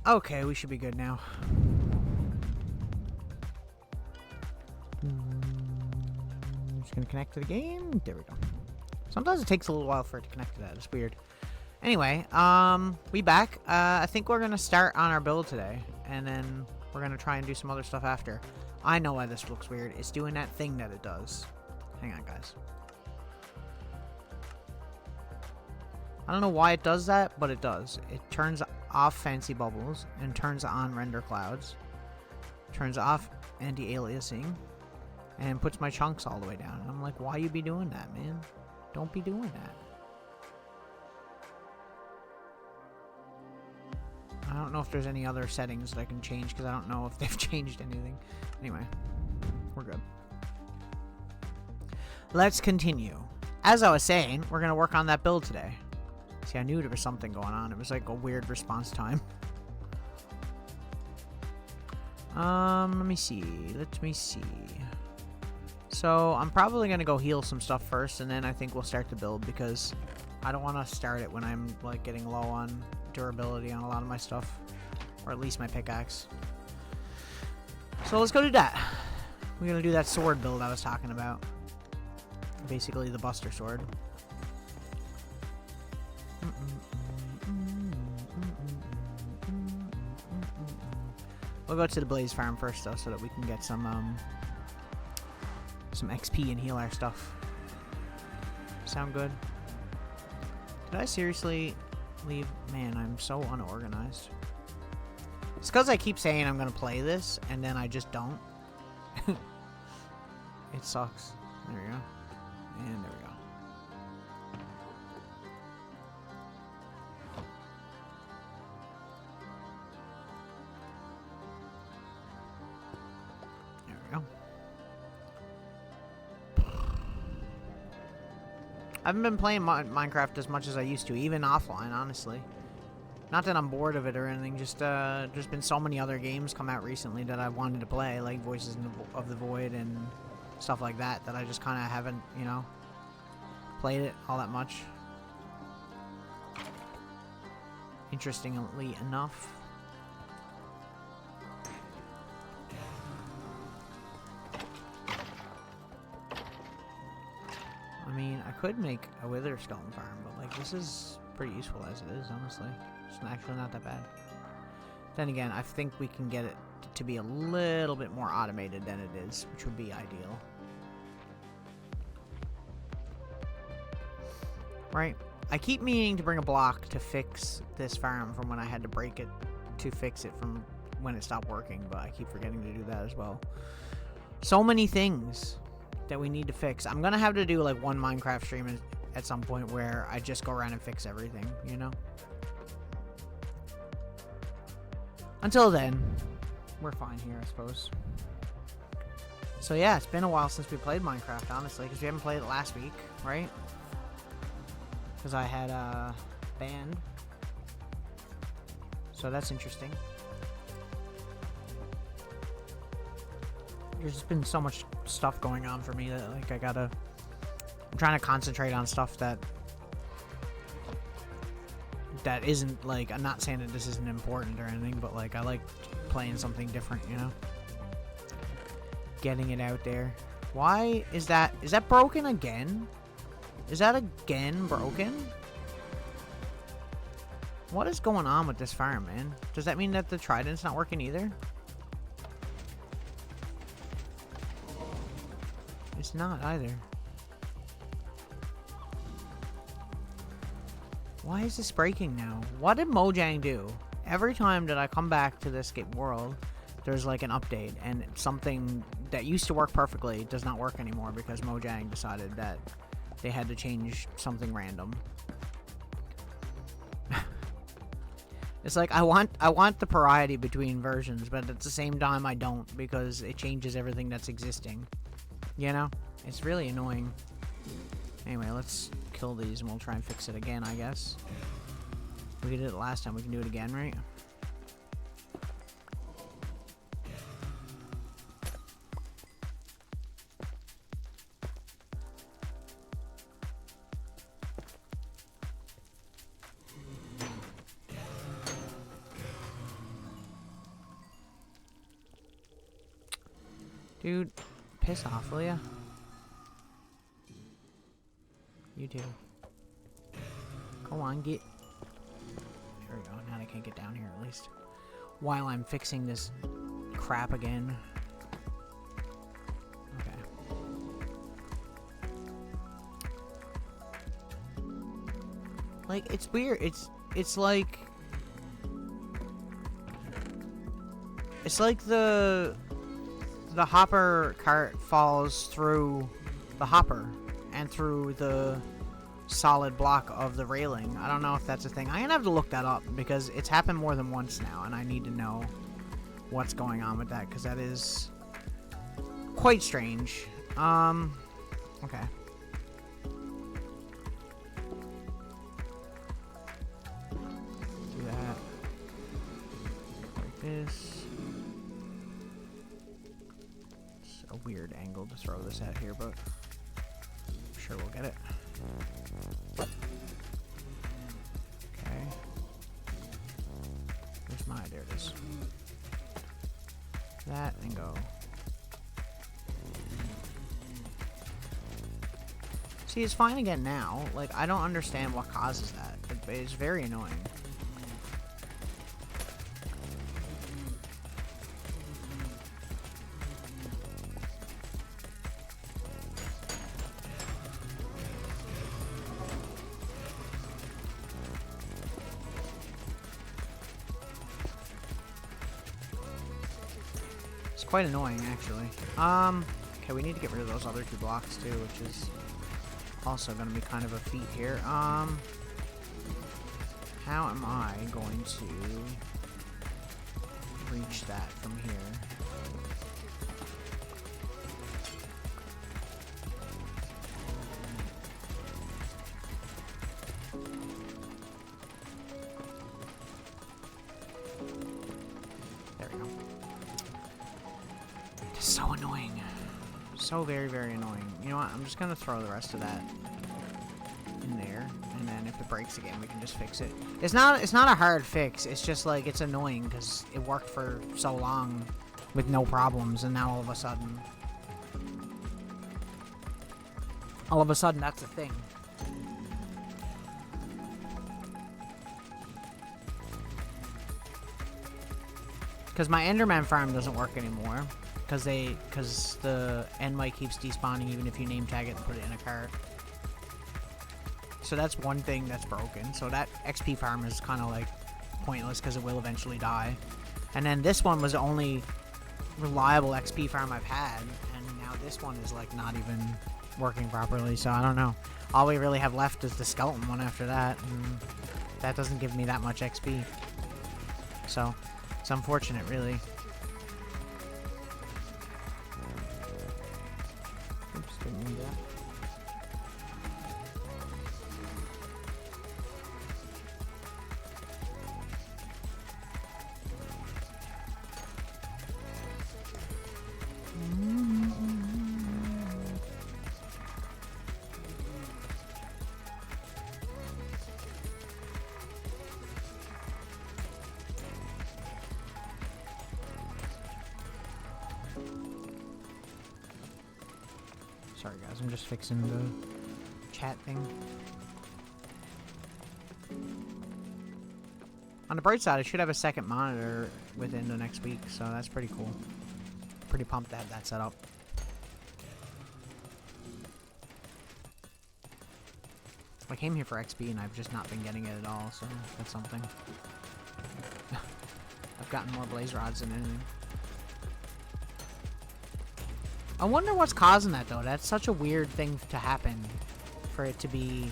Okay, we should be good now. Just gonna connect to the game. There we go. Sometimes it takes a little while for it to connect to that. It's weird. Anyway, we back. I think we're gonna start on our build today, and then we're gonna try and do some other stuff after. I know why this looks weird. It's doing that thing that it does. Hang on, guys. I don't know why it does that, but it does. It turns off fancy bubbles and turns on render clouds. Turns off anti-aliasing and puts my chunks all the way down. And I'm like, why you be doing that, man? Don't be doing that. I don't know if there's any other settings that I can change because I don't know if they've changed anything. Anyway, we're good. Let's continue. As I was saying, we're going to work on that build today. See, I knew there was something going on. It was like a weird response time. Let me see. So, I'm probably going to go heal some stuff first, and then I think we'll start the build, because I don't want to start it when I'm, like, getting low on durability on a lot of my stuff. Or at least my pickaxe. So, let's go do that. We're going to do that sword build I was talking about. Basically, the Buster Sword. We'll go to the Blaze Farm first, though, so that we can get some XP and heal our stuff. Sound good? Did I seriously leave? Man, I'm so unorganized. It's because I keep saying I'm going to play this, and then I just don't. It sucks. There we go. And there we go. I haven't been playing Minecraft as much as I used to, even offline, honestly. Not that I'm bored of it or anything, just there's been so many other games come out recently that I wanted to play, like Voices of the Void and stuff like that, that I just kind of haven't, you know, played it all that much. Interestingly enough. I mean, I could make a Wither Stone farm, but, like, this is pretty useful as it is, honestly. It's actually not that bad. Then again, I think we can get it to be a little bit more automated than it is, which would be ideal. Right? I keep meaning to bring a block to fix this farm from when I had to break it to fix it from when it stopped working, but I keep forgetting to do that as well. So many things that we need to fix. I'm gonna have to do like one Minecraft stream at some point where I just go around and fix everything, you know? Until then, we're fine here, I suppose. So yeah, it's been a while since we played Minecraft, honestly, because we haven't played it last week, right? Because I had a band. So that's interesting. There's just been so much stuff going on for me that, like, I'm trying to concentrate on stuff that isn't, like, I'm not saying that this isn't important or anything, but, like, I like playing something different, you know? Getting it out there. Why is that broken again? Is that again broken? What is going on with this farm, man? Does that mean that the trident's not working either? It's not either. Why is this breaking now? What did Mojang do? Every time that I come back to this world, there's like an update, and something that used to work perfectly does not work anymore because Mojang decided that they had to change something random. It's like I want the variety between versions, but at the same time I don't, because it changes everything that's existing. You know? It's really annoying. Anyway, let's kill these and we'll try and fix it again, I guess. We did it last time, we can do it again, right? Dude, piss off, will ya? You too. Go on, get... There we go. Now I can't get down here, at least. While I'm fixing this crap again. Okay. Like, it's weird. It's like... It's like the hopper cart falls through the hopper and through the solid block of the railing. I don't know if that's a thing. I'm gonna have to look that up because it's happened more than once now, and I need to know what's going on with that because that is quite strange. Okay. Do that like this. A weird angle to throw this at here, but I'm sure we'll get it. Okay. Where's my? There it is. That and go. See, it's fine again now. Like, I don't understand what causes that. It's very annoying. Quite annoying, actually. Okay, we need to get rid of those other 2 blocks, too, which is also going to be kind of a feat here. How am I going to reach that from here? So annoying. So very, very annoying. You know what? I'm just gonna throw the rest of that in there, and then if it breaks again, we can just fix it. It's not a hard fix. It's just like it's annoying because it worked for so long with no problems, and now all of a sudden that's a thing. Because my Enderman farm doesn't work anymore. Because the end mic keeps despawning even if you name tag it and put it in a cart. So that's one thing that's broken. So that XP farm is kind of like pointless because it will eventually die. And then this one was the only reliable XP farm I've had, and now this one is like not even working properly. So I don't know. All we really have left is the skeleton one after that, and that doesn't give me that much XP. So it's unfortunate, really. Didn't mean that. Sorry guys, I'm just fixing the chat thing. On the bright side, I should have a second monitor within the next week, so that's pretty cool. Pretty pumped to have that set up. I came here for XP and I've just not been getting it at all, so that's something. I've gotten more blaze rods than anything. I wonder what's causing that, though. That's such a weird thing to happen. For it to be...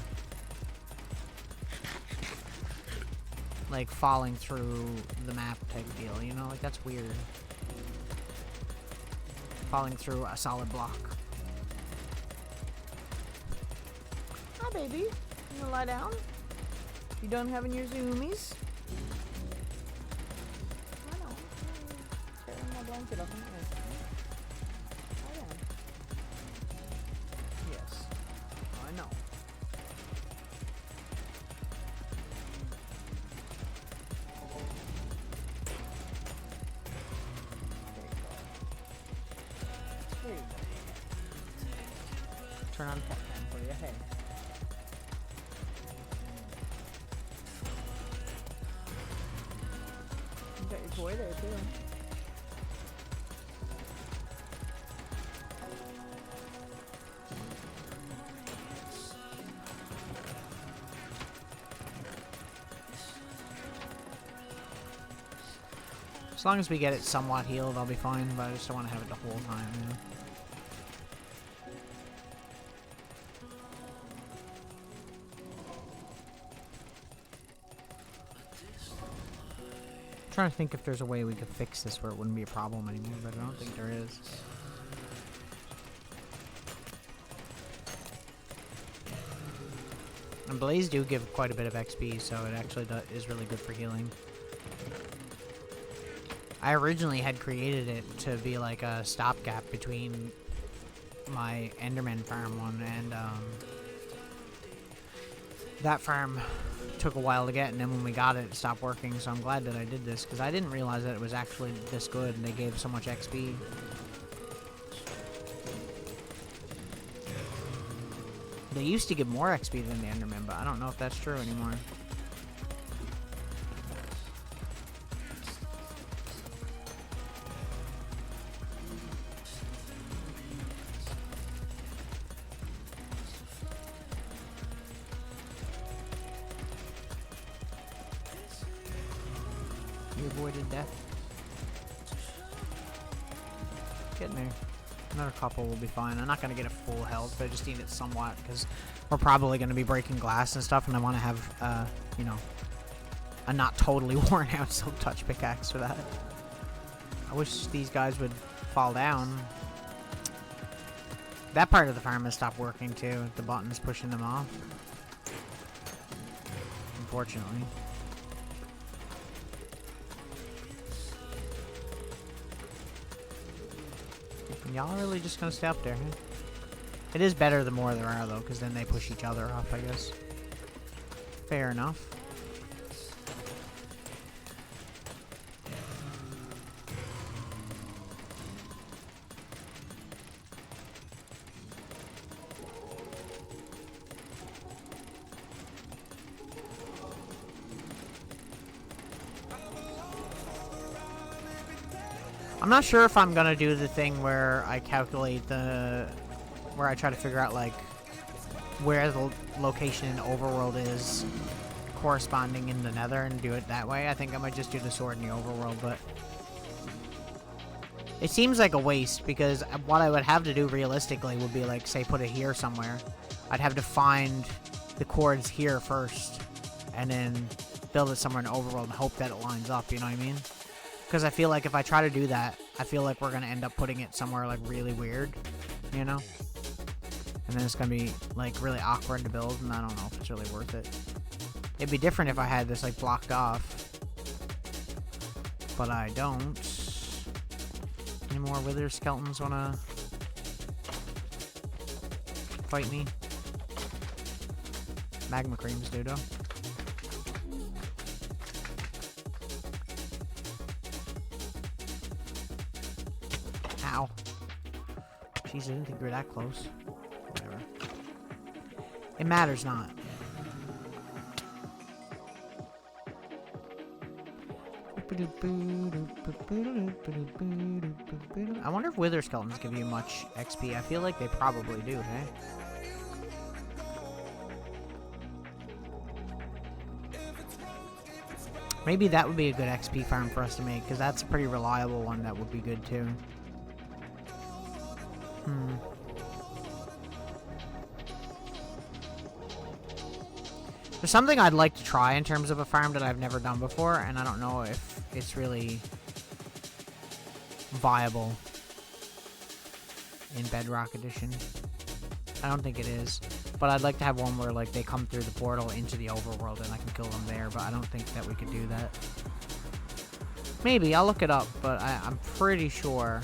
like, falling through the map type deal, you know? Like, that's weird. Falling through a solid block. Hi, baby. You gonna lie down? You done having your zoomies? I know. Tearing my blanket up. Yes. Oh, I know. turn on pet cam for you. Hey. You got your toy there too. As long as we get it somewhat healed, I'll be fine, but I just don't want to have it the whole time, you know? I'm trying to think if there's a way we could fix this where it wouldn't be a problem anymore, but I don't think there is. And Blaze do give quite a bit of XP, so it actually is really good for healing. I originally had created it to be like a stopgap between my Enderman farm one and that farm took a while to get, and then when we got it, it stopped working, so I'm glad that I did this, because I didn't realize that it was actually this good and they gave so much XP. They used to give more XP than the Enderman, but I don't know if that's true anymore. You avoided death. Getting there. Another couple will be fine. I'm not going to get a full health, but I just need it somewhat, because we're probably going to be breaking glass and stuff, and I want to have, you know, a not totally worn out silk touch pickaxe for that. I wish these guys would fall down. That part of the farm has stopped working, too. The button's pushing them off. Unfortunately. Y'all are really just gonna stay up there, huh? It is better the more there are, though, because then they push each other off, I guess. Fair enough. I'm not sure if I'm gonna do the thing where I calculate the... where I try to figure out, like, where the location in Overworld is corresponding in the Nether and do it that way. I think I might just do the sword in the Overworld, but... it seems like a waste, because what I would have to do realistically would be, like, say, put it here somewhere. I'd have to find the chords here first, and then build it somewhere in Overworld and hope that it lines up, you know what I mean? Because I feel like if I try to do that, I feel like we're going to end up putting it somewhere, like, really weird, you know? And then it's going to be, like, really awkward to build, and I don't know if it's really worth it. It'd be different if I had this, like, blocked off. But I don't. Any more wither skeletons want to fight me? Magma creams do, though. Ow. Jeez, I didn't think we were that close. Whatever. It matters not. I wonder if wither skeletons give you much XP. I feel like they probably do, hey? Maybe that would be a good XP farm for us to make, because that's a pretty reliable one that would be good too. There's something I'd like to try in terms of a farm that I've never done before, and I don't know if it's really viable in Bedrock Edition. I don't think it is. But I'd like to have one where, like, they come through the portal into the overworld and I can kill them there, but I don't think that we could do that. Maybe, I'll look it up, but I'm pretty sure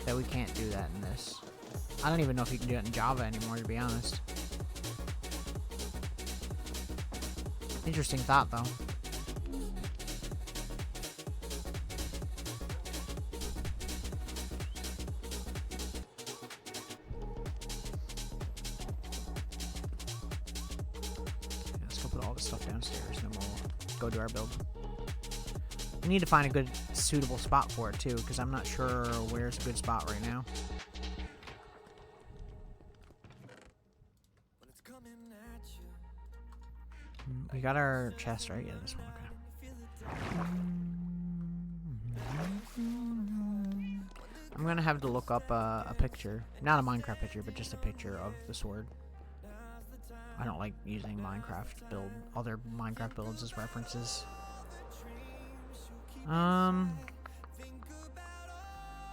that we can't do that in this. I don't even know if you can do it in Java anymore, to be honest. Interesting thought, though. we'll put all this stuff downstairs, and then we'll go do our build. We need to find a good, suitable spot for it, too, because I'm not sure where's a good spot right now. We got our chest, right? Yeah, this one, okay. I'm gonna have to look up a picture. Not a Minecraft picture, but just a picture of the sword. I don't like using other Minecraft builds as references.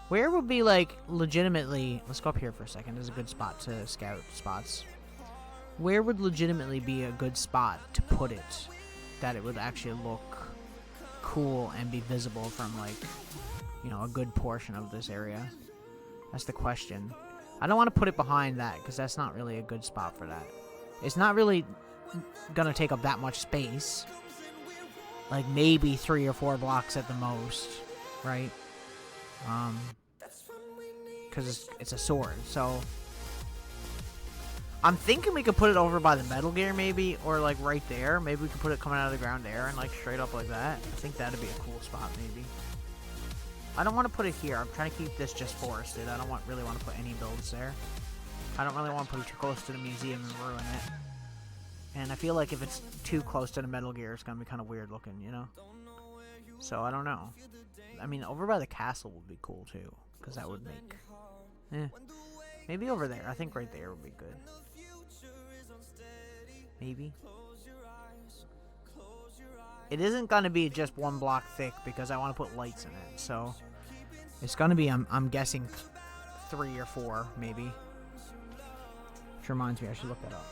Where would be, like, legitimately... Let's go up here for a second. There's a good spot to scout spots. Where would legitimately be a good spot to put it that it would actually look cool and be visible from, like, you know, a good portion of this area? That's the question. I don't want to put it behind that, because that's not really a good spot for that. It's not really gonna take up that much space. Like, maybe 3 or 4 blocks at the most, right? Because it's a sword, so... I'm thinking we could put it over by the Metal Gear, maybe, or, like, right there. Maybe we could put it coming out of the ground there and, like, straight up like that. I think that'd be a cool spot, maybe. I don't want to put it here. I'm trying to keep this just forested. I don't really want to put any builds there. I don't really want to put it too close to the museum and ruin it. And I feel like if it's too close to the Metal Gear, it's going to be kind of weird looking, you know? So, I don't know. I mean, over by the castle would be cool, too. Because that would make... Maybe over there. I think right there would be good. Maybe. It isn't going to be just 1 block thick because I want to put lights in it. So, it's going to be, I'm guessing, 3 or 4, maybe. Which reminds me, I should look that up.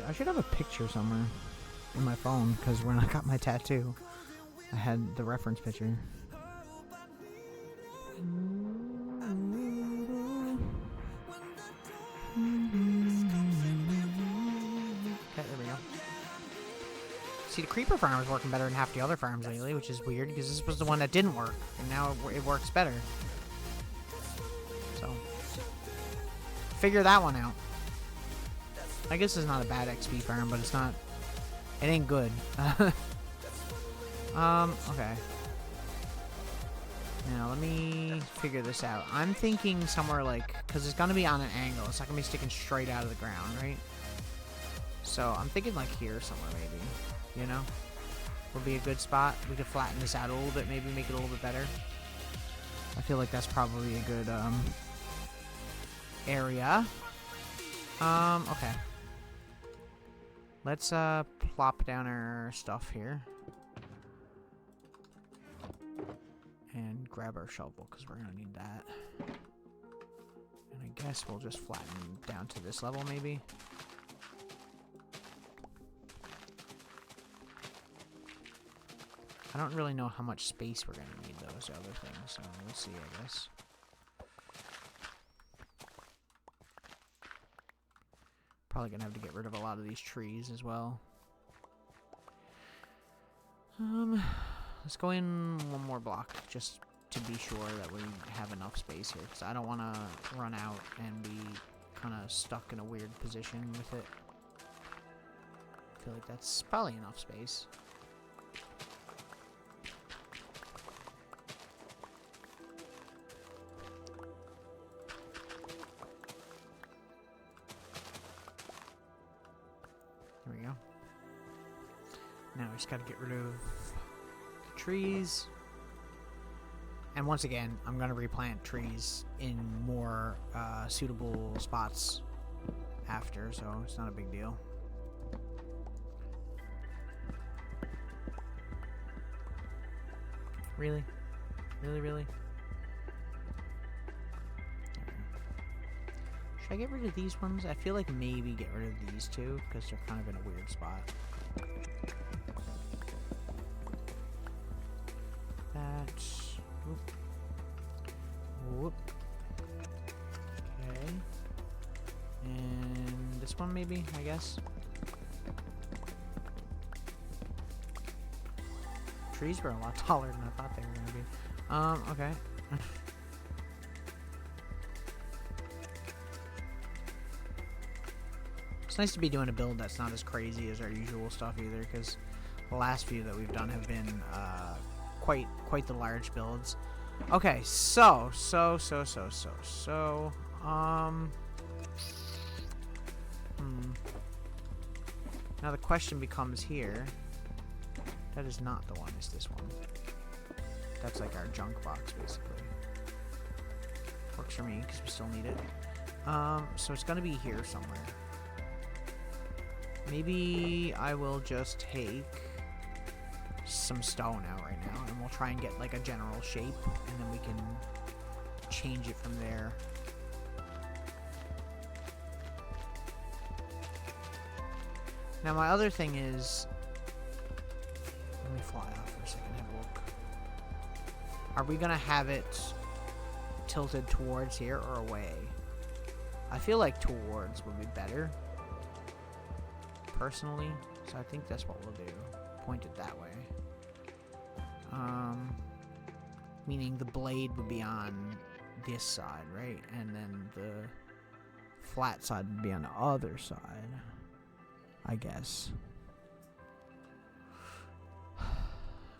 I should have a picture somewhere in my phone, because when I got my tattoo, I had the reference picture. Okay, there we go. See, the creeper farm is working better than half the other farms lately, which is weird, because this was the one that didn't work, and now it works better. So, figure that one out. I guess it's not a bad XP farm, but it's not... It ain't good. Okay. Now, let me figure this out. I'm thinking somewhere like... Because it's going to be on an angle. It's not going to be sticking straight out of the ground, right? So, I'm thinking like here somewhere, maybe. You know? Would be a good spot. We could flatten this out a little bit, maybe make it a little bit better. I feel like that's probably a good, area. Okay. Let's, plop down our stuff here. And grab our shovel, because we're going to need that. And I guess we'll just flatten down to this level, maybe. I don't really know how much space we're going to need, though, is the other thing. So, we'll see, I guess. Probably going to have to get rid of a lot of these trees as well. Let's go in 1 more block, just to be sure that we have enough space here, because I don't want to run out and be kind of stuck in a weird position with it. I feel like that's probably enough space. There we go. Now we just got to get rid of the trees. And once again, I'm going to replant trees in more suitable spots after, so it's not a big deal. Really? Really, really? Should I get rid of these ones? I feel like maybe get rid of these two, because they're kind of in a weird spot. That. Whoop. Whoop. Okay. And this one maybe, I guess. Trees were a lot taller than I thought they were going to be. Okay. It's nice to be doing a build that's not as crazy as our usual stuff either, because the last few that we've done have been quite the large builds. Okay, so now the question becomes here. That is not the one, it's this one. That's like our junk box, basically. Works for me, because we still need it. So it's gonna be here somewhere. Maybe I will just take some stone out right now, and we'll try and get like a general shape, and then we can change it from there. Now my other thing is, let me fly off for a second and have a look. Are we gonna have it tilted towards here or away? I feel like towards would be better, personally, so I think that's what we'll do. Point it that way. Meaning the blade would be on this side, right? And then the flat side would be on the other side, I guess.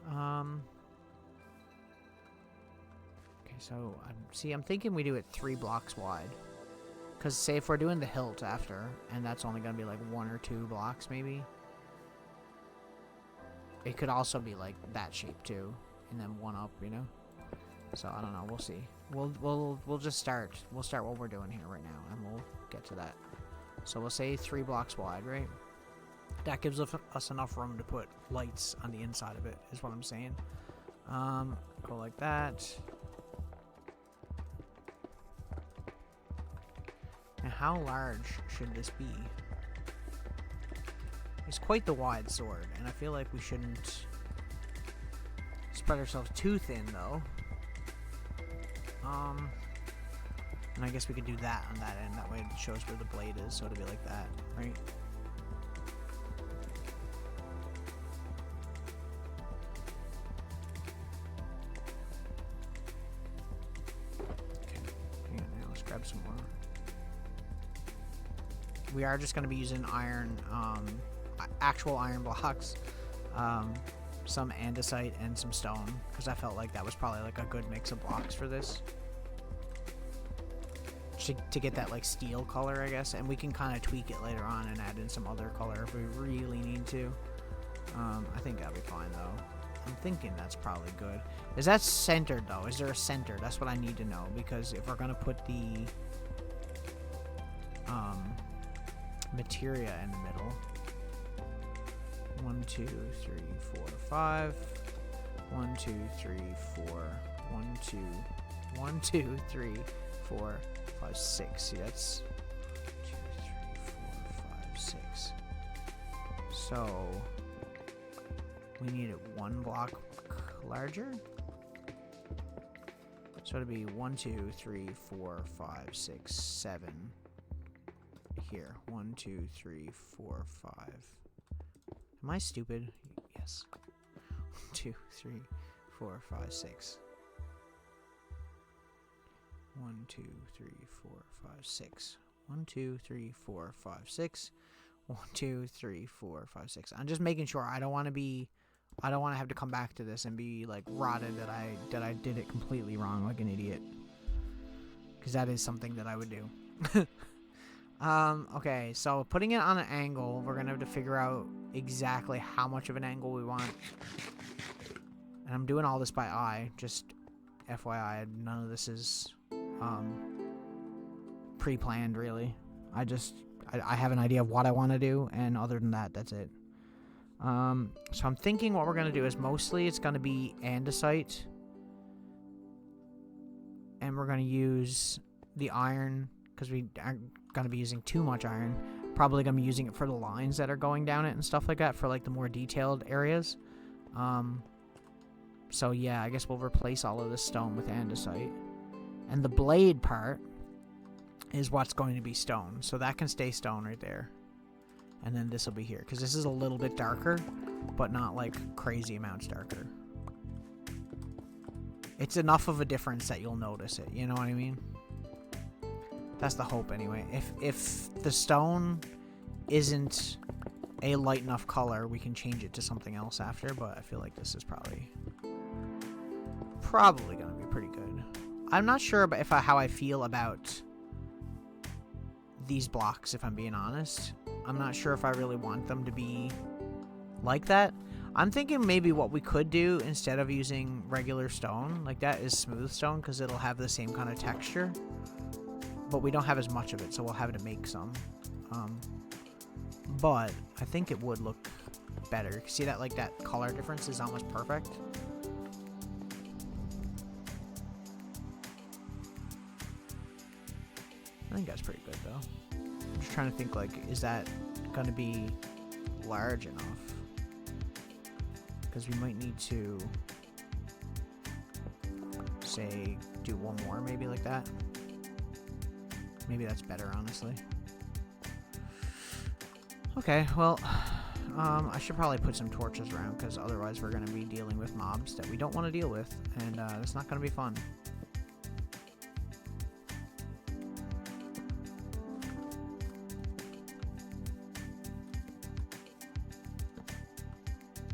Okay, so I'm thinking we do it 3 blocks wide. Because say if we're doing the hilt after, and that's only going to be like 1 or 2 blocks maybe. It could also be like that shape too, and then 1 up, you know? So I don't know, we'll see. We'll just start. We'll start what we're doing here right now, and we'll get to that. So we'll say 3 blocks wide, right? That gives us enough room to put lights on the inside of it, is what I'm saying. Go like that. Now how large should this be? It's quite the wide sword, and I feel like we shouldn't spread ourselves too thin, though. And I guess we could do that on that end. That way it shows where the blade is, so it'll be like that, right? Okay, hang on now, let's grab some more. We are just going to be using iron, actual iron blocks, some andesite and some stone, because I felt like that was probably like a good mix of blocks for this. To get that like steel color, I guess, and we can kind of tweak it later on and add in some other color if we really need to. I think that'll be fine though. I'm thinking that's probably good. Is that centered though? Is there a center? That's what I need to know, because if we're gonna put the materia in the middle. 1, 2, 3, 4, 5. 1, 2, 3, 4. 1, 2, 1, 2, 3, 4, 5, 6. See, that's 2, 3, 4, 5, 6. So we need it 1 block larger. So it'll be 1, 2, 3, 4, 5, 6, 7. Here, 1, 2, 3, 4, 5. Am I stupid? Yes. 1, 2, 3, 4, 5, 6. 1, 2, 3, 4, 5, 6. 1, 2, 3, 4, 5, 6. 1, 2, 3, 4, 5, 6. I'm just making sure. I don't want to have to come back to this and be like rotted that I did it completely wrong like an idiot. Because that is something that I would do. Okay, so putting it on an angle, we're gonna have to figure out exactly how much of an angle we want. And I'm doing all this by eye, just FYI, none of this is pre-planned really. I have an idea of what I want to do, and other than that, that's it. So I'm thinking what we're gonna do is mostly it's gonna be andesite, and we're gonna use the iron because we aren't gonna be using too much iron. Probably gonna be using it for the lines that are going down it and stuff like that, for like the more detailed areas. So yeah, I guess we'll replace all of this stone with andesite, and the blade part is what's going to be stone, so that can stay stone right there. And then this will be here, because this is a little bit darker, but not like crazy amounts darker. It's enough of a difference that you'll notice it, you know what I mean? That's the hope anyway. If the stone isn't a light enough color, we can change it to something else after, but I feel like this is probably gonna be pretty good. I'm not sure about how I feel about these blocks, if I'm being honest. I'm not sure if I really want them to be like that. I'm thinking maybe what we could do instead of using regular stone like that is smooth stone, because it'll have the same kind of texture, but we don't have as much of it, so we'll have to make some. But I think it would look better. See that, like, that color difference is almost perfect. I think that's pretty good though. I'm just trying to think, like, is that gonna be large enough? Because we might need to, say, do one more maybe like that. Maybe that's better, honestly. Okay, well, I should probably put some torches around, because otherwise we're going to be dealing with mobs that we don't want to deal with, and it's not going to be fun.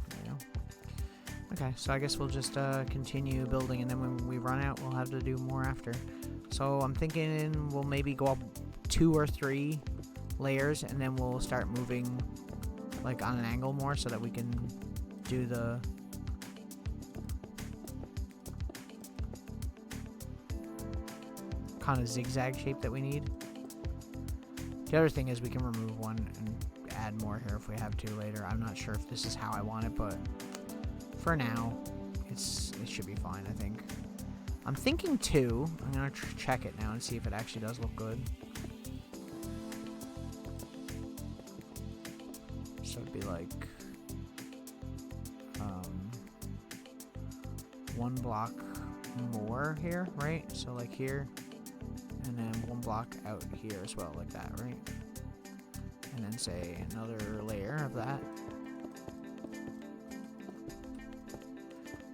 There you go. Okay, so I guess we'll just continue building, and then when we run out, we'll have to do more after. So I'm thinking we'll maybe go up 2 or 3 layers, and then we'll start moving like on an angle more so that we can do the kind of zigzag shape that we need. The other thing is we can remove one and add more here if we have to later. I'm not sure if this is how I want it, but for now it should be fine, I think. I'm thinking 2. I'm gonna check it now and see if it actually does look good. So it'd be like 1 block more here, right? So like here, and then 1 block out here as well, like that, right? And then say another layer of that.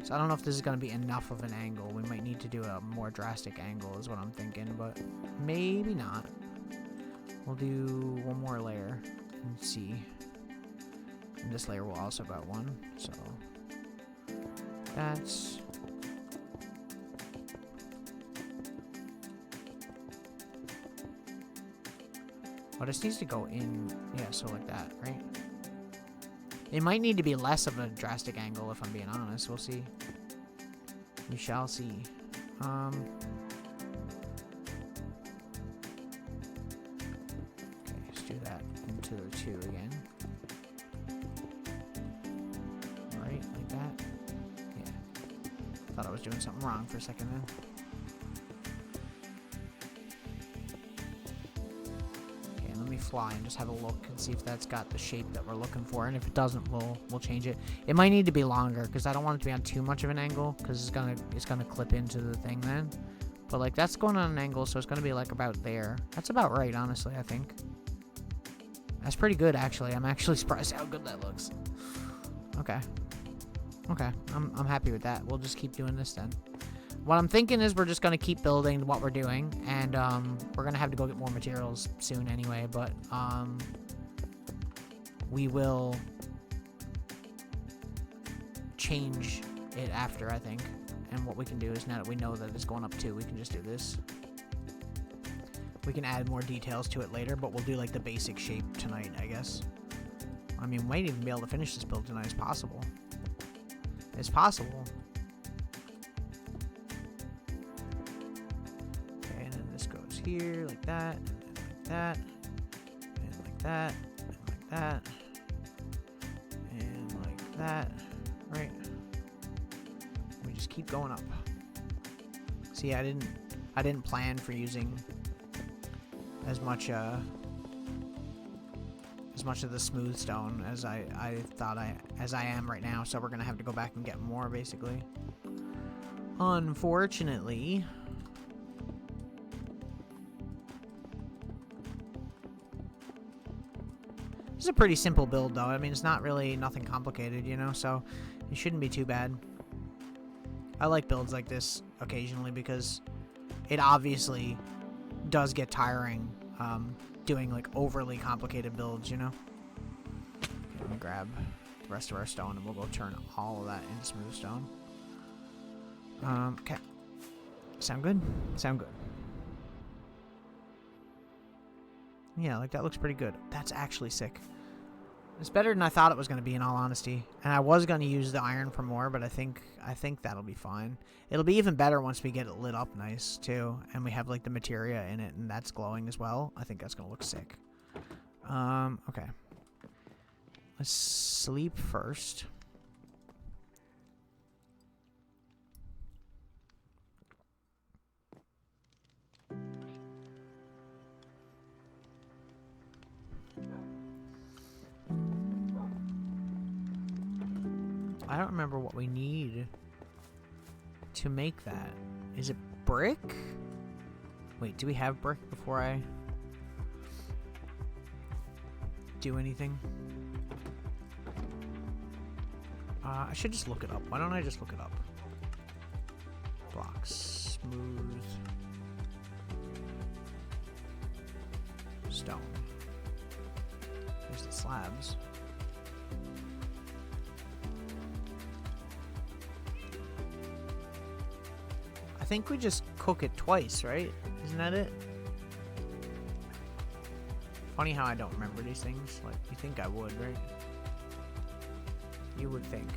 So I don't know if this is going to be enough of an angle. We might need to do a more drastic angle is what I'm thinking, but maybe not. We'll do 1 more layer and see. And this layer will also got 1, so that's... Oh, this needs to go in, yeah, so like that, right? It might need to be less of a drastic angle, if I'm being honest. We'll see. We shall see. Okay, let's do that into the 2 again. Right, like that. Yeah. Thought I was doing something wrong for a second then. Fly and just have a look and see if that's got the shape that we're looking for, and if it doesn't, we'll change it. It might need to be longer because I don't want it to be on too much of an angle, because it's gonna clip into the thing then. But like that's going on an angle, so it's gonna be like about there. That's about right, honestly. I think that's pretty good, actually. I'm actually surprised how good that looks. Okay, I'm happy with that. We'll just keep doing this then. What I'm thinking is we're just going to keep building what we're doing, and we're going to have to go get more materials soon anyway, but we will change it after, I think. And what we can do is, now that we know that it's going up 2, we can just do this. We can add more details to it later, but we'll do like the basic shape tonight, I guess. I mean, we might even be able to finish this build tonight. It's possible. It's possible. Here, like that, and like that, and like that, and like that, and like that, right? We just keep going up. See, I didn't plan for using as much of the smooth stone as I thought as I am right now, so we're gonna have to go back and get more, basically. Unfortunately. This is a pretty simple build, though. I mean, it's not really nothing complicated, you know, so it shouldn't be too bad. I like builds like this occasionally because it obviously does get tiring doing like overly complicated builds, you know? Okay, let me grab the rest of our stone and we'll go turn all of that into smooth stone. Okay. Sound good? Sound good. Yeah, like that looks pretty good. That's actually sick. It's better than I thought it was going to be, in all honesty. And I was going to use the iron for more, but I think that'll be fine. It'll be even better once we get it lit up nice, too. And we have, like, the materia in it, and that's glowing as well. I think that's going to look sick. Okay. Let's sleep first. I don't remember what we need to make that. Is it brick? Wait, do we have brick before I do anything? I should just look it up. Why don't I just look it up? Blocks, smooth, stone. There's the slabs. I think we just cook it twice, right? Isn't that it? Funny how I don't remember these things. Like, you think I would, right? You would think.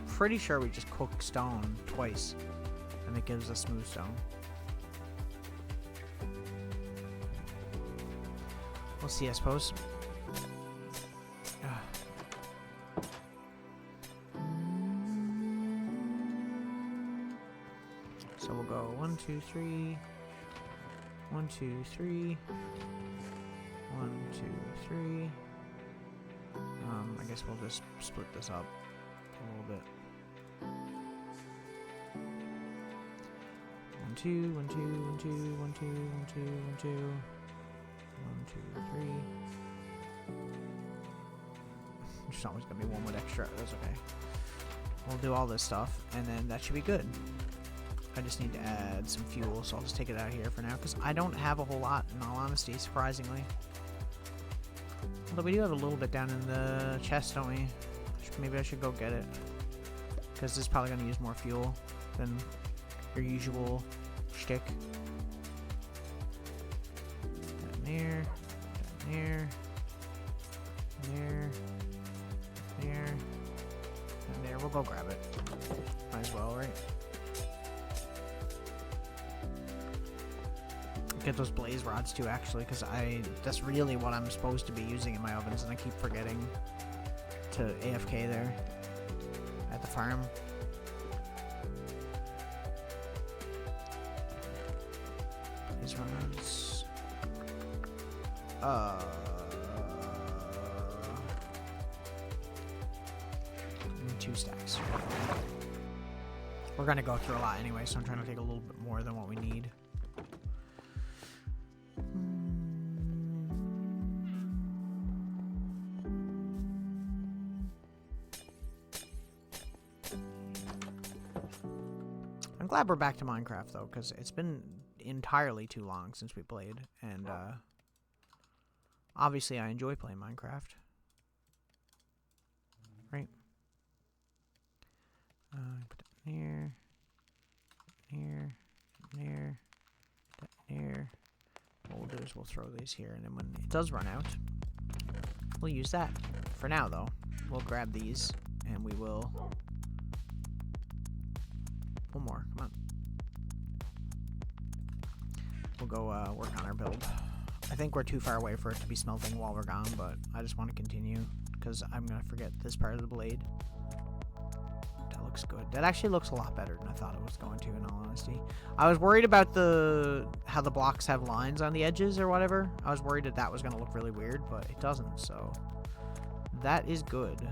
Pretty sure we just cook stone twice, and it gives us smooth stone. We'll see, I suppose. So we'll go 1, 2, 3. 1, 2, 3. 1, 2, 3. I guess we'll just split this up a little bit. 1, 2, 1, 2, 1, 2, 1, 2, 1, 2, 1, 2. 1, 2, 3. There's always gonna be one with extra. That's okay. We'll do all this stuff, and then that should be good. I just need to add some fuel, so I'll just take it out of here for now, because I don't have a whole lot, in all honesty, surprisingly. Although we do have a little bit down in the chest, don't we? Maybe I should go get it, because this is probably going to use more fuel than your usual shtick. Down there, down there, there, there, and there. We'll go grab it. Might as well, right? Get those blaze rods too, actually, because that's really what I'm supposed to be using in my ovens, and I keep forgetting to AFK there at the farm. Blaze rods. Need 2 stacks. We're gonna go through a lot anyway, so I'm trying to take a little bit more than what we need. I'm glad we're back to Minecraft, though, because it's been entirely too long since we played, and obviously I enjoy playing Minecraft. Right? Put that there, there, there, that there. What we'll do is we'll throw these here, and then when it does run out, we'll use that. For now, though, we'll grab these, and we will... One more, come on. We'll go work on our build. I think we're too far away for it to be smelting while we're gone, but I just want to continue, because I'm going to forget this part of the blade. That looks good. That actually looks a lot better than I thought it was going to, in all honesty. I was worried about how the blocks have lines on the edges or whatever. I was worried that that was going to look really weird, but it doesn't, so that is good.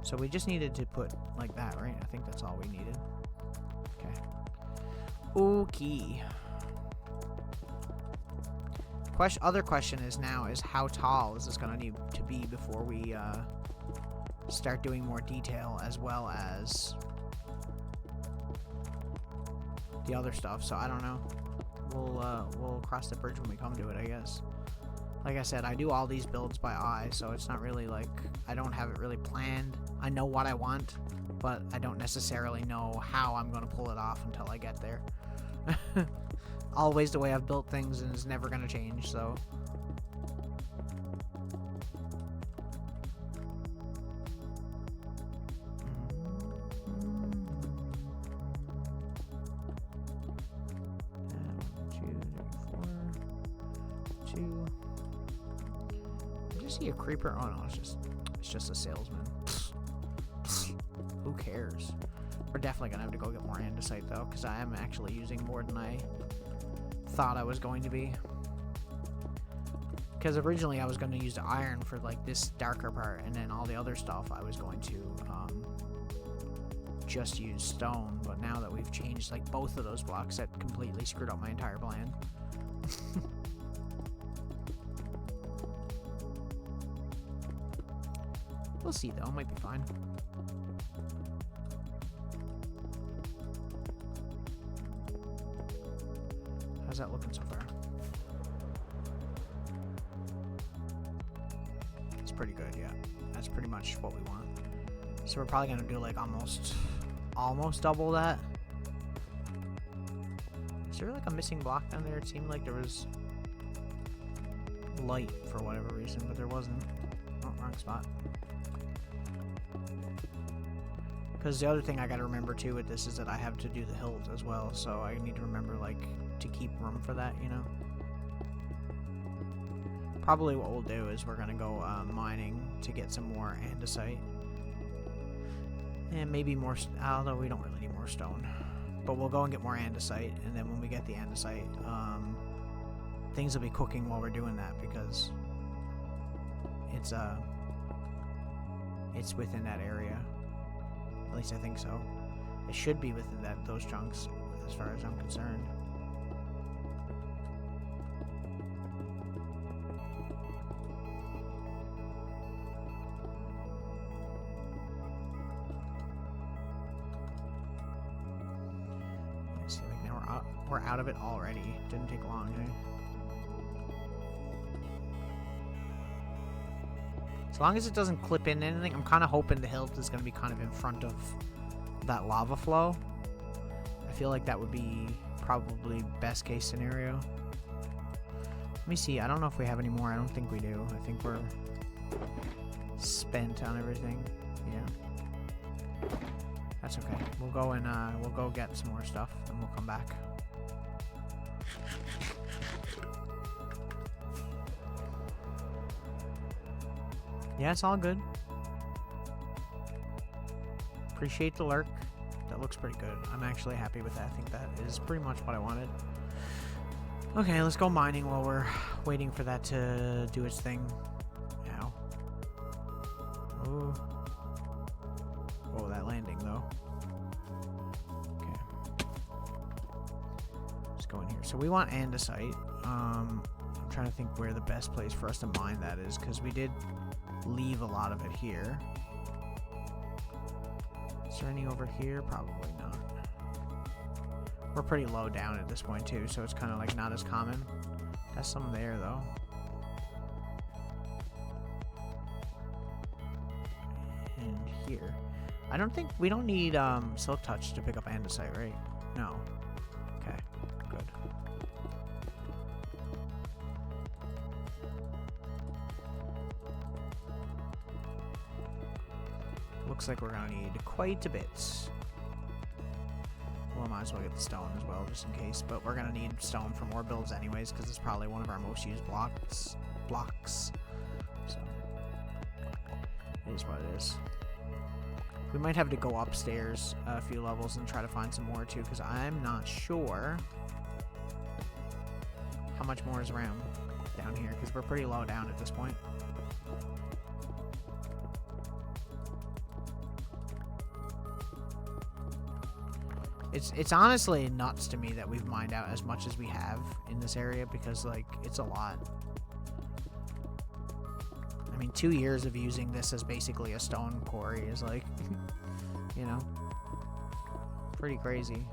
So we just needed to put like that, right? I think that's all we needed. Okay. Okay. Other question is how tall is this going to need to be before we start doing more detail, as well as the other stuff. So I don't know. we'll cross the bridge when we come to it, I guess. Like I said, I do all these builds by eye, so it's not really like I don't have it really planned. I know what I want, but I don't necessarily know how I'm going to pull it off until I get there. Always the way I've built things, and it's never going to change, so... See a creeper? Oh no, it's just a salesman. Who cares? We're definitely gonna have to go get more andesite though, because I am actually using more than I thought I was going to be. Because originally I was going to use the iron for like this darker part, and then all the other stuff I was going to just use stone. But now that we've changed like both of those blocks, that completely screwed up my entire plan. We'll see though, might be fine. How's that looking so far? It's pretty good, yeah. That's pretty much what we want. So we're probably gonna do like almost double that. Is there like a missing block down there? It seemed like there was light for whatever reason, but there wasn't. Oh, wrong spot. Because the other thing I gotta remember too with this is that I have to do the hilt as well, so I need to remember like to keep room for that, you know. Probably what we'll do is we're gonna go mining to get some more andesite, and maybe more. Although we don't really need more stone, but we'll go and get more andesite, and then when we get the andesite, things will be cooking while we're doing that because it's within that area. At least I think so. It should be within those chunks, as far as I'm concerned. See, like now we're out of it already. Didn't take long, eh? As long as it doesn't clip in anything, I'm kind of hoping the hilt is going to be kind of in front of that lava flow. I feel like that would be probably best case scenario. Let me see. I don't know if we have any more. I don't think we do. I think we're spent on everything. Yeah. That's okay. We'll go and we'll go get some more stuff and we'll come back. Yeah, it's all good. Appreciate the lurk. That looks pretty good. I'm actually happy with that. I think that is pretty much what I wanted. Okay, let's go mining while we're waiting for that to do its thing. Ow. Oh. Oh, that landing, though. Okay. Let's go in here. So we want andesite. I'm trying to think where the best place for us to mine that is, because we did leave a lot of it here. Is there any over here? Probably not. We're pretty low down at this point too, so it's kind of like not as common. Got some there though. And here. I don't think we don't need silk touch to pick up andesite, right? No. Okay, good. Looks like we're gonna need quite a bit. Well, might as well get the stone as well, just in case. But we're gonna need stone for more builds anyways, because it's probably one of our most used blocks. So, it is what it is. We might have to go upstairs a few levels and try to find some more too, because I'm not sure how much more is around down here, because we're pretty low down at this point. It's honestly nuts to me that we've mined out as much as we have in this area, because like it's a lot. I mean, 2 years of using this as basically a stone quarry is like, you know, pretty crazy.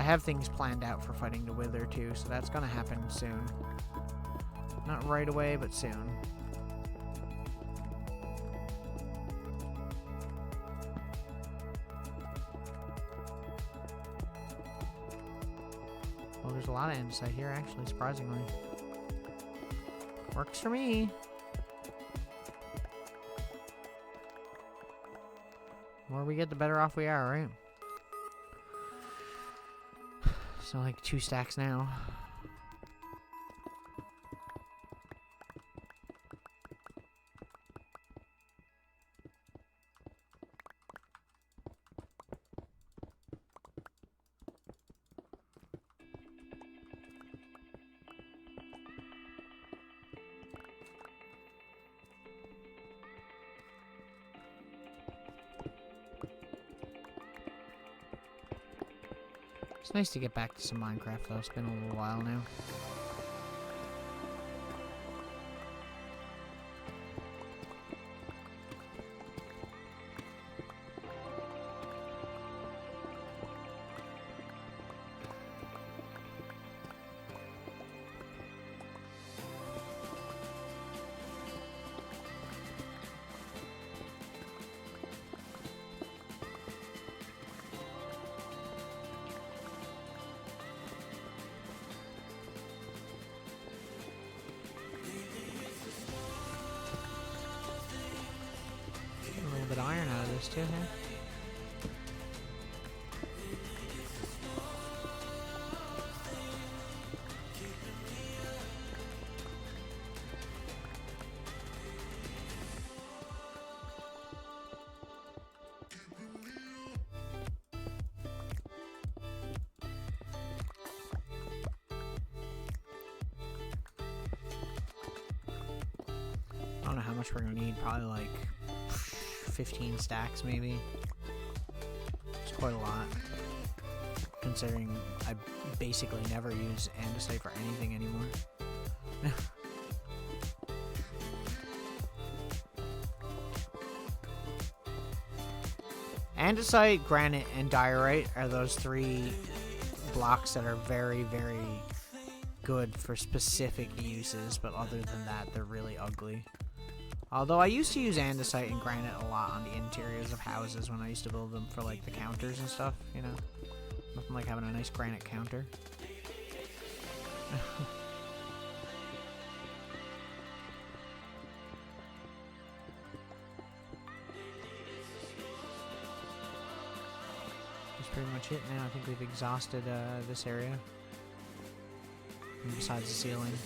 have things planned out for fighting the Wither too, so that's gonna happen soon. Not right away, but soon. Well, there's a lot of andesite here, actually, surprisingly. Works for me. The more we get, the better off we are, right? So, like, 2 stacks now. It's nice to get back to some Minecraft, though. It's been a little while now. Iron out of this too, huh? I don't know how much we're gonna need, probably like 15 stacks maybe. It's quite a lot, considering I basically never use andesite for anything anymore. Andesite, granite, and diorite are those 3 blocks that are very, very good for specific uses, but other than that, they're really ugly. Although I used to use andesite and granite a lot on the interiors of houses when I used to build them for like the counters and stuff, you know? Nothing like having a nice granite counter. That's pretty much it now. I think we've exhausted this area. And besides the ceiling.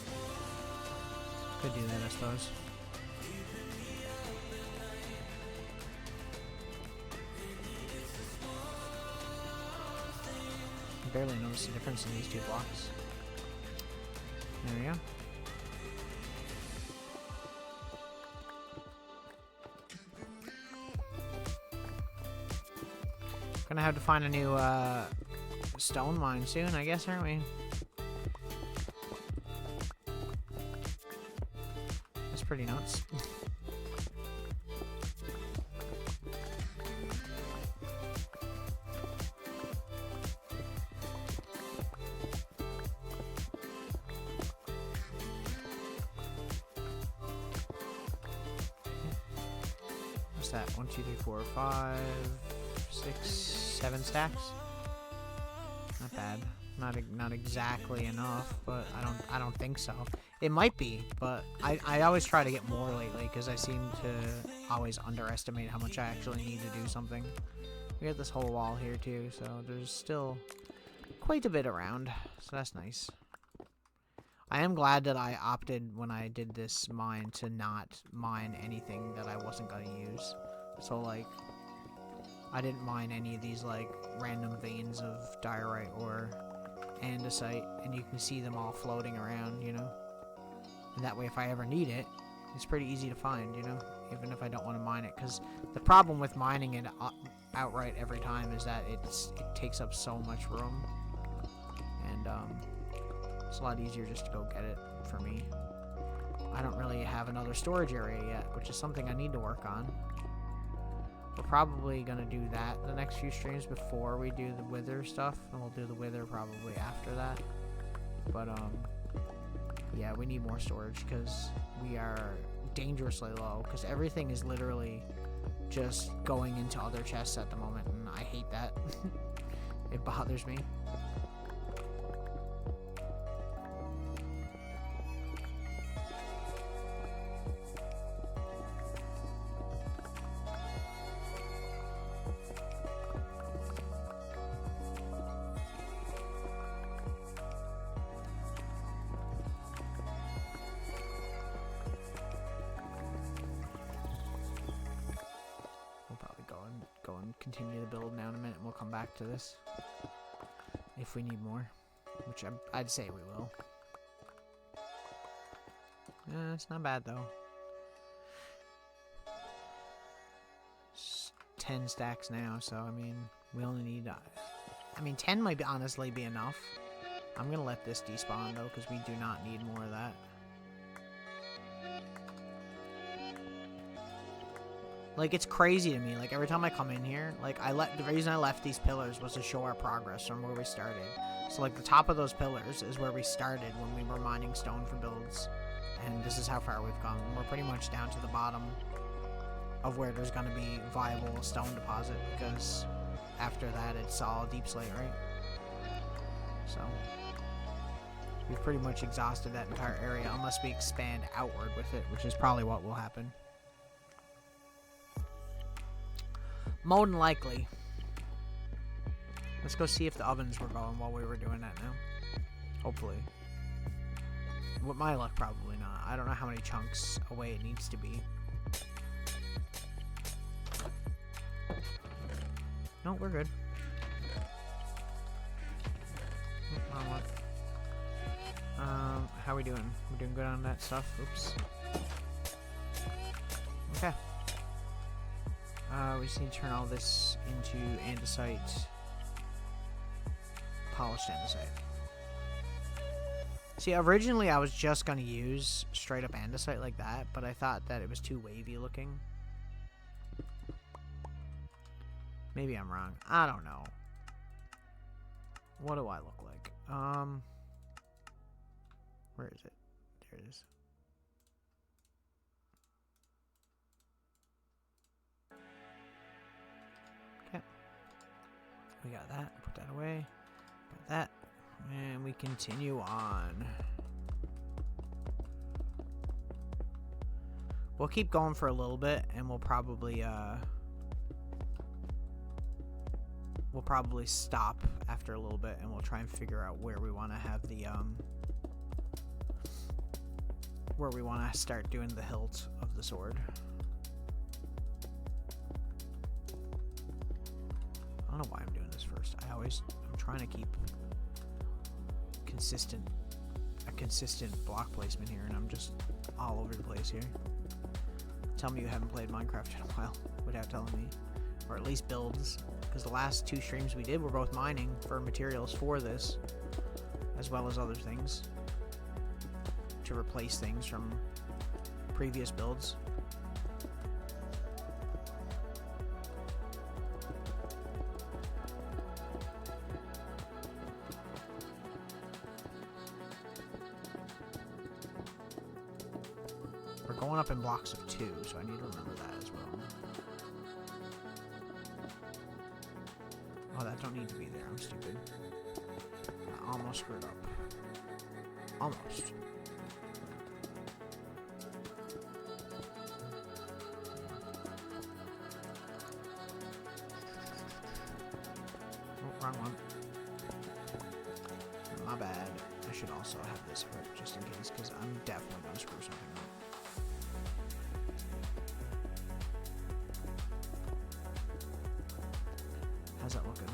Could do that, I suppose. Barely notice the difference in these 2 blocks. There we go. Gonna have to find a new stone mine soon, I guess, aren't we? That's pretty nuts. That 1, 2, 3, 4, 5, 6, 7 stacks. Not bad. Not exactly enough, but I don't think so. It might be, but I always try to get more lately because I seem to always underestimate how much I actually need to do something. We got this whole wall here too, so there's still quite a bit around. So that's nice. I am glad that I opted when I did this mine to not mine anything that I wasn't going to use. So, like, I didn't mine any of these, like, random veins of diorite or andesite, and you can see them all floating around, you know? And that way, if I ever need it, it's pretty easy to find, you know? Even if I don't want to mine it, because the problem with mining it outright every time is that it takes up so much room. And, it's a lot easier just to go get it for me. I don't really have another storage area yet, which is something I need to work on. We're probably gonna do that the next few streams before we do the wither stuff, and we'll do the wither probably after that. But yeah, we need more storage because we are dangerously low. Because everything is literally just going into other chests at the moment, and I hate that. It bothers me. Continue to build now in a minute, and we'll come back to this if we need more, which I'd say we will. It's not bad though. 10 stacks now, so I mean we only need I mean 10 might honestly be enough. I'm gonna let this despawn though because we do not need more of that. Like, it's crazy to me. Like, every time I come in here, like, the reason I left these pillars was to show our progress from where we started. So, like, the top of those pillars is where we started when we were mining stone for builds. And this is how far we've come. We're pretty much down to the bottom of where there's going to be viable stone deposit, because after that, it's all deep slate, right? So, we've pretty much exhausted that entire area, unless we expand outward with it, which is probably what will happen. More than likely. Let's go see if the ovens were going while we were doing that now. Hopefully. With my luck, probably not. I don't know how many chunks away it needs to be. No, we're good. Wrong one. How are we doing? We're doing good on that stuff. Oops. Okay. We just need to turn all this into andesite. Polished andesite. See, originally I was just going to use straight up andesite like that, but I thought that it was too wavy looking. Maybe I'm wrong. I don't know. What do I look like? Where is it? There it is. Okay. We got that. Put that away. Put that. And we continue on. We'll keep going for a little bit, and we'll probably stop after a little bit, and we'll try and figure out where we want to have the where we want to start doing the hilt of the sword. I don't know why I'm doing this first. I'm trying to keep a consistent block placement here, and I'm just all over the place here. Tell me you haven't played Minecraft in a while without telling me, or at least builds, because the last two streams we did were both mining for materials for this, as well as other things to replace things from previous builds. We're going up in blocks of 2, so I need to remember that as well. Oh, that don't need to be there. I'm stupid. I almost screwed up. Almost. Oh, wrong one. My bad. I should also have this equipped just in case, because I'm definitely going to screw something up. How's that looking?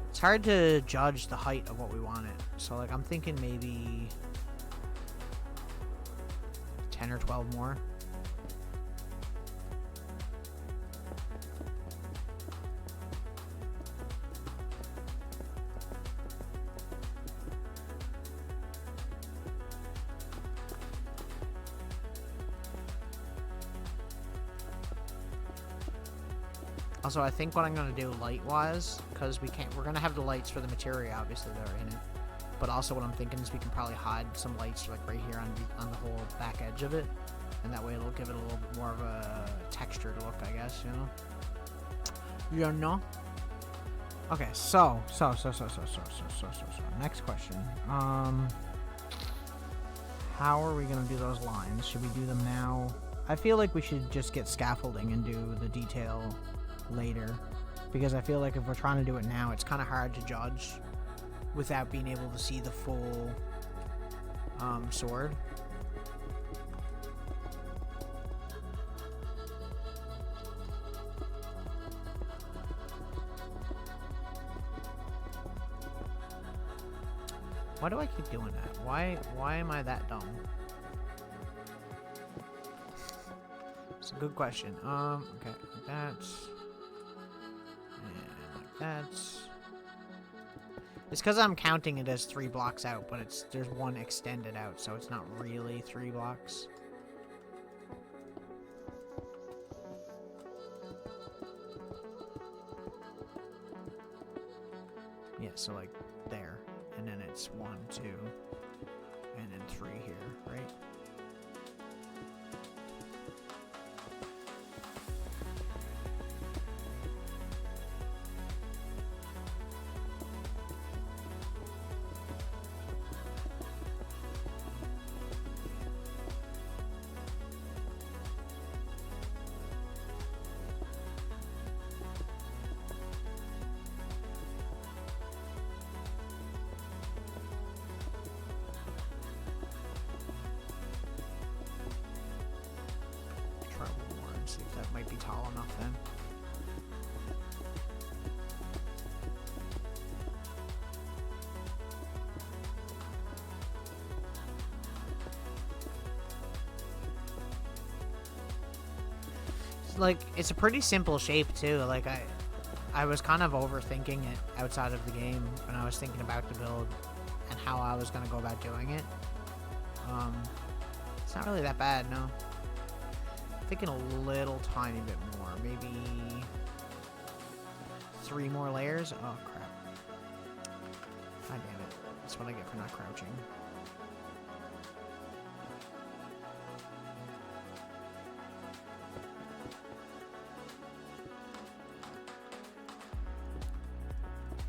It's hard to judge the height of what we want it. So, like, I'm thinking maybe 10 or 12 more. Also, I think what I'm gonna do light-wise, because we're gonna have the lights for the materia, obviously, that are in it. But also what I'm thinking is we can probably hide some lights, like, right here on the whole back edge of it. And that way it'll give it a little bit more of a textured look, I guess, you know? You know? Okay, so. Next question. How are we gonna do those lines? Should we do them now? I feel like we should just get scaffolding and do the detail later. Because I feel like if we're trying to do it now, it's kind of hard to judge without being able to see the full sword. Why do I keep doing that? Why am I that dumb? It's a good question. Okay, like that. And like that. It's because I'm counting it as 3 blocks out, but there's one extended out, so it's not really 3 blocks. Yeah, so like there. And then it's 1, 2, and then 3 here, right? See if that might be tall enough then. Like, it's a pretty simple shape too. Like, I was kind of overthinking it outside of the game when I was thinking about the build and how I was going to go about doing it. It's not really that bad, no. Thinking a little tiny bit more, maybe 3 more layers. Oh crap! God damn it! That's what I get for not crouching.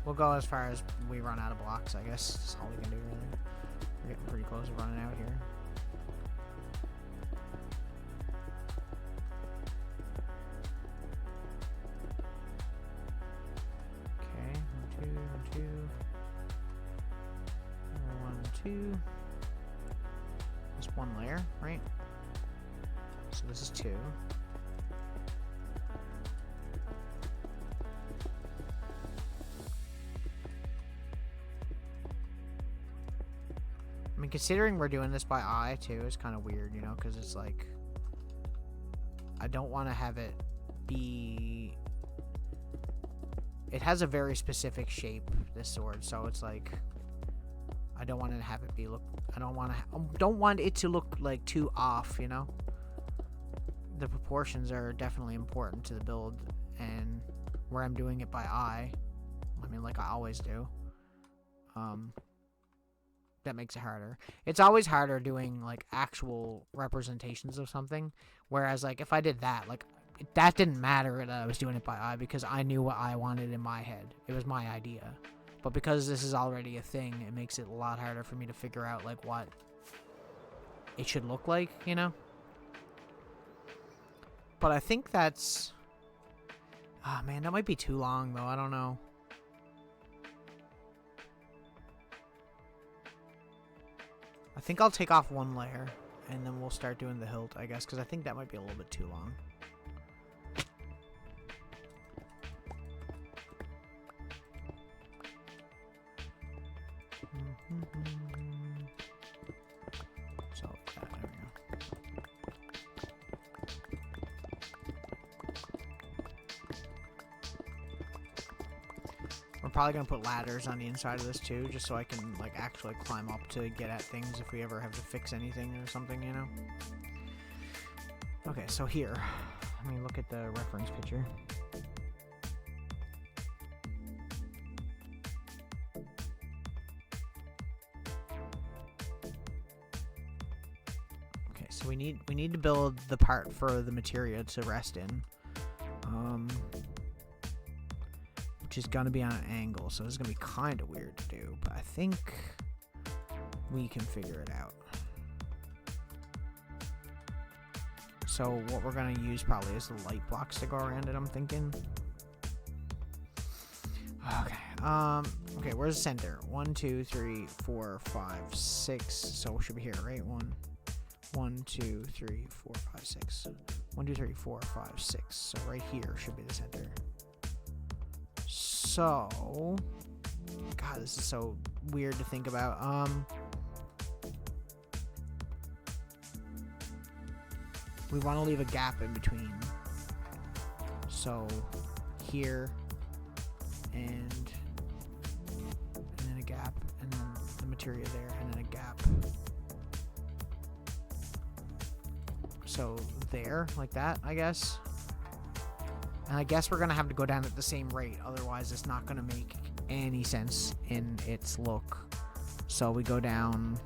We'll go as far as we run out of blocks, I guess. That's all we can do, really. We're getting pretty close to running out here. Just 1 layer, right? So this is 2. I mean, considering we're doing this by eye too, is kind of weird, you know, because it's like I don't want to have it be. It has a very specific shape, this sword, so it's like I don't want to have it be I don't want it to look like too off, you know. The proportions are definitely important to the build, and where I'm doing it by eye, I mean, like I always do. That makes it harder. It's always harder doing like actual representations of something, whereas like if I did that, like that didn't matter that I was doing it by eye because I knew what I wanted in my head. It was my idea. But because this is already a thing, it makes it a lot harder for me to figure out like what it should look like, you know? But I think that's... Ah, man, that might be too long, though. I don't know. I think I'll take off 1 layer, and then we'll start doing the hilt, I guess, because I think that might be a little bit too long. So, there we go. We're probably going to put ladders on the inside of this too, just so I can like actually climb up to get at things if we ever have to fix anything or something, you know? Okay, so here, let me look at the reference picture. So we need to build the part for the materia to rest in. Which is gonna be on an angle, so it's gonna be kind of weird to do, but I think we can figure it out. So what we're gonna use probably is the light blocks to go around it, I'm thinking. Okay. Okay, where's the center? 1, 2, 3, 4, 5, 6. So it should be here, right? 1, 2, 3, 4, 5, 6. 1, 2, 3, 4, 5, 6. So right here should be the center. So, God, this is so weird to think about. We want to leave a gap in between. So, here, and then a gap, and then the materia there, and then a gap. So, there, like that, I guess. And I guess we're going to have to go down at the same rate, otherwise it's not going to make any sense in its look. So we go down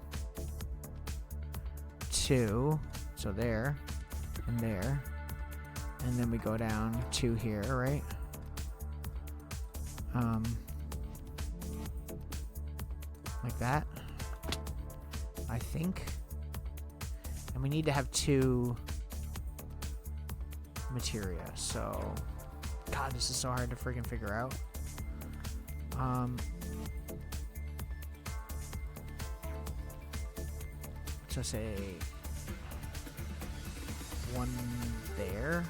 2, so there, and there, and then we go down 2 here, right? Like that, I think. And we need to have 2 materia, so God, this is so hard to freaking figure out. So say 1 there.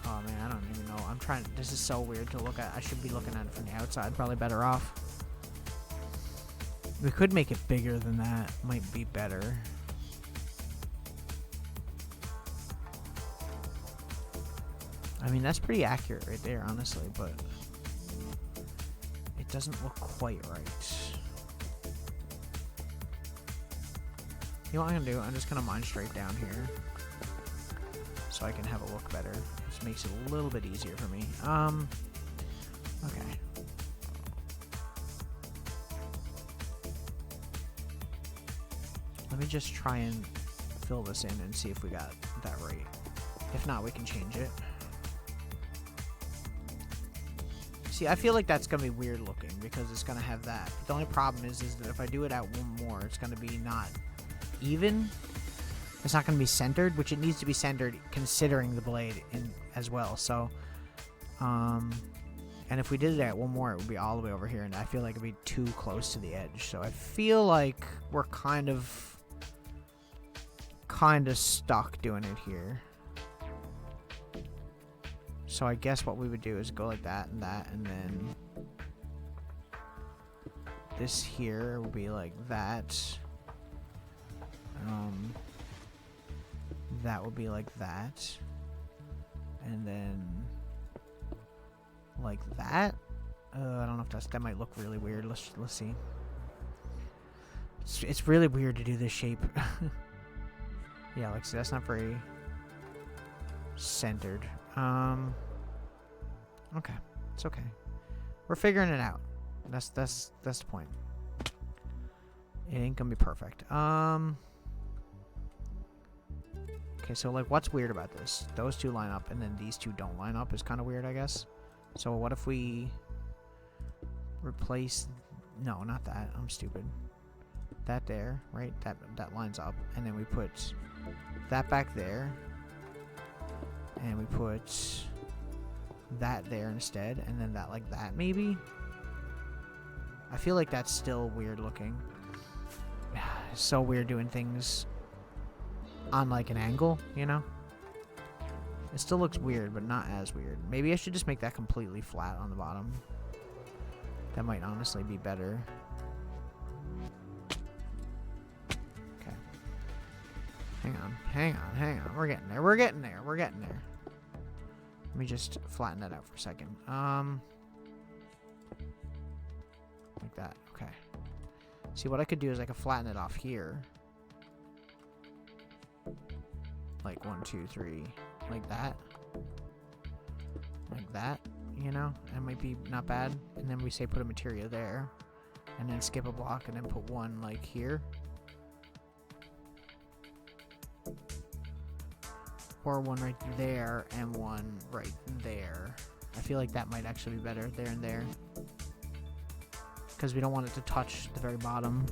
Oh man, I don't even know. I'm trying. This is so weird to look at. I should be looking at it from the outside. Probably better off. We could make it bigger than that. Might be better. I mean, that's pretty accurate right there, honestly, but it doesn't look quite right. You know what I'm gonna do? I'm just gonna mine straight down here so I can have a look better. This makes it a little bit easier for me. Okay. Let me just try and fill this in and see if we got that right. If not, we can change it. See, I feel like that's going to be weird looking because it's going to have that. But the only problem is that if I do it out 1 more, it's going to be not even. It's not going to be centered, which it needs to be centered considering the blade in as well. So, and if we did it at 1 more, it would be all the way over here. And I feel like it'd be too close to the edge. So I feel like we're kind of stuck doing it here. So I guess what we would do is go like that, and then this here will be like that. That will be like that, and then like that. I don't know if that might look really weird. Let's see. It's really weird to do this shape. Yeah, like see, that's not very centered. Okay, it's okay. We're figuring it out. That's the point. It ain't gonna be perfect. Okay, so like, what's weird about this? Those 2 line up, and then these 2 don't line up. Is kind of weird, I guess. So what if we replace? No, not that. I'm stupid. That there, right? That lines up, and then we put that back there, and we put that there instead, and then that like that maybe. I feel like that's still weird looking. It's so weird doing things on like an angle, you know? It still looks weird, but not as weird. Maybe I should just make that completely flat on the bottom. That might honestly be better. Okay. Hang on. We're getting there. Let me just flatten that out for a second. Like that. Okay. See, what I could do is I could flatten it off here. Like 1, 2, 3. Like that. Like that. You know? That might be not bad. And then we say put a materia there. And then skip a block and then put 1 like here. Or one right there and one right there. I feel like that might actually be better, there and there. Because we don't want it to touch the very bottom.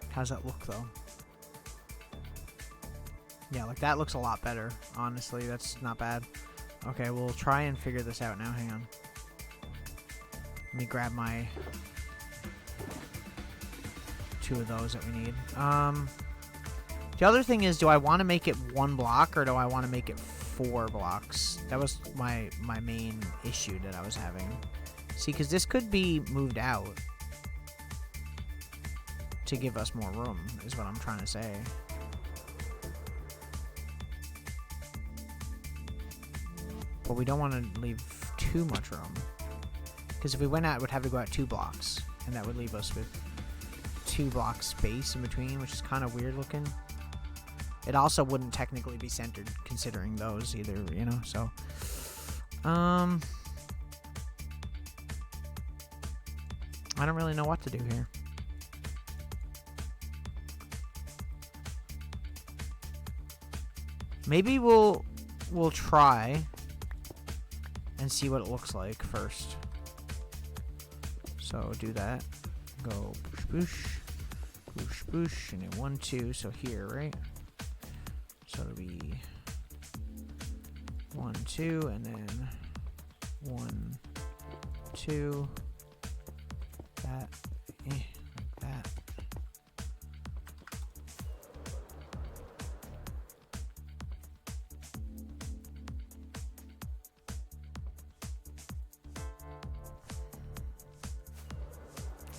How's that look, though? Yeah, like that looks a lot better. Honestly, that's not bad. Okay, we'll try and figure this out now. Hang on. Let me grab my 2 of those that we need. The other thing is, do I want to make it 1 block or do I want to make it 4 blocks? That was my main issue that I was having. See, because this could be moved out to give us more room, is what I'm trying to say. But we don't want to leave too much room. Because if we went out, it would have to go out 2 blocks. And that would leave us with 2 blocks space in between, which is kind of weird looking. It also wouldn't technically be centered, considering those either, you know, so. I don't really know what to do here. Maybe we'll try and see what it looks like first. So do that. Go boosh, boosh, boosh, and then 1, 2. So here, right? So it'll be 1, 2, and then 1, 2. That, like that.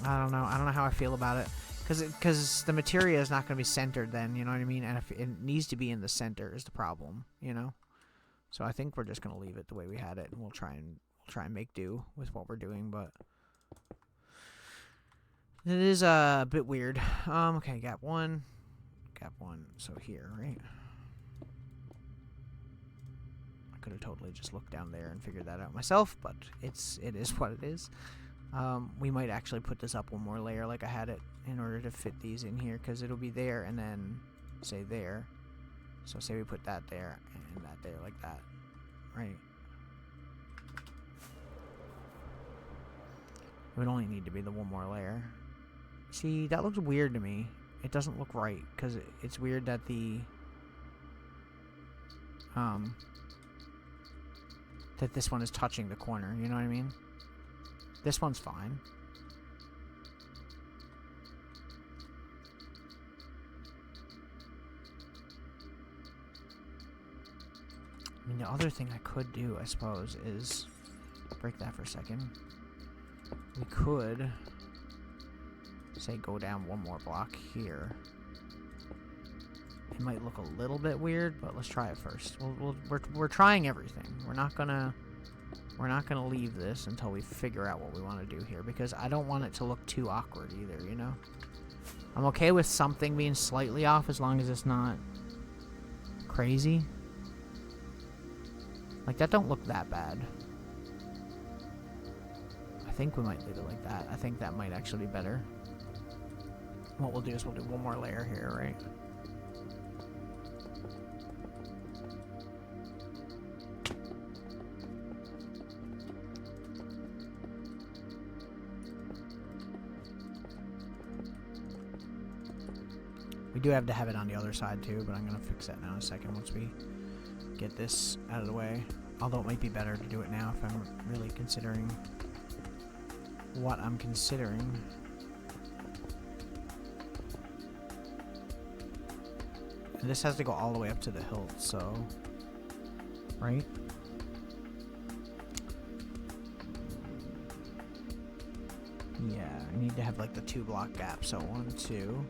I don't know. I don't know how I feel about it. Because the materia is not going to be centered then, you know what I mean? And if it needs to be in the center is the problem, you know? So I think we're just going to leave it the way we had it, and we'll try and make do with what we're doing, but it is a bit weird. Okay, gap 1, so here, right? I could have totally just looked down there and figured that out myself, but it is what it is. We might actually put this up 1 more layer like I had it in order to fit these in here, because it'll be there and then say there. So say we put that there and that there like that, right? It would only need to be the 1 more layer. See, that looks weird to me. It doesn't look right, because it's weird that that this one is touching the corner, you know what I mean? This one's fine. I mean, the other thing I could do, I suppose, is break that for a second. We could say go down 1 more block here. It might look a little bit weird, but let's try it first. We're trying everything. We're not gonna leave this until we figure out what we want to do here, because I don't want it to look too awkward either, you know? I'm okay with something being slightly off as long as it's not crazy. Like, that don't look that bad. I think we might leave it like that. I think that might actually be better. What we'll do is we'll do 1 more layer here, right? We do have to have it on the other side too, but I'm going to fix that now in a second once we get this out of the way. Although it might be better to do it now if I'm really considering what I'm considering. And this has to go all the way up to the hilt, so... Right? Yeah, I need to have like the 2 block gap, so 1, 2...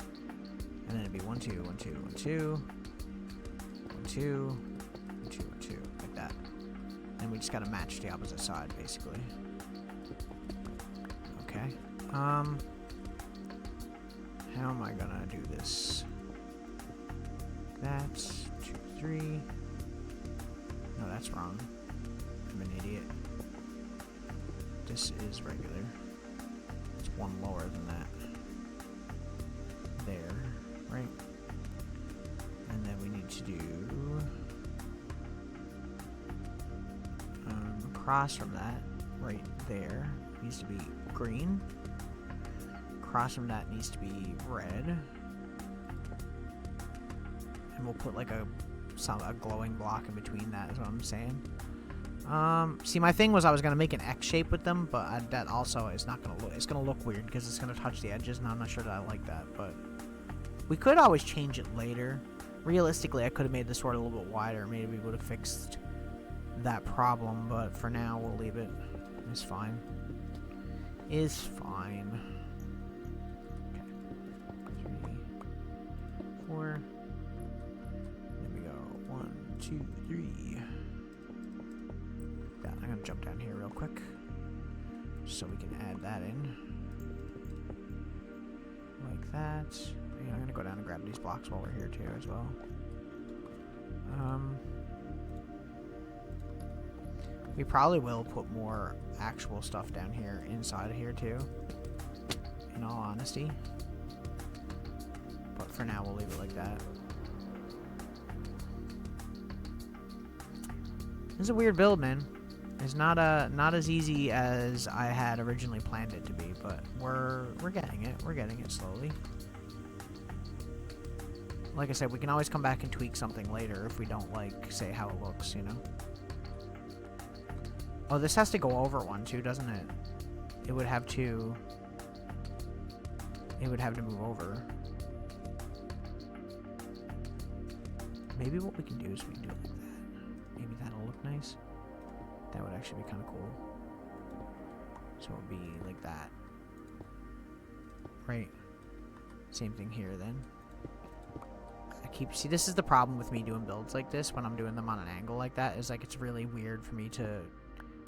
And then it'd be 1, 2, 1, 2, 1, 2, 1, 2, 1, 2, 1, 2, like that. And we just gotta match the opposite side, basically. Okay. How am I gonna do this? That's 2, 3. No, that's wrong. I'm an idiot. This is regular. It's 1 lower than that. There. Right? do across from that, right there, needs to be green. Across from that needs to be red. And we'll put like a glowing block in between that, is what I'm saying. See, my thing was I was gonna make an X shape with them, but that also is not gonna look. It's gonna look weird because it's gonna touch the edges, and I'm not sure that I like that. But we could always change it later. Realistically, I could have made the sword a little bit wider. Maybe we would have fixed that problem. But for now, we'll leave it. It's fine. Is fine. Okay. 3, 4. There we go. 1, 2, 3. I'm gonna jump down here real quick so we can add that in like that. Yeah, I'm gonna go down and grab these blocks while we're here too as well. We probably will put more actual stuff down here inside of here too, in all honesty, but for now we'll leave it like that. This is a weird build, man. It's not as easy as I had originally planned it to be, but we're getting it. We're getting it slowly. Like I said, we can always come back and tweak something later if we don't like, say, how it looks, you know? Oh, this has to go over one too, doesn't it? It would have to move over. Maybe what we can do is we can do it like that. Maybe that'll look nice. That would actually be kind of cool. So it would be like that. Right. Same thing here then. See, this is the problem with me doing builds like this when I'm doing them on an angle like that, is like it's really weird for me to,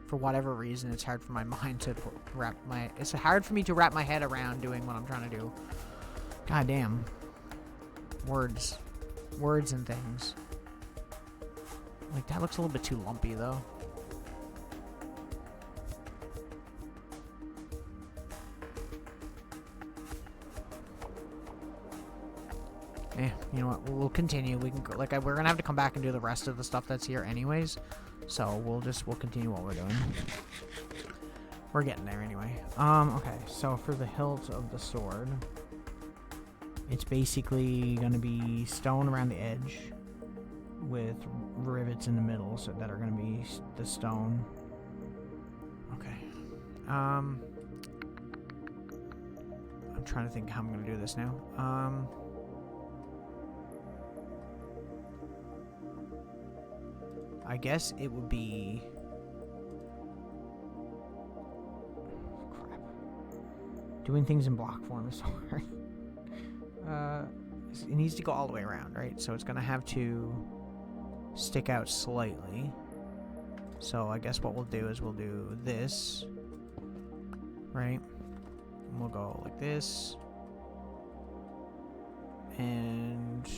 for whatever reason, it's hard for my mind to it's hard for me to wrap my head around doing what I'm trying to do. God damn. Words and things. Like, that looks a little bit too lumpy though. You know what? We'll continue. We can go, like, we're gonna have to come back and do the rest of the stuff that's here anyways. So we'll continue what we're doing. We're getting there anyway. Okay. So for the hilt of the sword, it's basically gonna be stone around the edge with rivets in the middle, so that are gonna be the stone. Okay. I'm trying to think how I'm gonna do this now. I guess it would be... Crap. Doing things in block form is so hard. It needs to go all the way around, right? So it's going to have to stick out slightly. So I guess what we'll do is we'll do this, right? And we'll go like this. And...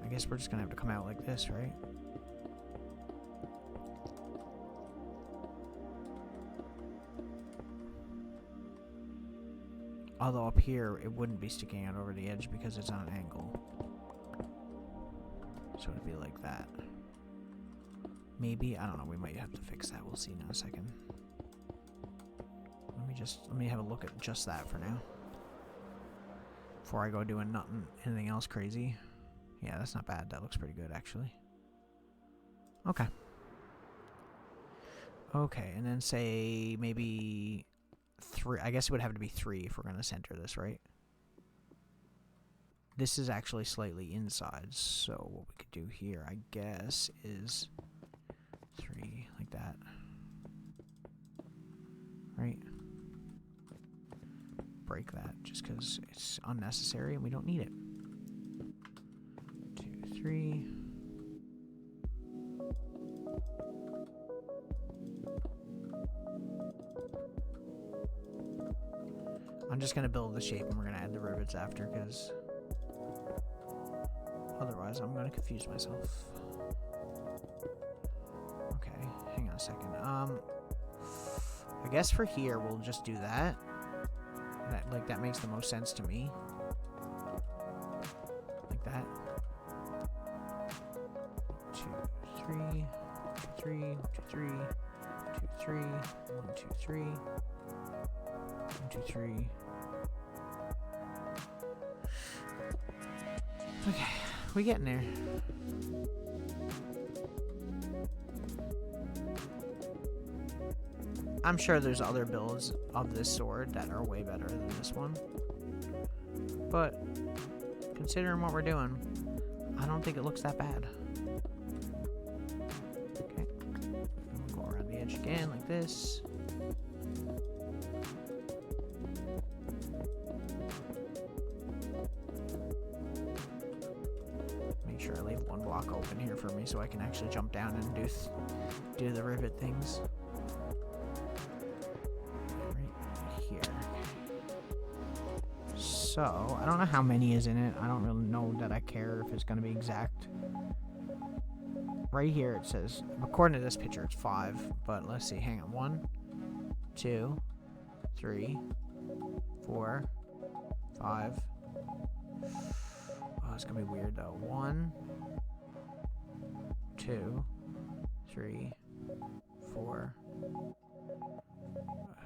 I guess we're just gonna have to come out like this, right? Although up here, it wouldn't be sticking out over the edge because it's on an angle. So it'd be like that. Maybe, I don't know, we might have to fix that. We'll see in a second. Let me have a look at just that for now. Before I go doing anything else crazy. Yeah, that's not bad. That looks pretty good, actually. Okay. Okay, and then say maybe 3. I guess it would have to be 3 if we're going to center this, right? This is actually slightly inside, so what we could do here, I guess, is 3, like that. Right? Break that, just because it's unnecessary and we don't need it. 3. I'm just gonna build the shape and we're gonna add the rivets after, because otherwise I'm gonna confuse myself. Okay, hang on a second. I guess for here we'll just do that. That makes the most sense to me. Like that. 3, 1, 2, 3, 2, 3, 1, 2, 3, 1, 2, 3. Okay, we getting there. I'm sure there's other builds of this sword that are way better than this one. But considering what we're doing, I don't think it looks that bad. Okay. We'll go around the edge again like this. Make sure I leave one block open here for me so I can actually jump down and do the rivet things. So, I don't know how many is in it. I don't really know that I care if it's going to be exact. Right here it says, according to this picture, it's 5. But let's see, hang on. 1, 2, 3, 4, 5. Oh, it's going to be weird though. 1, 2, 3, 4.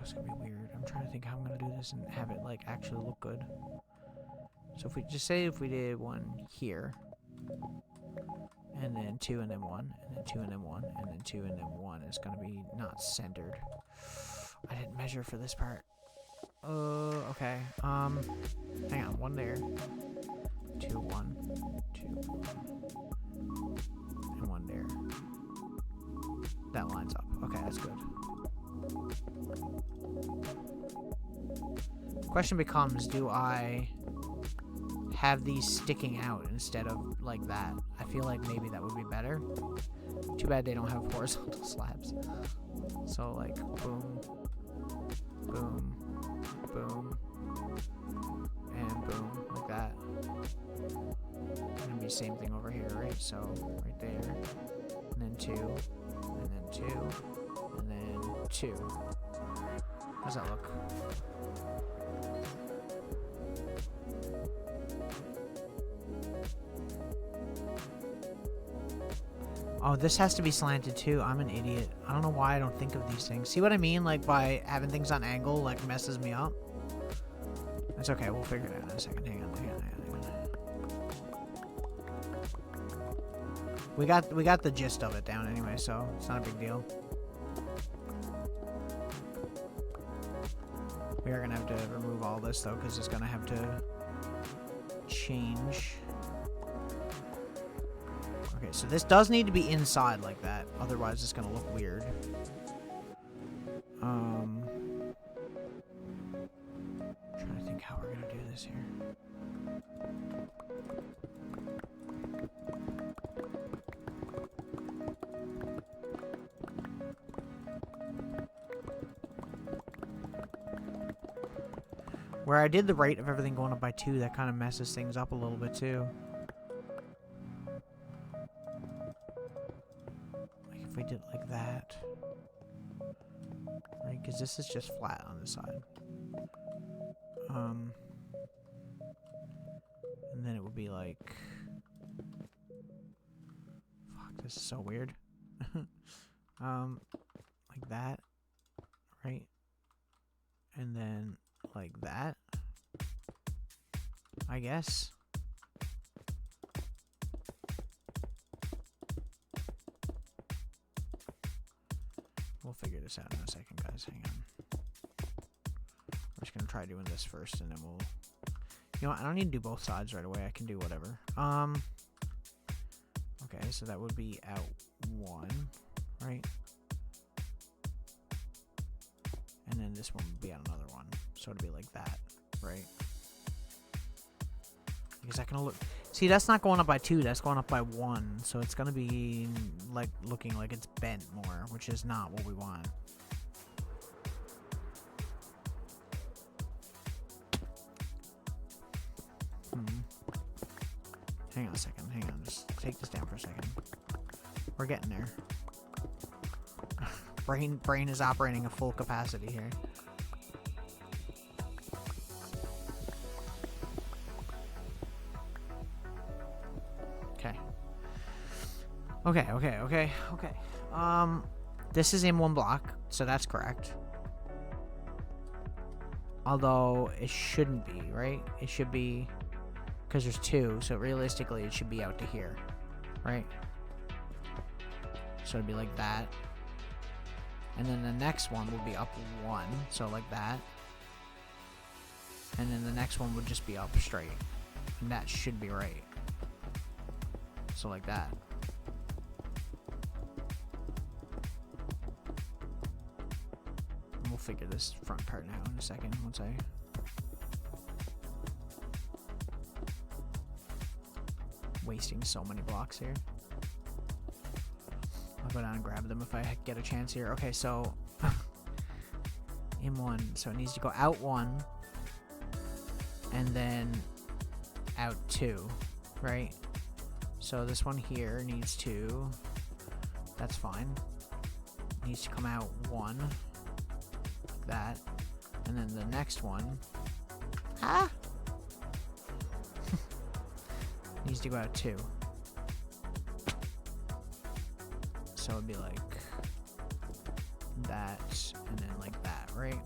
It's gonna be weird. I'm trying to think how I'm gonna do this and have it like actually look good. So if we just say if we did 1 here, and then 2 and then 1, and then 2 and then 1, and then 2 and then 1, it's gonna be not centered. I didn't measure for this part. Okay. Hang on. 1 there. 2, 1, 2, 1, and 1 there. That lines up. Okay, that's good. Question becomes, do I have these sticking out instead of like that? I feel like maybe that would be better. Too bad they don't have horizontal slabs. So like boom, boom, boom, and boom, like that. It's gonna be the same thing over here, right? So right there, and then 2, and then 2, and then 2. How does that look? Oh, this has to be slanted too. I'm an idiot. I don't know why I don't think of these things. See what I mean? Like by having things on angle, like messes me up. It's okay. We'll figure it out in a second. Hang on. We got the gist of it down anyway, so it's not a big deal. We are gonna have to remove all this though, because it's gonna have to change. Okay, so this does need to be inside like that, otherwise it's gonna look weird. Trying to think how we're gonna do this here. Where I did the rate of everything going up by 2, that kind of messes things up a little bit too. Like if we did it like that. Right, because this is just flat on this side. And then it would be like... Fuck, this is so weird. Like that. Right? And then... like that, I guess. We'll figure this out in a second, guys. Hang on. We're just gonna try doing this first, and then we'll... You know what? I don't need to do both sides right away. I can do whatever. Okay, so that would be out 1, right? And then this one would be out another one. So it'd be like that, right? Because that can look... See, that's not going up by 2, that's going up by 1. So it's going to be like looking like it's bent more, which is not what we want. Hang on a second, hang on. Just take this down for a second. We're getting there. Brain is operating at full capacity here. Okay. Okay. This is in one block, so that's correct. Although it shouldn't be, right? It should be, because there's two, so realistically it should be out to here, right? So it'd be like that. And then the next one would be up one, so like that. And then the next one would just be up straight. And that should be right. So like that. And we'll figure this front part out in a second once I... wasting so many blocks here. I'll go down and grab them if I get a chance here. Okay, so... in one. So it needs to go out one. And then out two, right? So this one here needs to... that's fine. Needs to come out one. Like that. And then the next one... ah! needs to go out two. So it'd be like that, and then like that, right?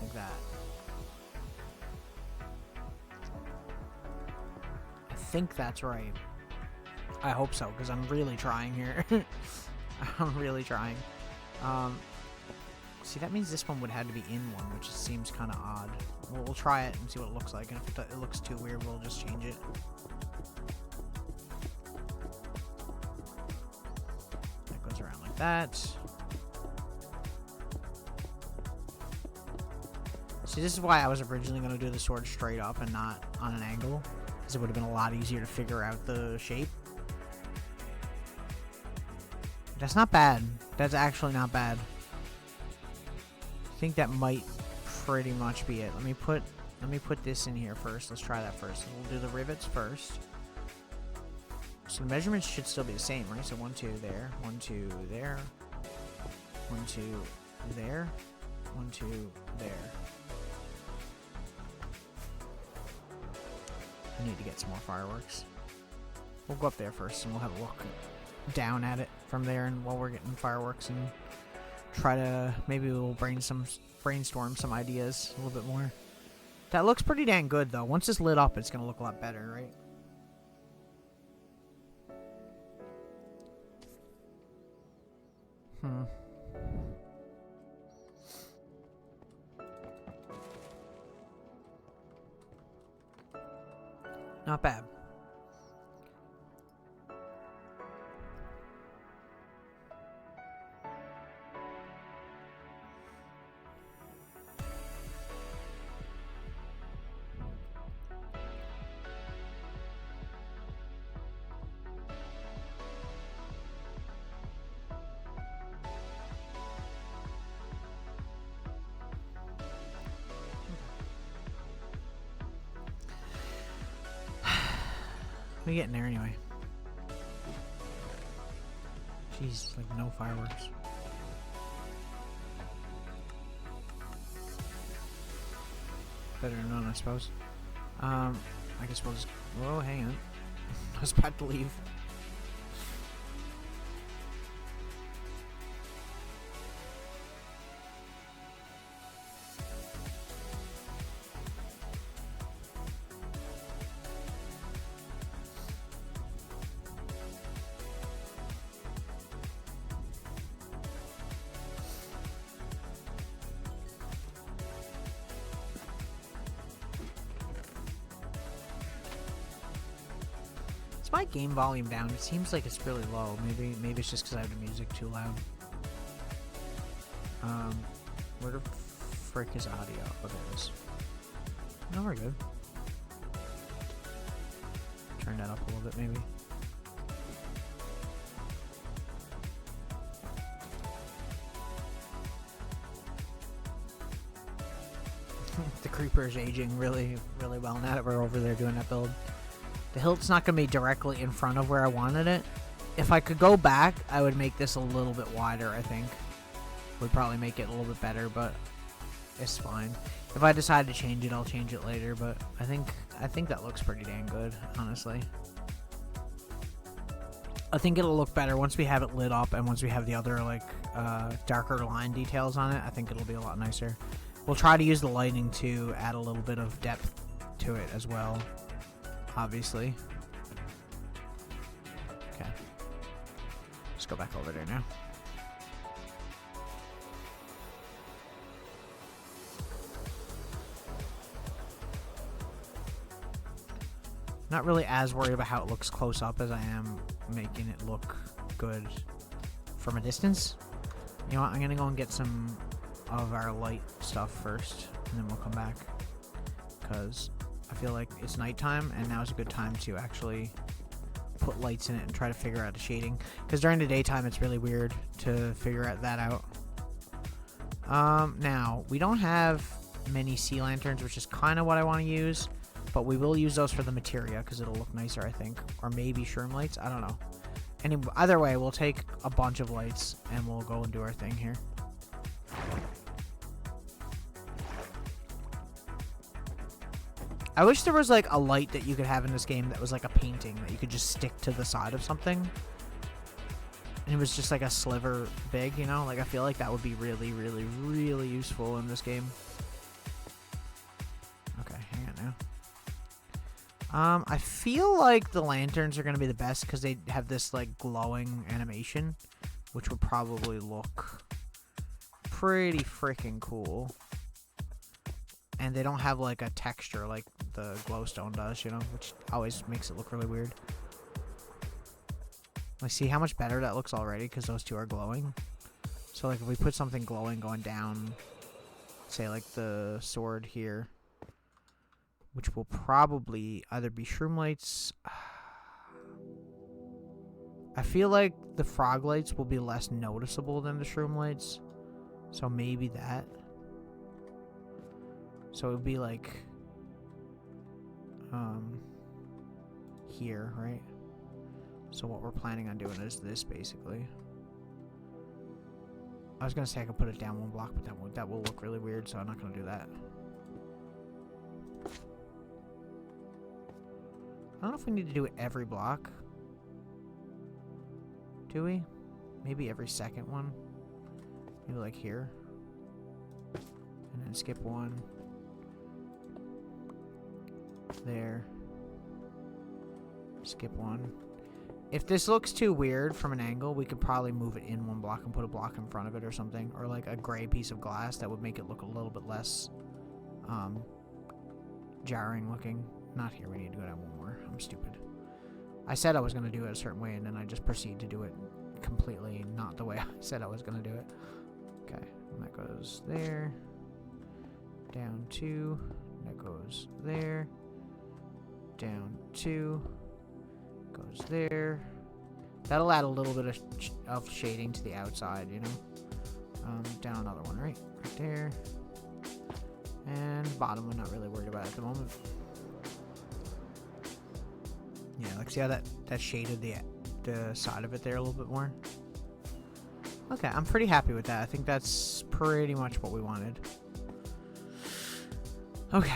Like that. I think that's right. I hope so, because I'm really trying here. I'm really trying. See, that means this one would have to be in one, which seems kind of odd. We'll try it and see what it looks like, and if it looks too weird, we'll just change it. That goes around like that. See, this is why I was originally going to do the sword straight up and not on an angle, because it would have been a lot easier to figure out the shape. That's not bad. That's actually not bad. I think that might pretty much be it. Let me put this in here first. Let's try that first. We'll do the rivets first. So the measurements should still be the same, right? So 1, 2 there, 1, 2 there, 1, 2 there, 1, 2 there. I need to get some more fireworks. We'll go up there first and we'll have a look down at it from there, and while we're getting fireworks, and try to, maybe we'll brainstorm some ideas a little bit more. That looks pretty dang good though. Once it's lit up, it's gonna look a lot better, right? Not bad. We getting there anyway. Jeez, like no fireworks. Better than none, I suppose. I guess we'll just... whoa, hang on. I was about to leave. Is my game volume down? It seems like it's really low. Maybe it's just because I have the music too loud. Where the frick is audio? Oh, there it is. No, we're good. Turn that up a little bit, maybe. The creeper is aging really, really well now that we're over there doing that build. The hilt's not going to be directly in front of where I wanted it. If I could go back, I would make this a little bit wider, I think. Would probably make it a little bit better, but it's fine. If I decide to change it, I'll change it later, but I think that looks pretty dang good, honestly. I think it'll look better once we have it lit up and once we have the other, like, darker line details on it. I think it'll be a lot nicer. We'll try to use the lighting to add a little bit of depth to it as well, obviously. Okay. Let's go back over there now. Not really as worried about how it looks close up as I am making it look good from a distance. You know what? I'm gonna go and get some of our light stuff first, and then we'll come back, because I feel like it's nighttime and now is a good time to actually put lights in it and try to figure out the shading, because during the daytime it's really weird to figure that out. Now we don't have many sea lanterns, which is kind of what I want to use, but we will use those for the materia because it'll look nicer, I think, or maybe shroom lights, I don't know. Either way, we'll take a bunch of lights and we'll go and do our thing here. I wish there was like a light that you could have in this game that was like a painting that you could just stick to the side of something. And it was just like a sliver big, you know? Like, I feel like that would be really, really, really useful in this game. Okay, hang on now. I feel like the lanterns are going to be the best because they have this like glowing animation, which would probably look pretty freaking cool. And they don't have like a texture like the glowstone does, you know, which always makes it look really weird. Like, see how much better that looks already because those two are glowing. So like if we put something glowing going down, say like the sword here, which will probably either be shroom lights. I feel like the frog lights will be less noticeable than the shroom lights, so maybe that. So it would be like here, right? So what we're planning on doing is this, basically. I was gonna say I could put it down one block, but that will look really weird, so I'm not gonna do that. I don't know if we need to do it every block. Do we? Maybe every second one. Maybe like here. And then skip one. There. Skip one. If this looks too weird from an angle, we could probably move it in one block and put a block in front of it or something. Or like a gray piece of glass that would make it look a little bit less jarring looking. Not here, we need to go down one more. I'm stupid. I said I was going to do it a certain way, and then I just proceed to do it completely not the way I said I was going to do it. Okay, and that goes there. Down 2. That goes there. Down 2. Goes there. That'll add a little bit of shading to the outside, you know? Down another one, right? Right there. And bottom, we're not really worried about at the moment. Yeah, like see how that shaded the side of it there a little bit more? Okay, I'm pretty happy with that. I think that's pretty much what we wanted. Okay,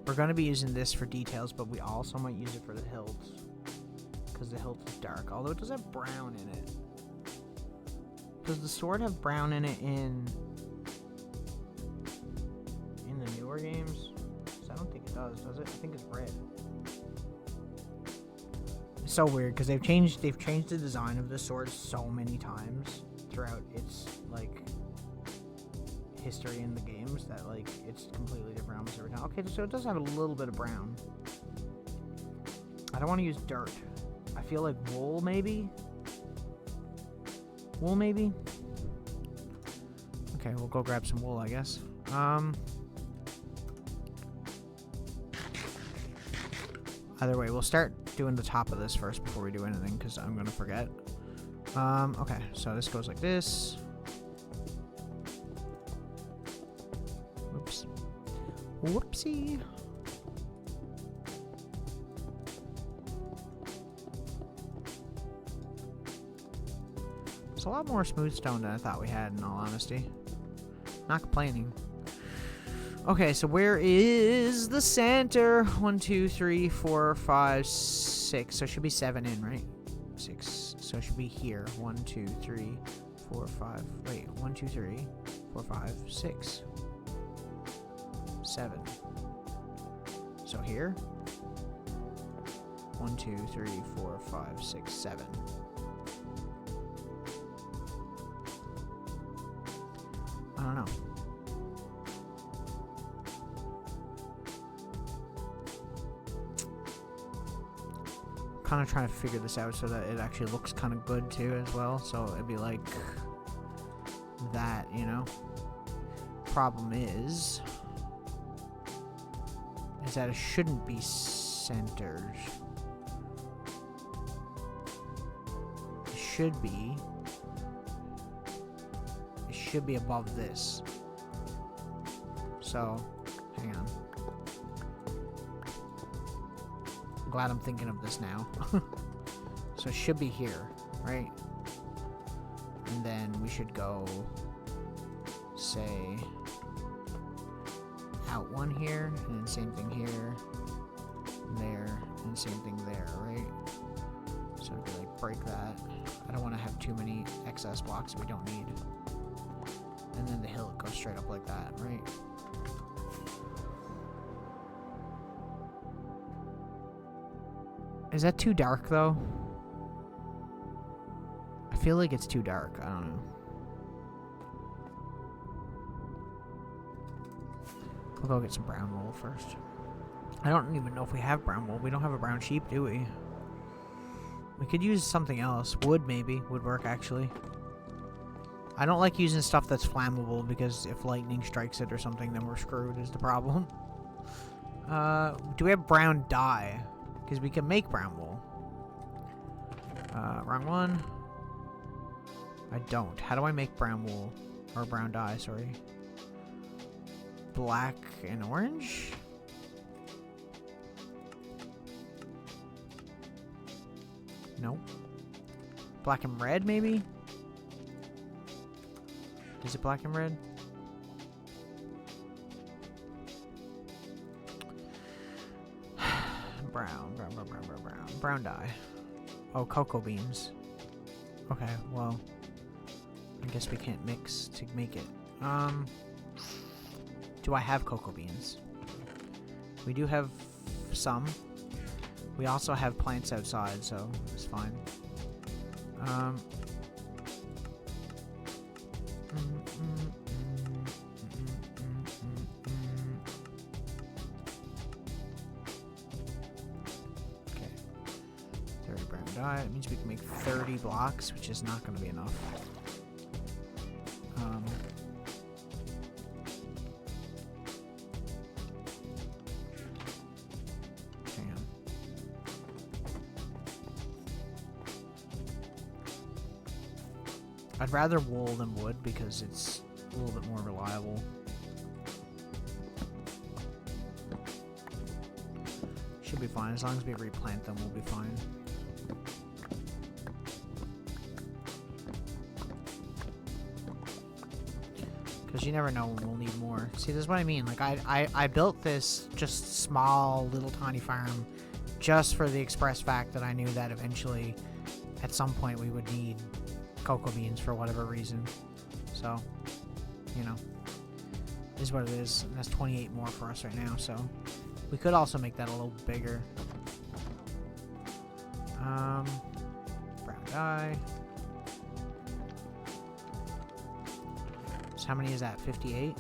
we're gonna be using this for details, but we also might use it for the hilts. Because the hilt is dark, although it does have brown in it. Does the sword have brown in it in the newer games? I don't think it does it? I think it's red. It's so weird because they've changed the design of the sword so many times throughout its like history in the games that like it's completely different almost every time. Okay, so it does have a little bit of brown. I don't want to use dirt. I feel like wool maybe. Wool maybe. Okay, we'll go grab some wool, I guess. Either way, we'll start doing the top of this first before we do anything, because I'm going to forget. Okay, so this goes like this. Oops. Whoopsie. It's a lot more smooth stone than I thought we had, in all honesty. Not complaining. Okay, so where is the center? 1, 2, 3, 4, 5, 6. So it should be 7 in, right? 6. So it should be here. 1, 2, 3, 4, 5. Wait, 1, 2, 3, 4, 5, 6, 7. So here. 1, 2, 3, 4, 5, 6, 7. I don't know. Kind of trying to figure this out so that it actually looks kind of good too as well. So it'd be like that, you know. Problem is that it shouldn't be centered. It should be. It should be above this. So, hang on. I'm glad I'm thinking of this now. So it should be here, right? And then we should go, say, out one here, and then same thing here, there, and same thing there, right? So it'd be like break that. I don't want to have too many excess blocks we don't need. And then the hill goes straight up like that, right? Is that too dark, though? I feel like it's too dark. I don't know. We'll go get some brown wool first. I don't even know if we have brown wool. We don't have a brown sheep, do we? We could use something else. Wood, maybe. Would work, actually. I don't like using stuff that's flammable, because if lightning strikes it or something, then we're screwed, is the problem. Do we have brown dye? Because we can make brown wool. Wrong one. I don't. How do I make brown wool? Or brown dye, sorry. Black and orange? No. Black and red, maybe? Is it black and red? Brown dye. Oh, cocoa beans. Okay, well, I guess we can't mix to make it. Do I have cocoa beans? We do have some. We also have plants outside, so it's fine. It means we can make 30 blocks, which is not going to be enough. Hang on. I'd rather wool than wood because it's a little bit more reliable. Should be fine. As long as we replant them, we'll be fine. Because you never know when we'll need more. See, this is what I mean. Like, I built this just small, little tiny farm just for the express fact that I knew that eventually, at some point, we would need cocoa beans for whatever reason. So, you know, this is what it is. And that's 28 more for us right now, so we could also make that a little bigger. Brown dye. How many is that? 58?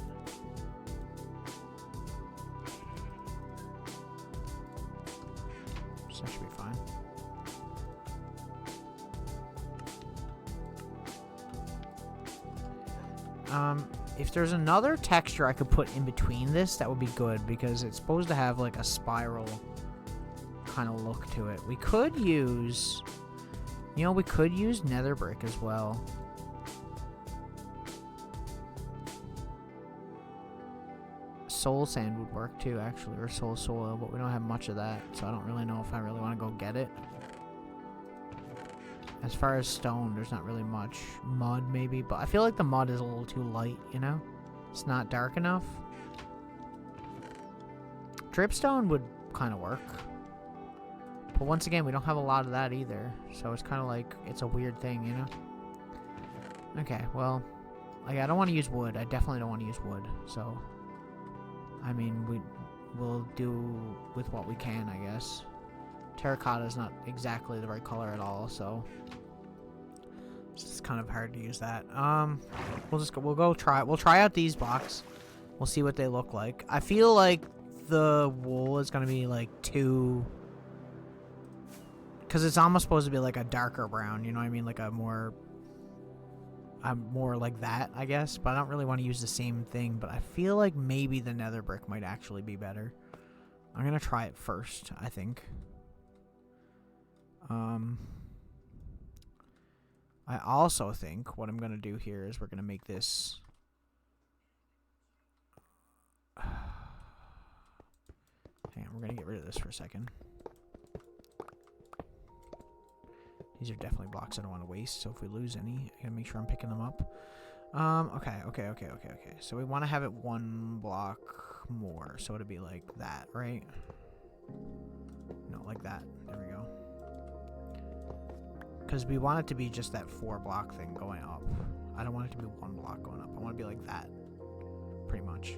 So that should be fine. If there's another texture I could put in between this, that would be good, because it's supposed to have like a spiral kind of look to it. We could use, you know, we could use nether brick as well. Soul sand would work too, actually, or soul soil, but we don't have much of that, so I don't really know if I really want to go get it. As far as stone, there's not really much. Mud, maybe, but I feel like the mud is a little too light, you know? It's not dark enough. dripstone would kind of work. But once again, we don't have a lot of that either. So it's kind of like, it's a weird thing, you know? Okay, well, like, I don't want to use wood. I definitely don't want to use wood. So, I mean, we'll do with what we can, I guess. Terracotta is not exactly the right color at all, so it's kind of hard to use that. We'll try out these blocks. We'll see what they look like. I feel like the wool is gonna be like too, because it's almost supposed to be like a darker brown, you know what I mean, like a more like that, I guess. But I don't really want to use the same thing. But I feel like maybe the nether brick might actually be better. I'm gonna try it first, I think. I also think what I'm gonna do here is we're gonna make this. Hang on, we're gonna get rid of this for a second. These are definitely blocks I don't want to waste, so if we lose any, I gotta make sure I'm picking them up. Okay. So we want to have it one block more, so it'd be like that, right? No, like that. There we go. Because we want it to be just that 4-block thing going up. I don't want it to be 1 block going up. I want it to be like that, pretty much.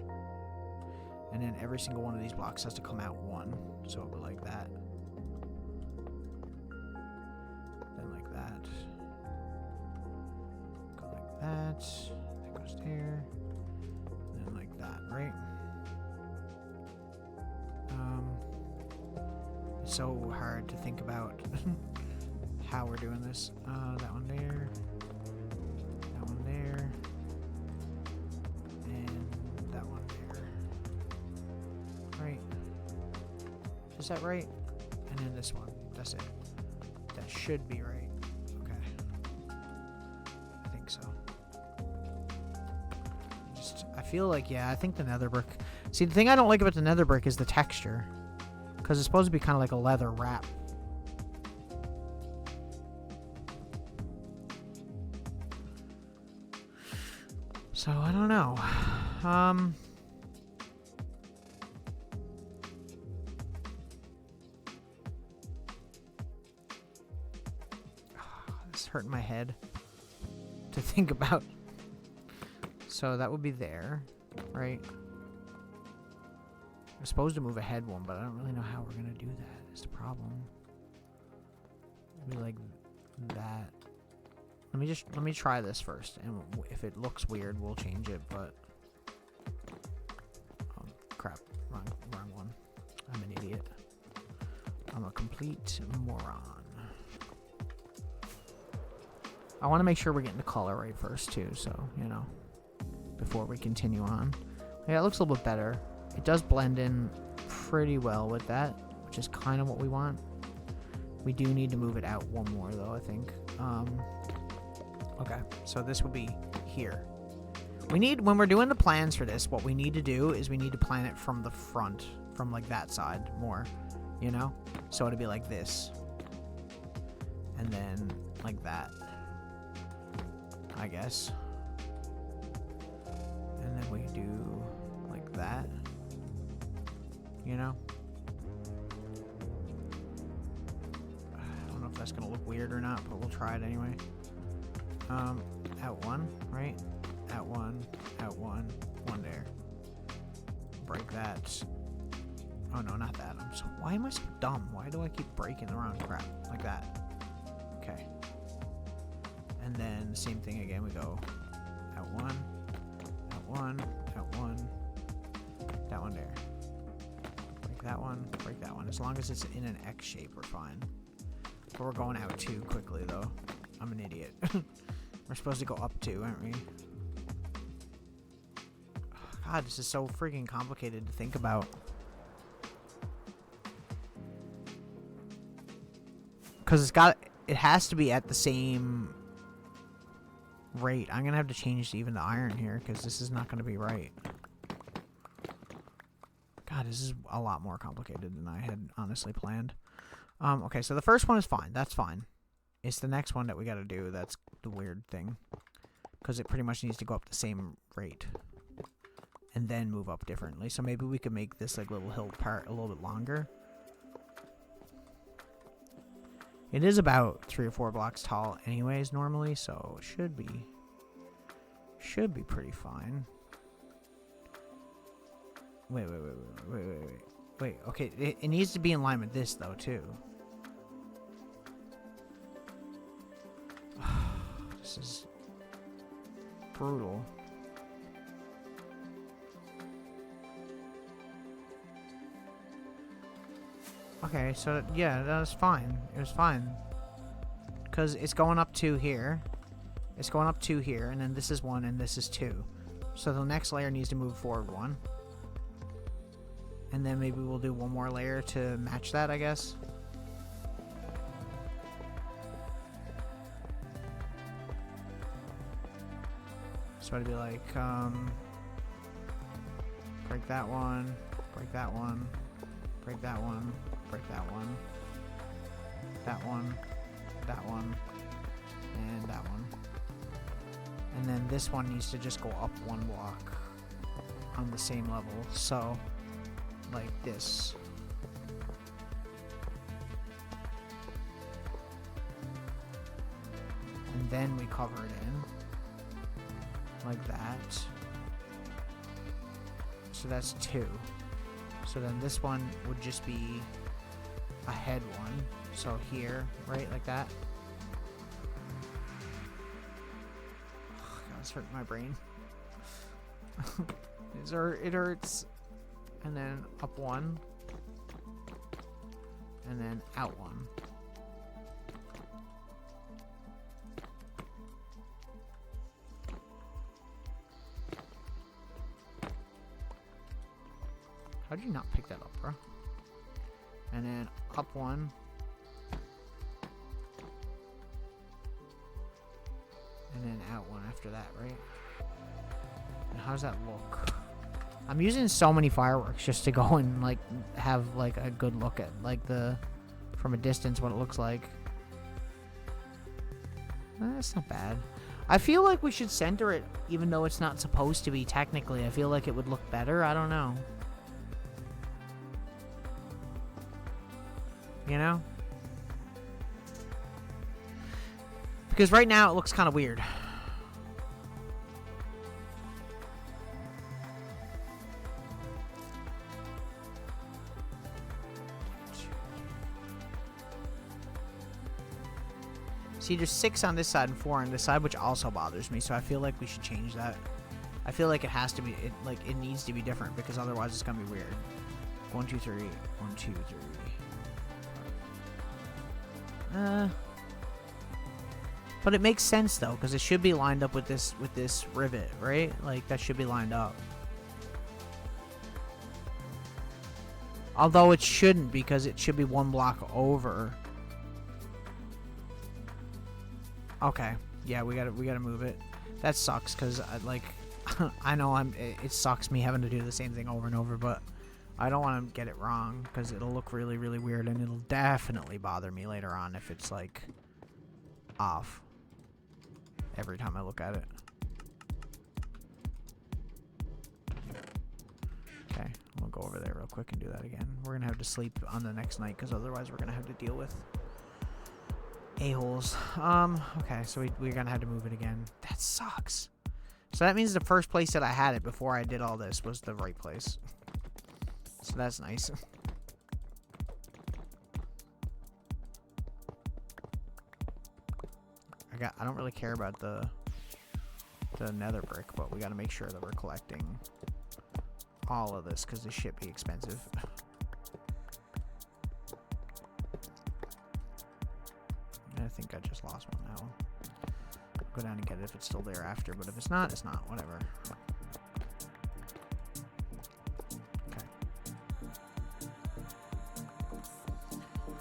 And then every single one of these blocks has to come out 1, so it'll be like that. Go like that. That goes there. And then like that, right? It's so hard to think about how we're doing this. That one there. That one there. And that one there. Right. Is that right? And then this one. That's it. That should be right. I feel like, yeah, I think the nether brick. See, the thing I don't like about the nether brick is the texture. Because it's supposed to be kind of like a leather wrap. So, I don't know. This is hurting my head to think about. So that would be there, right? I'm supposed to move ahead one, but I don't really know how we're gonna do that. Is the problem? Maybe like that. Let me try this first, and if it looks weird, we'll change it. But oh crap, wrong one. I'm an idiot. I'm a complete moron. I want to make sure we're getting the color right first too, so you know. Before we continue on. Yeah, it looks a little bit better. It does blend in pretty well with that, which is kind of what we want. We do need to move it out one more though, I think. Okay, so this would be here. We need, when we're doing the plans for this, what we need to do is we need to plan it from the front, from like that side more, you know? So it'd be like this. And then like that, I guess. And then we do like that, you know? I don't know if that's gonna look weird or not, but we'll try it anyway. Out 1, right? Out 1, out 1, 1 there. Break that. Oh no, not that. Why am I so dumb? Why do I keep breaking the wrong crap? Like that. Okay. And then the same thing again, we go out 1. Out 1, that one there. Break that one. As long as it's in an X shape, we're fine. But we're going out 2 quickly, though. I'm an idiot. We're supposed to go up 2, aren't we? God, this is so freaking complicated to think about. Because it has to be at the same rate. I'm gonna have to change even the iron here because this is not gonna be right. God, this is a lot more complicated than I had honestly planned. Okay, so the first one is fine. That's fine. It's the next one that we gotta do that's the weird thing. Because it pretty much needs to go up the same rate. and then move up differently. So maybe we could make this like little hill part a little bit longer. It is about 3 or 4 blocks tall anyways normally, so it should be pretty fine. Wait. Okay, it needs to be in line with this though too. This is brutal. Okay, so yeah, that was fine. It was fine. Because it's going up 2 here. It's going up 2 here, and then this is 1, and this is 2. So the next layer needs to move forward 1. And then maybe we'll do 1 more layer to match that, I guess. So it'd be like, break that one, break that one, break that one, break that one, that one, that one, and that one. And then this one needs to just go up 1 block on the same level. So, like this. And then we cover it in. Like that. So that's 2. So then this one would just be a head one. So here, right, like that. Oh, God, it's hurting my brain. It hurts. And then up 1. And then out 1. How did you not pick that up, bro? And then up 1. And then out 1 after that, right? And how does that look? I'm using so many fireworks just to go and like have like a good look at like the from a distance what it looks like. That's not bad. I feel like we should center it even though it's not supposed to be technically. I feel like it would look better. I don't know. You know? Because right now it looks kind of weird. See, there's 6 on this side and 4 on this side, which also bothers me, so I feel like we should change that. I feel like it has to be, it needs to be different, because otherwise it's gonna be weird. 1, 2, 3. 1, 2, 3. But it makes sense though, because it should be lined up with this rivet, right? Like that should be lined up. Although it shouldn't, because it should be 1 block over. Okay, yeah, we gotta move it. That sucks, cause I know it sucks me having to do the same thing over and over, but I don't want to get it wrong, cause it'll look really, really weird, and it'll definitely bother me later on if it's like off every time I look at it. Okay, we'll go over there real quick and do that again. We're gonna have to sleep on the next night, cause otherwise we're gonna have to deal with a-holes. Okay, so we're gonna have to move it again. That sucks. So that means the first place that I had it before I did all this was the right place. So that's nice. I don't really care about the nether brick, but we gotta make sure that we're collecting all of this, because this shit be expensive. I think I just lost one now. I'll go down and get it if it's still there after, but if it's not, it's not. Whatever. Okay.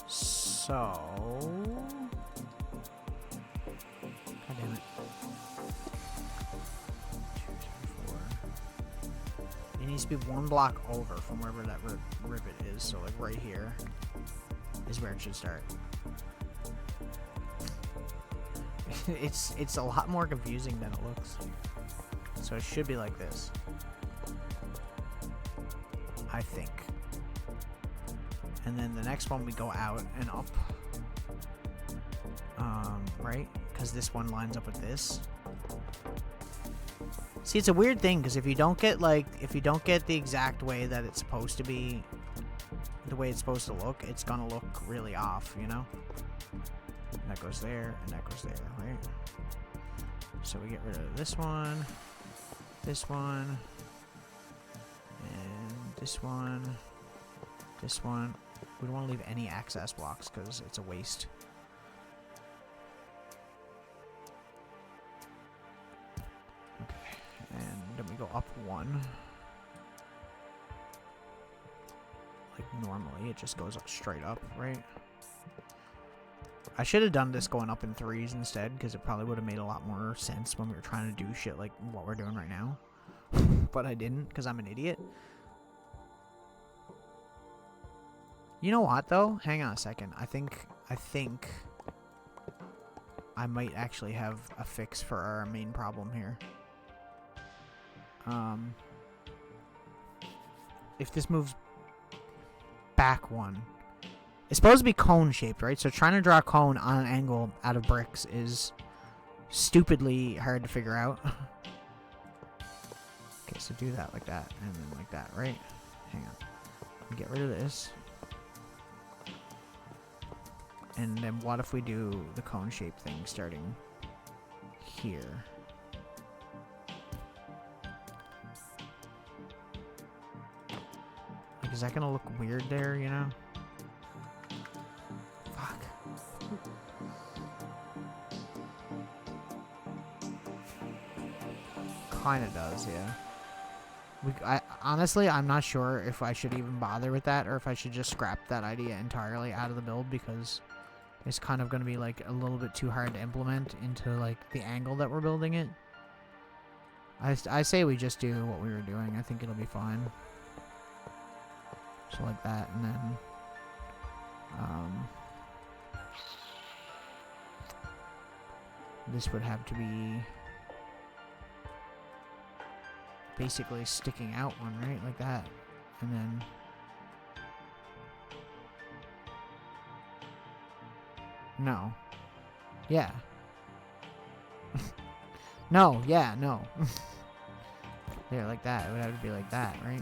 So... God damn it. 2, 3, 4. It needs to be 1 block over from wherever that rivet is, so like right here is where it should start. It's a lot more confusing than it looks. So it should be like this. I think. And then the next one we go out and up. Right? Because this one lines up with this. See, it's a weird thing, because if you don't get, like, if you don't get the exact way that it's supposed to be, the way it's supposed to look, it's gonna look really off, you know? And that goes there, and that goes there, right? So we get rid of this one, and this one. We don't want to leave any access blocks because it's a waste. Okay, and then we go up one. Like normally, it just goes up straight up, right? I should have done this going up in threes instead, because it probably would have made a lot more sense when we were trying to do shit like what we're doing right now. But I didn't, because I'm an idiot. You know what, though? Hang on a second. I think I might actually have a fix for our main problem here. If this moves back one, it's supposed to be cone shaped, right? So trying to draw a cone on an angle out of bricks is stupidly hard to figure out. Okay, so do that like that, and then like that, right? Hang on. Get rid of this. And then what if we do the cone shape thing starting here? Like, is that gonna look weird there, you know? Fuck. Kinda does, yeah. Honestly, I'm not sure if I should even bother with that, or if I should just scrap that idea entirely out of the build, because it's kind of going to be like a little bit too hard to implement into like the angle that we're building it. I say we just do what we were doing. I think it'll be fine. So like that, and then this would have to be basically sticking out one, right? Like that. And then no. Yeah. No, yeah, no. There, like that. It would have to be like that, right?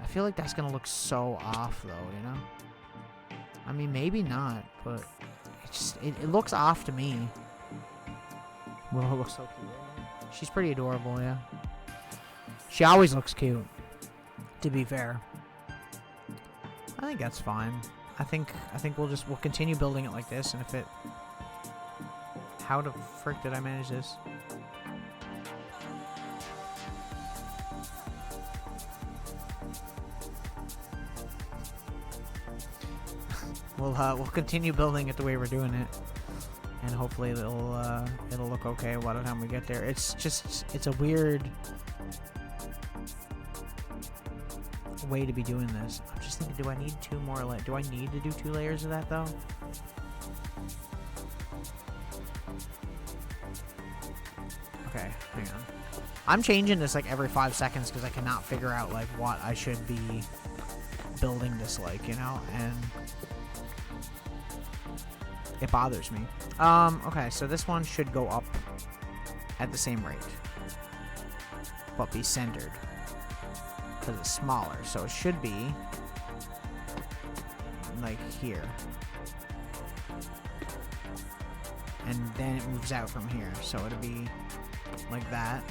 I feel like that's gonna look so off, though, you know? I mean, maybe not, but it looks off to me. Well, it looks so cute. She's pretty adorable, yeah. She always looks cute, to be fair. I think that's fine. I think we'll continue building it like this, and if it... How the frick did I manage this? We'll continue building it the way we're doing it, and hopefully it'll look okay by the time we get there. It's a weird way to be doing this. I'm just thinking, do I need two more do I need to do 2 layers of that though? Okay, hang on. I'm changing this like every 5 seconds because I cannot figure out like what I should be building this like, you know, and it bothers me. Okay, so this one should go up at the same rate, but be centered because it's smaller, so it should be like here, and then it moves out from here, so it'll be like that.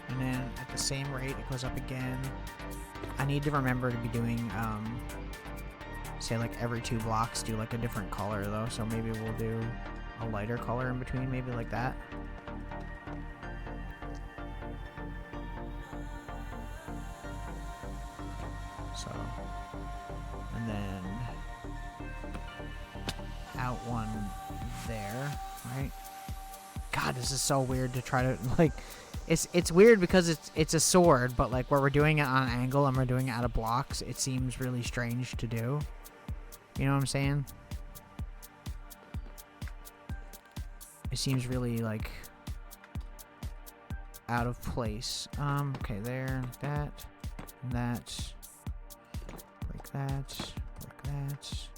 And then at the same rate it goes up again. I need to remember to be doing say like every 2 blocks do like a different color though, so maybe we'll do a lighter color in between, maybe like that. So, and then out one there, right? God, this is so weird to try to like. It's weird because it's a sword, but like where we're doing it on an angle and we're doing it out of blocks, it seems really strange to do. You know what I'm saying? It seems really, like, out of place. Okay, there, that, and that. Break that, break that.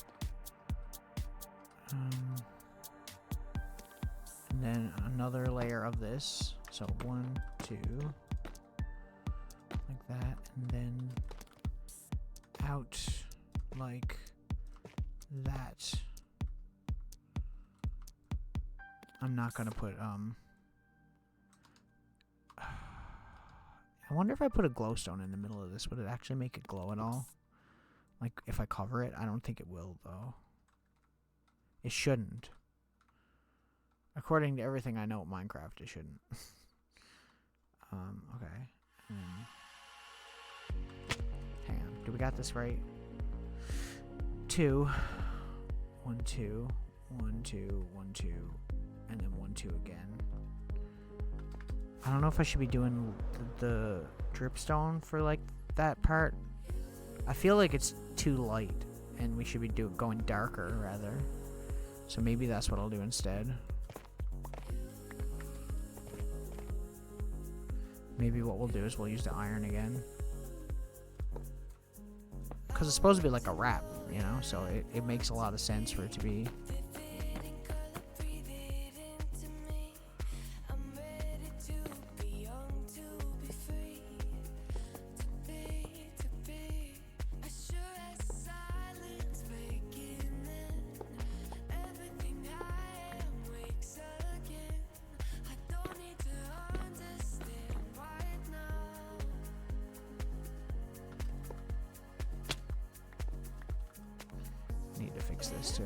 And then another layer of this. So 1, 2, like that, and then out like that. I'm not gonna put I wonder if I put a glowstone in the middle of this, would it actually make it glow at all? Like if I cover it? I don't think it will though. It shouldn't. According to everything I know at Minecraft, it shouldn't. Okay. Hang on. Do we got this right? 2. 1, 2. 1, 2. 1, 2. And then 1, 2 again. I don't know if I should be doing the dripstone for, like, that part. I feel like it's too light, and we should be going darker, rather. So maybe that's what I'll do instead. Maybe what we'll do is we'll use the iron again. Because it's supposed to be like a wrap, you know? So it makes a lot of sense for it to be... Need to fix this too.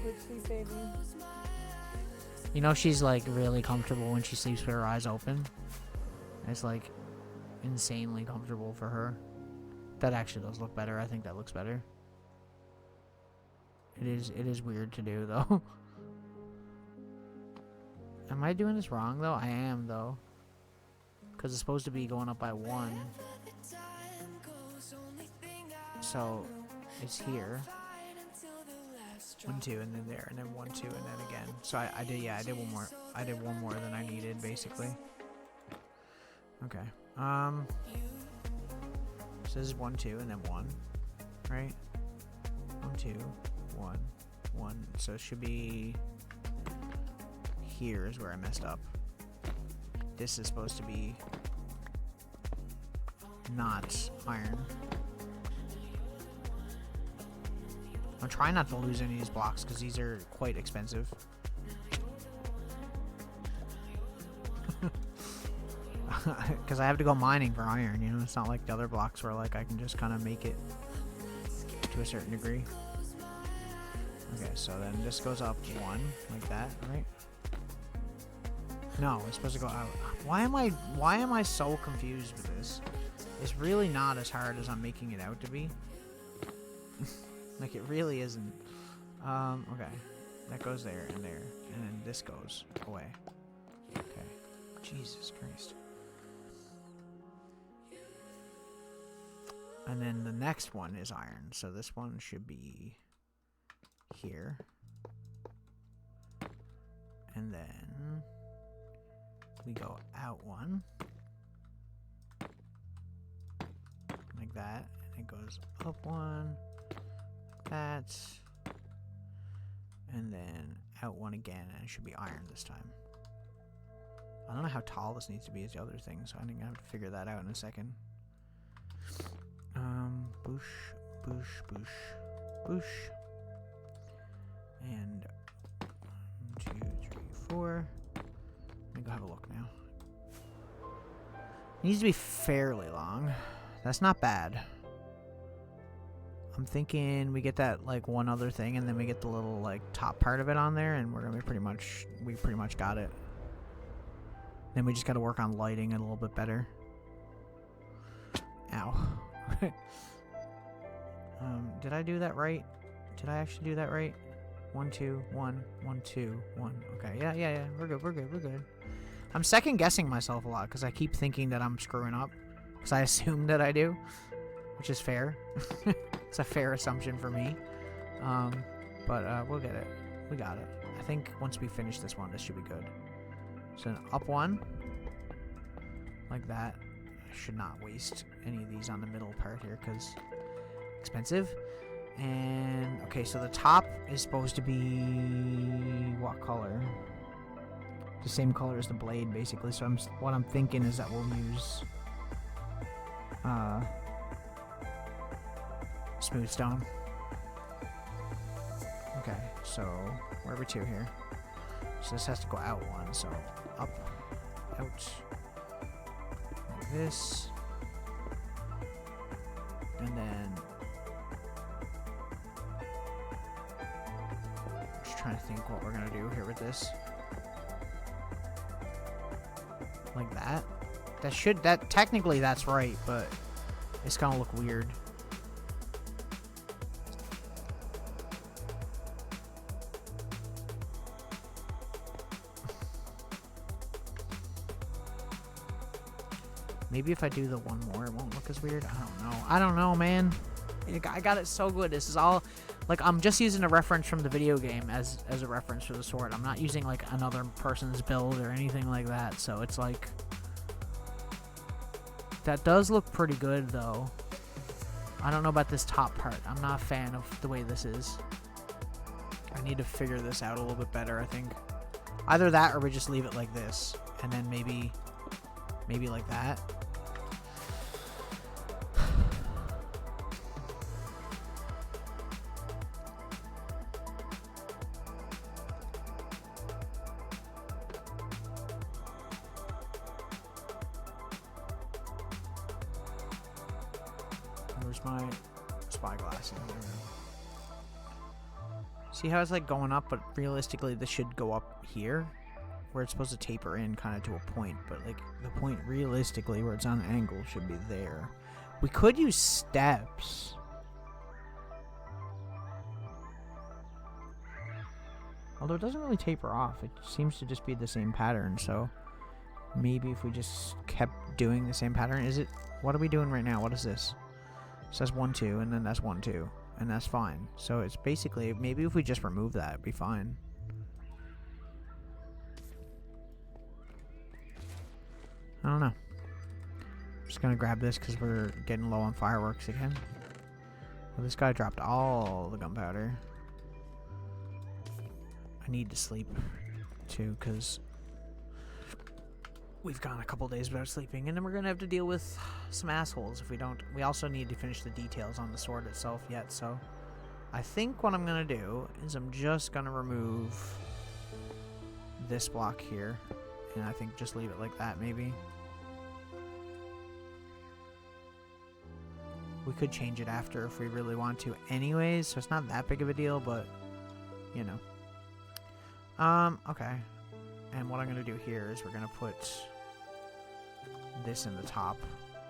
Good sleep, baby. You know, she's like really comfortable when she sleeps with her eyes open. It's like insanely comfortable for her. That actually does look better. I think that looks better. It is weird to do though. Am I doing this wrong though? I am though. Because it's supposed to be going up by 1. So it's here. 1, 2, and then there, and then 1, 2, and then again. So I did, yeah, I did one more. I did one more than I needed, basically. Okay. So this is 1, 2, and then 1, right? 1, 2, 1, 1. So it should be here is where I messed up. This is supposed to be not iron. I'm trying not to lose any of these blocks because these are quite expensive. Because I have to go mining for iron, you know? It's not like the other blocks where like I can just kind of make it to a certain degree. Okay, so then this goes up 1 like that, right? No, it's supposed to go out. Why am I so confused with this? It's really not as hard as I'm making it out to be. Like, it really isn't. Okay. That goes there and there. And then this goes away. Okay. Jesus Christ. And then the next one is iron. So this one should be here. And then we go out 1. Like that. And it goes up 1. That, and then out 1 again, and it should be iron this time. I don't know how tall this needs to be as the other thing, so I think I have to figure that out in a second. Boosh, boosh, boosh, boosh, and 1, 2, 3, 4. Let me go have a look now. It needs to be fairly long. That's not bad. I'm thinking we get that like one other thing, and then we get the little like top part of it on there, and we're gonna be pretty much got it. Then we just gotta work on lighting it a little bit better. Ow. Did I do that right? Did I actually do that right? 1, 2, 1, 1, 2, 1. Okay, yeah. We're good. I'm second guessing myself a lot because I keep thinking that I'm screwing up. Because I assume that I do, which is fair. It's a fair assumption for me. But we'll get it. We got it. I think once we finish this one, this should be good. So an up one. Like that. I should not waste any of these on the middle part here because expensive. And okay, so the top is supposed to be what color? The same color as the blade, basically. So what I'm thinking is that we'll use smooth stone. Okay, so where are we to here? So this has to go out one. So up, out, like this, and then. Trying to think what we're gonna do here with this. Like that. That technically that's right, but it's gonna look weird. Maybe if I do the one more, it won't look as weird. I don't know, man. I got it so good. This is all. Like, I'm just using a reference from the video game as a reference for the sword. I'm not using, like, another person's build or anything like that. So it's like... That does look pretty good, though. I don't know about this top part. I'm not a fan of the way this is. I need to figure this out a little bit better, I think. Either that or we just leave it like this. And then maybe like that. Where's my spyglass? See how it's like going up, but realistically this should go up here, where it's supposed to taper in kind of to a point, but like the point realistically where it's on an angle should be there. We could use steps. Although it doesn't really taper off, it seems to just be the same pattern, so maybe if we just kept doing the same pattern. Is it, what are we doing right now? What is this? It says 1, 2, and then that's 1, 2, and that's fine. So it's basically, maybe if we just remove that, it'd be fine. I don't know. I'm just gonna grab this because we're getting low on fireworks again. Well, this guy dropped all the gunpowder. I need to sleep too because we've gone a couple days without sleeping, and then we're gonna have to deal with some assholes if we don't. We also need to finish the details on the sword itself yet, so I think what I'm gonna do is I'm just gonna remove this block here, and I think just leave it like that maybe. We could change it after if we really want to anyways, so it's not that big of a deal, but you know. Okay. And what I'm gonna do here is we're gonna put this in the top.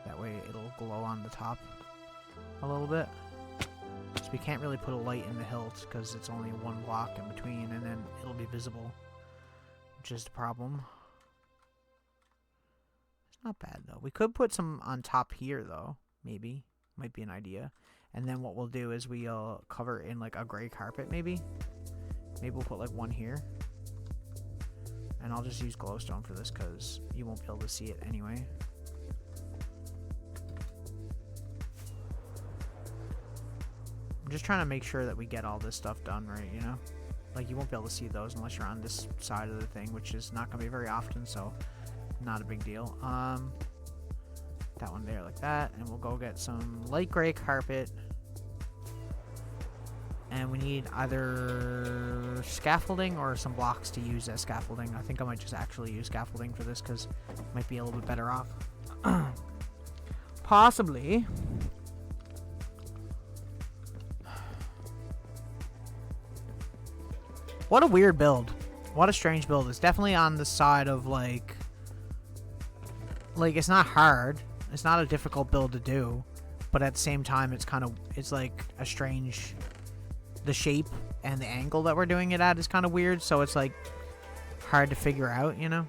That way it'll glow on the top a little bit. So we can't really put a light in the hilt because it's only one block in between, and then it'll be visible, which is the problem. It's not bad though. We could put some on top here though, maybe. Might be an idea. And then what we'll do is we'll cover in like a gray carpet maybe. Maybe we'll put like one here. And I'll just use glowstone for this because you won't be able to see it anyway. I'm just trying to make sure that we get all this stuff done right, you know? Like, you won't be able to see those unless you're on this side of the thing, which is not going to be very often, so not a big deal. That one there like that, and we'll go get some light gray carpet. And we need either scaffolding or some blocks to use as scaffolding. I think I might just actually use scaffolding for this because it might be a little bit better off. Possibly. What a weird build. What a strange build. It's definitely on the side of like it's not hard. It's not a difficult build to do, but at the same time, it's like a strange. The shape and the angle that we're doing it at is kind of weird, so it's like hard to figure out, you know.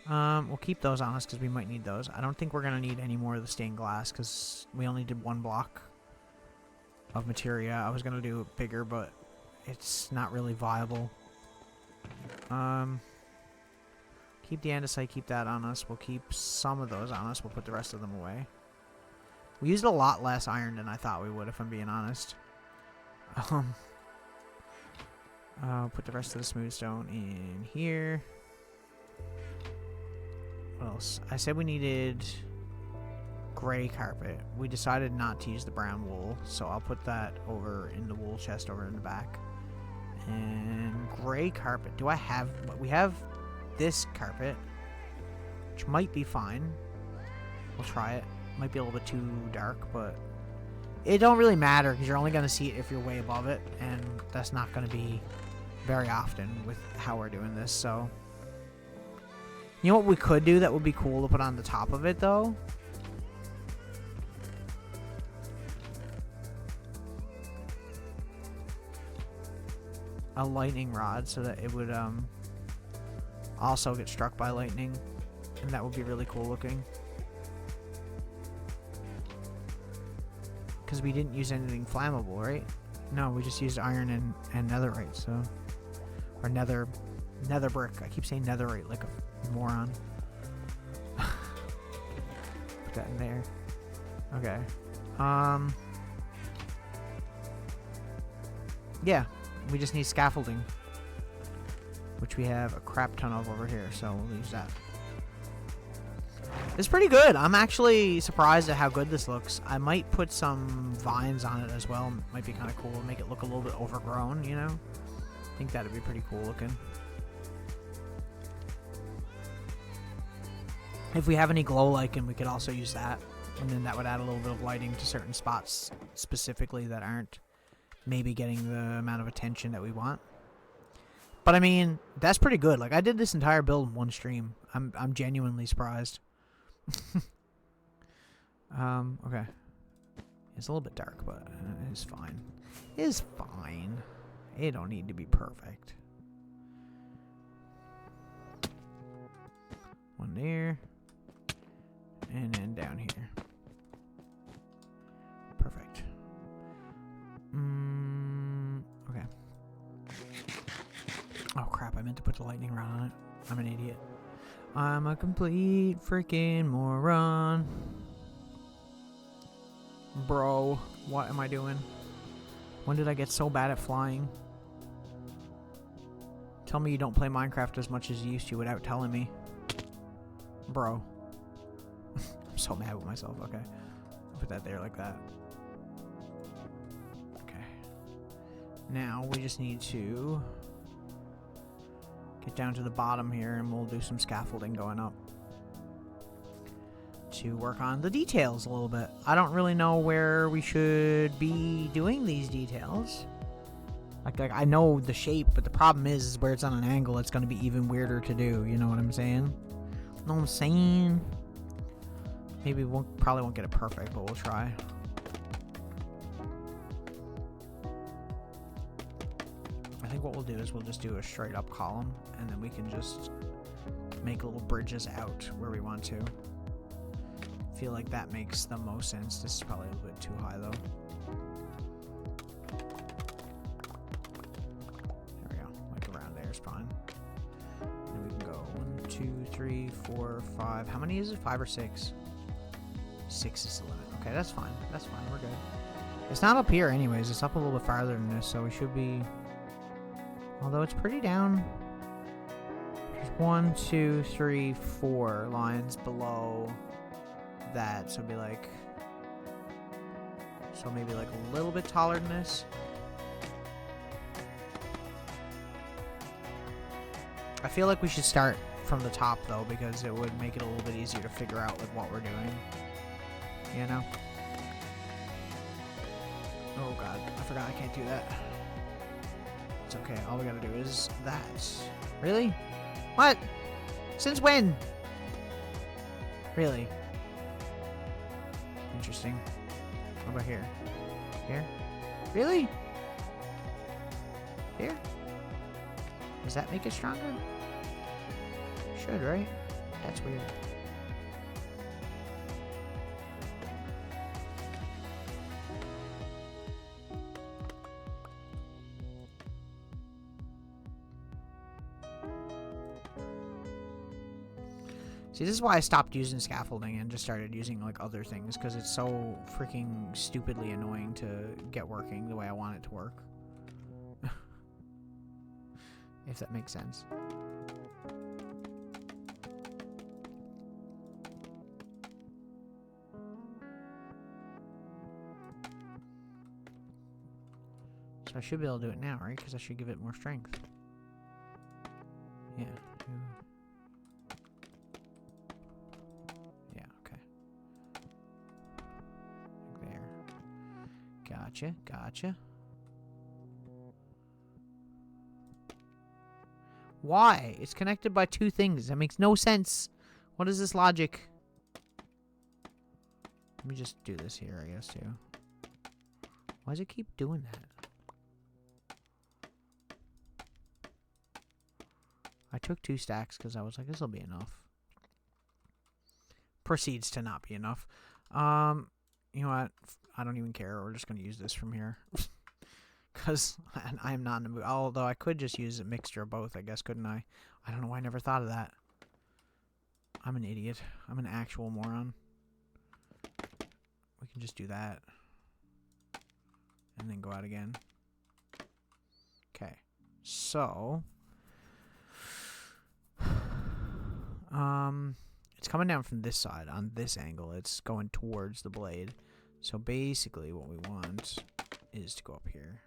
We'll keep those on us because we might need those. I don't think we're gonna need any more of the stained glass because we only did 1 block of materia. I was gonna do it bigger, but it's not really viable. Keep the andesite, keep that on us. We'll keep some of those on us. We'll put the rest of them away. We used a lot less iron than I thought we would, if I'm being honest. Put the rest of the smooth stone in here. What else? I said we needed gray carpet. We decided not to use the brown wool, so I'll put that over in the wool chest over in the back. And gray carpet. Do I have... We have this carpet, which might be fine. We'll try it. Might be a little bit too dark, but it don't really matter because you're only going to see it if you're way above it, and that's not going to be very often with how we're doing this. So you know what we could do that would be cool to put on the top of it, though? A lightning rod, so that it would also get struck by lightning, and that would be really cool looking. Because we didn't use anything flammable, right? No, we just used iron and netherite, so... Or nether brick. I keep saying netherite like a moron. Put that in there. Okay. Yeah, we just need scaffolding. Which we have a crap ton of over here, so we'll use that. It's pretty good. I'm actually surprised at how good this looks. I might put some vines on it as well. Might be kind of cool. Make it look a little bit overgrown, you know? I think that'd be pretty cool looking. If we have any glow lichen, we could also use that. And then that would add a little bit of lighting to certain spots specifically that aren't maybe getting the amount of attention that we want. But I mean, that's pretty good. Like, I did this entire build in one stream. I'm genuinely surprised. Okay. It's a little bit dark, but it's fine. It's fine. It don't need to be perfect. One there. And then down here. Perfect. Okay. Oh crap, I meant to put the lightning rod on it. I'm an idiot. I'm a complete freaking moron. Bro, what am I doing? When did I get so bad at flying? Tell me you don't play Minecraft as much as you used to without telling me. Bro. I'm so mad with myself. Okay. I'll put that there like that. Okay. Now we just need to get down to the bottom here and we'll do some scaffolding going up to work on the details a little bit. I don't really know where we should be doing these details. Like I know the shape, but the problem is where it's on an angle, it's going to be even weirder to do. You know what I'm saying? Know what I'm saying? Maybe probably won't get it perfect, but we'll try. I think what we'll do is we'll just do a straight up column, and then we can just make little bridges out where we want to. I feel like that makes the most sense. This is probably a little bit too high though. There we go. Like around there is fine. And we can go 1, 2, 3, 4, 5. How many is it? 5 or 6? 6 is the limit. Okay, that's fine. That's fine. We're good. It's not up here anyways. It's up a little bit farther than this, so we should be... Although it's pretty down. There's 1, 2, 3, 4 lines below that. So it'd be like... So maybe like a little bit taller than this. I feel like we should start from the top though, because it would make it a little bit easier to figure out like what we're doing. You know? Oh god, I forgot I can't do that. It's okay, all we gotta do is that. Really? What? Since when? Really? Interesting. What about here? Here? Really? Here? Does that make it stronger? Should, right? That's weird. See, this is why I stopped using scaffolding and just started using, like, other things, because it's so freaking stupidly annoying to get working the way I want it to work. If that makes sense. So I should be able to do it now, right? Because I should give it more strength. Yeah. Yeah, okay. Like there. Gotcha, gotcha. Why? It's connected by two things. That makes no sense. What is this logic? Let me just do this here, I guess, too. Why does it keep doing that? I took 2 stacks because I was like, this will be enough. Proceeds to not be enough. You know what? I don't even care. We're just going to use this from here. Because I am not in the mood. Although I could just use a mixture of both, I guess, couldn't I? I don't know why I never thought of that. I'm an idiot. I'm an actual moron. We can just do that. And then go out again. Okay. So... it's coming down from this side. On this angle, it's going towards the blade. So basically what we want is to go up here.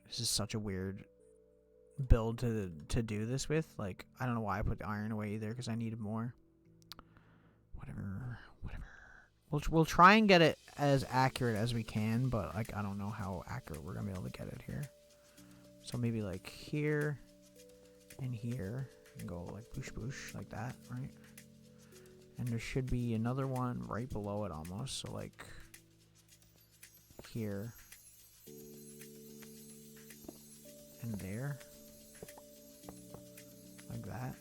This is such a weird build to do this with. Like, I don't know why I put the iron away either, because I needed more. Whatever. We'll try and get it as accurate as we can, but like I don't know how accurate we're gonna be able to get it here. So maybe like here and here, and go like boosh boosh like that, right? And there should be another one right below it almost. So like here. And there. Like that.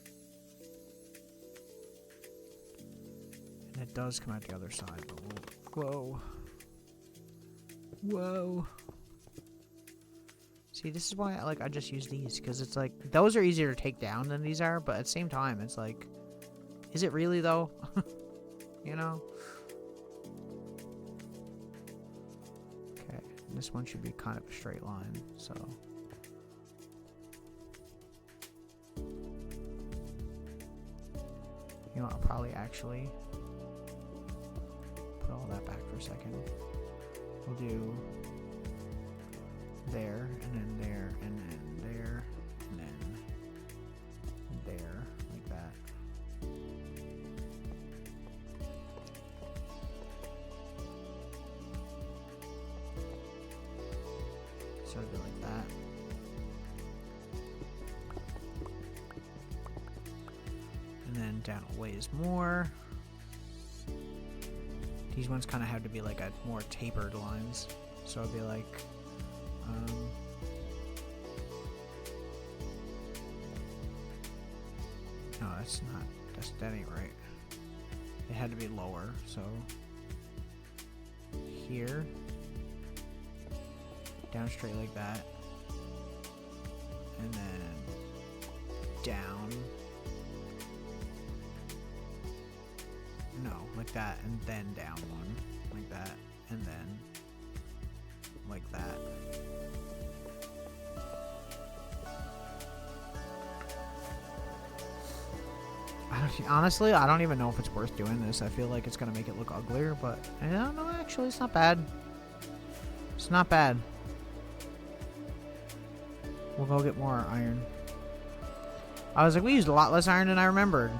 And it does come out the other side, but whoa. Whoa. See, this is why I just use these, because it's like, those are easier to take down than these are, but at the same time, it's like, is it really though? You know? Okay, and this one should be kind of a straight line, so... You know what, I'll probably actually put all that back for a second. We'll do there, and then there, and then there, and then there, like that. So I'll go like that. And then down a ways more. These ones kind of have to be like a more tapered lines. So it'll be like, no, that's not, that ain't right. It had to be lower, so here, down straight like that, and then down. No, like that, and then down one, like that, and then like that. Honestly, I don't even know if it's worth doing this. I feel like it's gonna make it look uglier, but I don't know, actually, it's not bad. It's not bad. We'll go get more iron. I was like, we used a lot less iron than I remembered.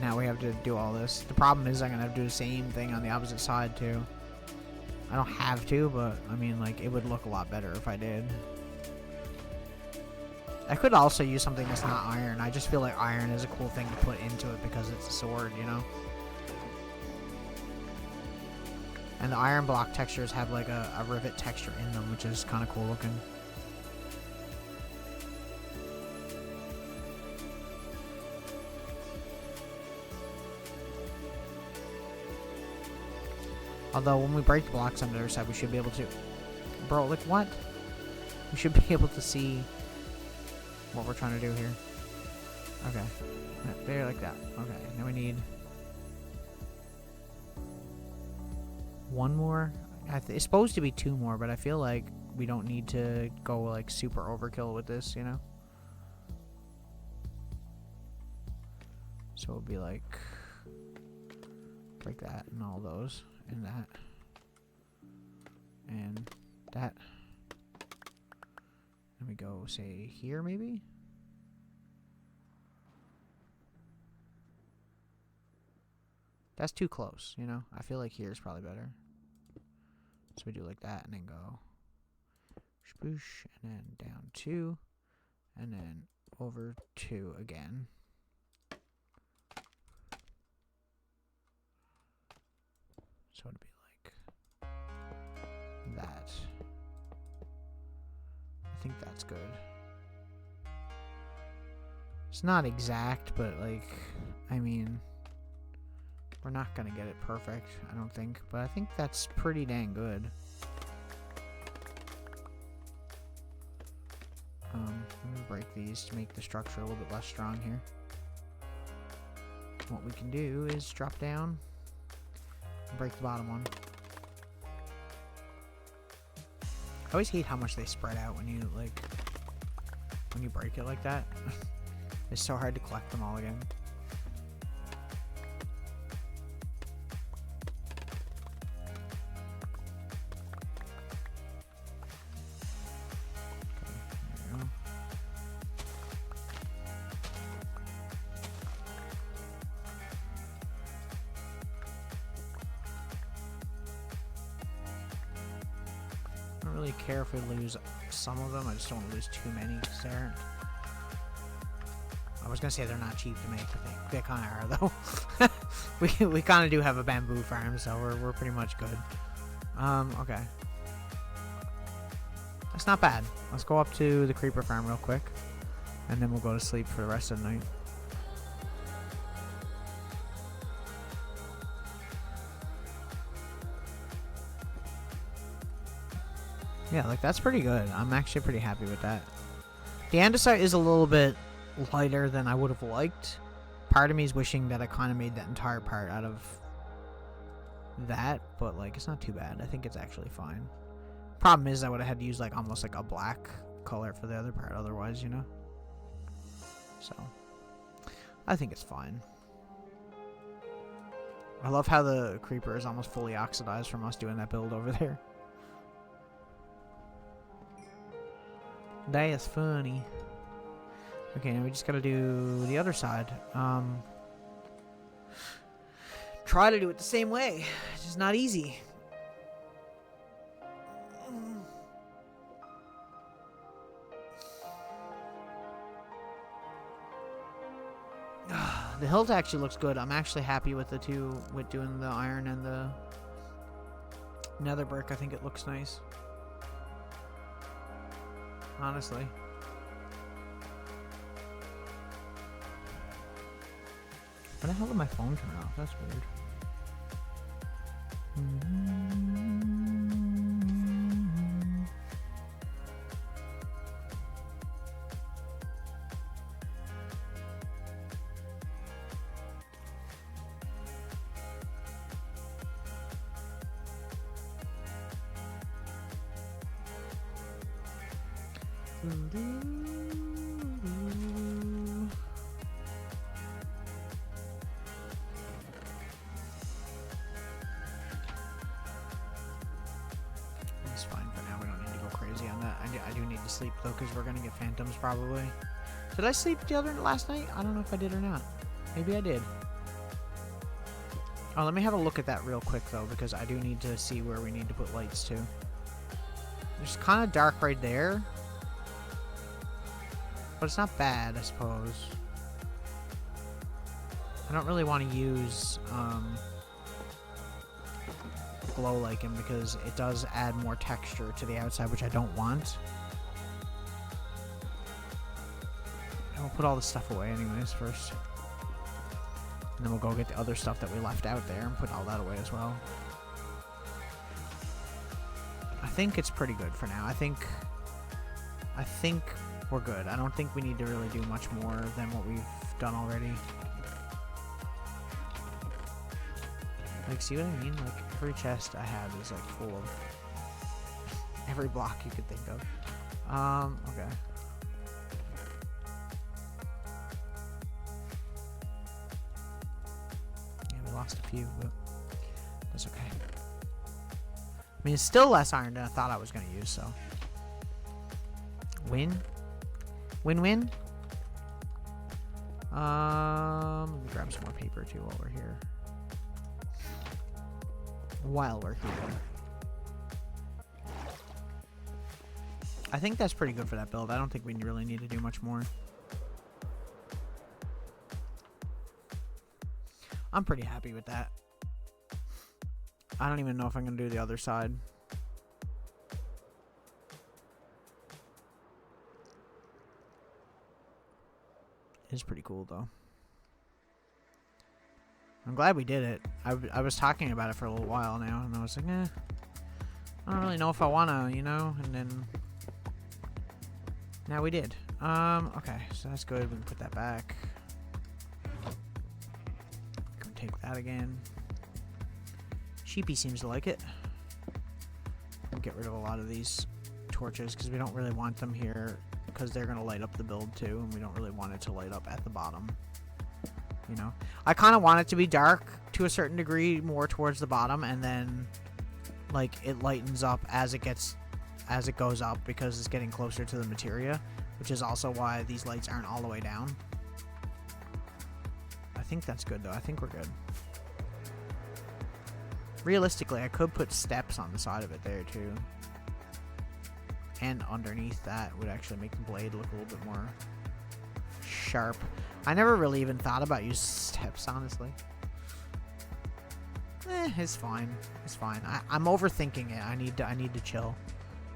Now we have to do all this. The problem is I'm gonna have to do the same thing on the opposite side too. I don't have to, but I mean, like, it would look a lot better if I did. I could also use something that's not iron. I just feel like iron is a cool thing to put into it because it's a sword, you know? And the iron block textures have like a rivet texture in them, which is kind of cool looking. Although when we break the blocks on the other side, we should be able to... Bro, like what? We should be able to see what we're trying to do here. Okay. There, like that. Okay, now we need... one more? It's supposed to be 2 more, but I feel like we don't need to go like super overkill with this, you know? So it would be like that and all those and that and that. Let me go say here maybe? That's too close, you know? I feel like here is probably better. So we do like that and then go spoosh and then down 2 and then over 2 again. So it'd be like that. I think that's good. It's not exact, but like, I mean, we're not gonna get it perfect, I don't think, but I think that's pretty dang good. Let me break these to make the structure a little bit less strong here. What we can do is drop down and break the bottom one. I always hate how much they spread out when you break it like that. It's so hard to collect them all again. I don't really care if we lose some of them. I just don't want to lose too many because they aren't. I was gonna say they're not cheap to make, but they kind of are though. we kind of do have a bamboo farm, so we're pretty much good. Okay. That's not bad. Let's go up to the creeper farm real quick, and then we'll go to sleep for the rest of the night. Yeah, like that's pretty good. I'm actually pretty happy with that. The andesite is a little bit lighter than I would have liked. Part of me is wishing that I kind of made that entire part out of that, but like it's not too bad. I think it's actually fine. Problem is I would have had to use like almost like a black color for the other part otherwise, you know? So I think it's fine. I love how the creeper is almost fully oxidized from us doing that build over there. That is funny. Okay, now we just gotta do the other side. Try to do it the same way. It's just not easy. The hilt actually looks good. I'm actually happy with the two, with doing the iron and the nether brick. I think it looks nice. Honestly. Why the hell did my phone turn off? That's weird. It's fine for now. We don't need to go crazy on that. I do need to sleep though, because we're gonna get phantoms probably. Did I sleep last night? I don't know if I did or not. Maybe I did. Oh, let me have a look at that real quick though, because I do need to see where we need to put lights too. It's kind of dark right there. But it's not bad, I suppose. I don't really want to use glow lichen because it does add more texture to the outside, which I don't want. And we'll put all the stuff away anyways first. And then we'll go get the other stuff that we left out there and put all that away as well. I think it's pretty good for now. I think we're good. I don't think we need to really do much more than what we've done already. Like, see what I mean? Like, every chest I have is, like, full of every block you could think of. Okay. Yeah, we lost a few, but that's okay. I mean, it's still less iron than I thought I was going to use, so. Win? Win-win? Let me grab some more paper, too, while we're here. I think that's pretty good for that build. I don't think we really need to do much more. I'm pretty happy with that. I don't even know if I'm going to do the other side. It's pretty cool, though. I'm glad we did it. I was talking about it for a little while now, and I was like, I don't really know if I want to, you know? And then now we did. Okay, so that's good. We can put that back. Go take that again. Sheepy seems to like it. We'll get rid of a lot of these torches because we don't really want them here because they're going to light up the build too, and we don't really want it to light up at the bottom. You know, I kind of want it to be dark to a certain degree, more towards the bottom, and then like it lightens up as it goes up because it's getting closer to the materia, which is also why these lights aren't all the way down. I think that's good though. I think we're good. Realistically, I could put steps on the side of it there too, and underneath that would actually make the blade look a little bit more sharp. I never really even thought about using steps, honestly. It's fine. It's fine. I'm overthinking it. I need to chill.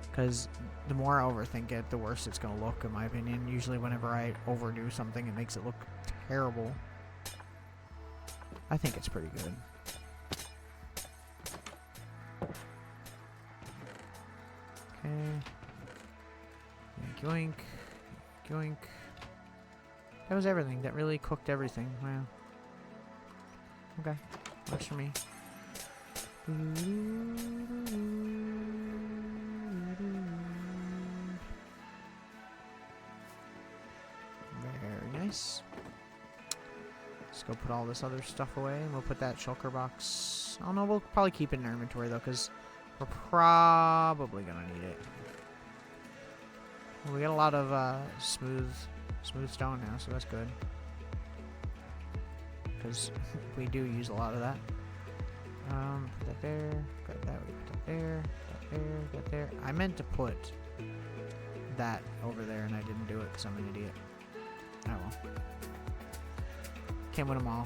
Because the more I overthink it, the worse it's going to look, in my opinion. Usually whenever I overdo something, it makes it look terrible. I think it's pretty good. Okay. Yoink, yoink. Yoink. That was everything. That really cooked everything. Wow. Okay. Works for me. Very nice. Let's go put all this other stuff away, and we'll put that shulker box. Oh no, we'll probably keep it in our inventory though, because we're probably gonna need it. Well, we got a lot of smooth stone now, so that's good. Because we do use a lot of that. Put that there. Got that. We put that there. That there. That there. I meant to put that over there, and I didn't do it because I'm an idiot. Oh well. Can't win them all.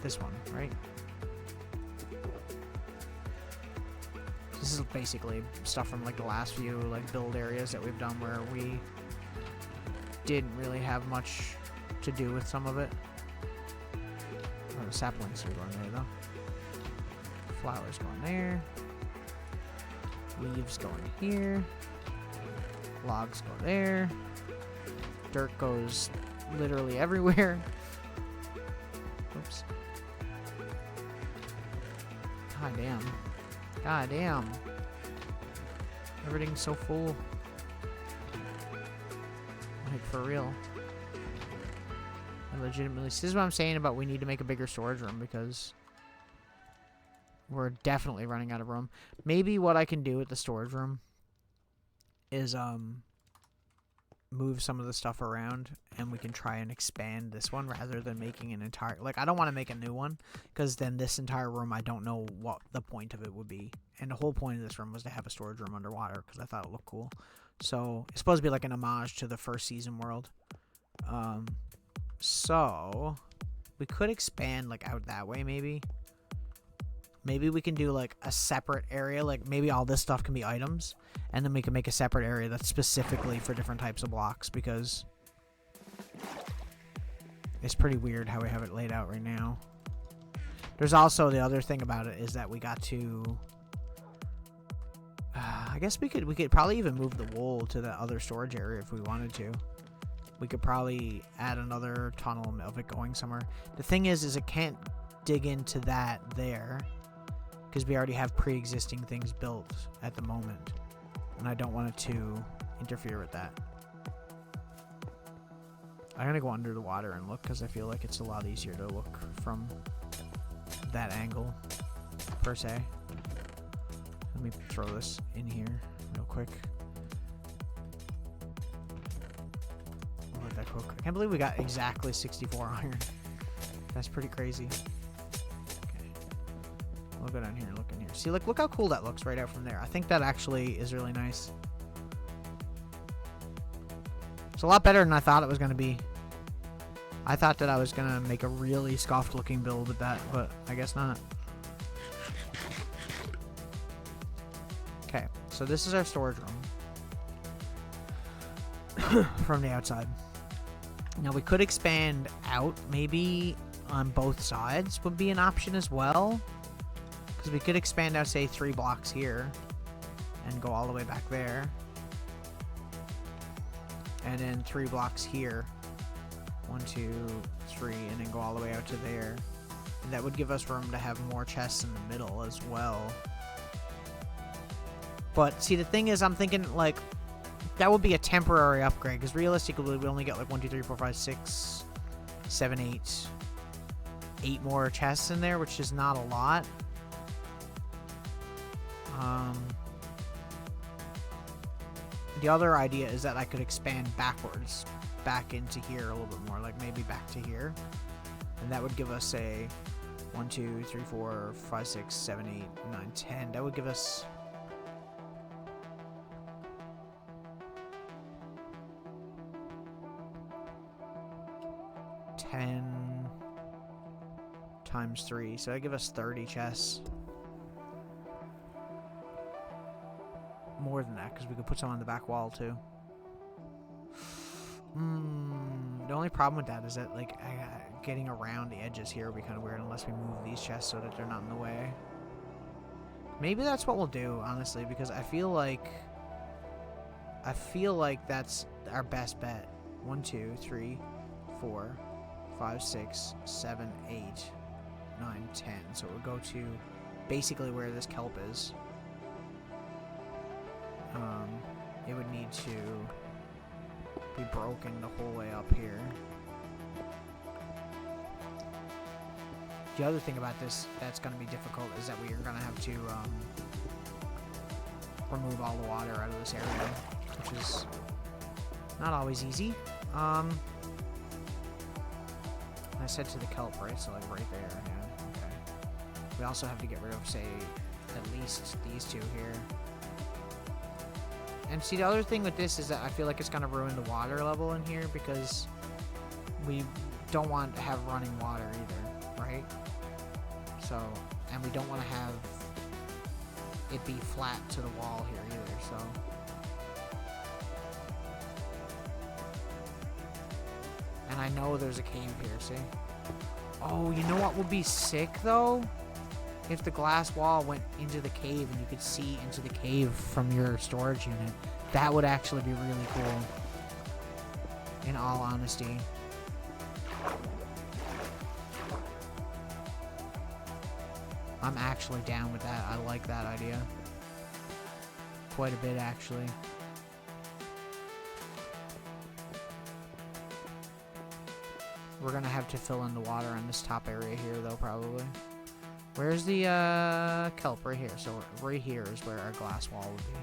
This one, right? This is basically stuff from like the last few like build areas that we've done where we didn't really have much to do with some of it. Oh, the saplings are going there though. Flowers going there. Leaves going here. Logs go there. Dirt goes literally everywhere. Oops. God damn. God damn. Everything's so full. Like, for real. I legitimately... This is what I'm saying about we need to make a bigger storage room, because we're definitely running out of room. Maybe what I can do with the storage room is, move some of the stuff around, and we can try and expand this one rather than making an entire, like, I don't want to make a new one, because then this entire room, I don't know what the point of it would be. And the whole point of this room was to have a storage room underwater, because I thought it looked cool. So it's supposed to be like an homage to the first season world. So we could expand like out that way, maybe. Maybe we can do like a separate area, like maybe all this stuff can be items, and then we can make a separate area that's specifically for different types of blocks, because it's pretty weird how we have it laid out right now. There's also the other thing about it is that we got to I guess we could probably even move the wool to the other storage area if we wanted to. We could probably add another tunnel of it going somewhere. The thing is it can't dig into that there, because we already have pre-existing things built at the moment, and I don't want it to interfere with that. I'm gonna go under the water and look, because I feel like it's a lot easier to look from that angle, per se. Let me throw this in here real quick. I'll let that cook. I can't believe we got exactly 64 iron. That's pretty crazy. We'll go down here and look in here. See, like, look how cool that looks right out from there. I think that actually is really nice. It's a lot better than I thought it was going to be. I thought that I was going to make a really scoffed looking build with that, but I guess not. Okay, so this is our storage room from the outside. Now we could expand out, maybe on both sides would be an option as well. Because we could expand out, say, 3 blocks here and go all the way back there. And then 3 blocks here. 1, 2, 3, and then go all the way out to there. And that would give us room to have more chests in the middle as well. But, see, the thing is, I'm thinking, like, that would be a temporary upgrade. Because realistically, we only get, like, 1, 2, 3, 4, 5, 6, 7, 8. 8 more chests in there, which is not a lot. The other idea is that I could expand backwards, back into here a little bit more, like maybe back to here, and that would give us a 1, 2, 3, 4, 5, 6, 7, 8, 9, 10. That would give us 10 times 3, so that would give us 30 chests. More than that, because we could put some on the back wall too. The only problem with that is that, like, getting around the edges here would be kind of weird unless we move these chests so that they're not in the way. Maybe that's what we'll do, honestly, because I feel like that's our best bet. 1, 2, 3, 4, 5, 6, 7, 8, 9, 10. So it would go to basically where this kelp is. It would need to be broken the whole way up here. The other thing about this that's going to be difficult is that we are going to have to remove all the water out of this area, which is not always easy. I said to the kelp, right? So like right there, yeah, okay. We also have to get rid of, say, at least these 2 here. And see, the other thing with this is that I feel like it's going to ruin the water level in here, because we don't want to have running water either, right? So, and we don't want to have it be flat to the wall here either, so. And I know there's a cave here, see? Oh, you know what would be sick, though? If the glass wall went into the cave and you could see into the cave from your storage unit. That would actually be really cool. In all honesty. I'm actually down with that. I like that idea. Quite a bit, actually. We're gonna have to fill in the water on this top area here, though, probably. Where's the kelp? Right here. So right here is where our glass wall would be.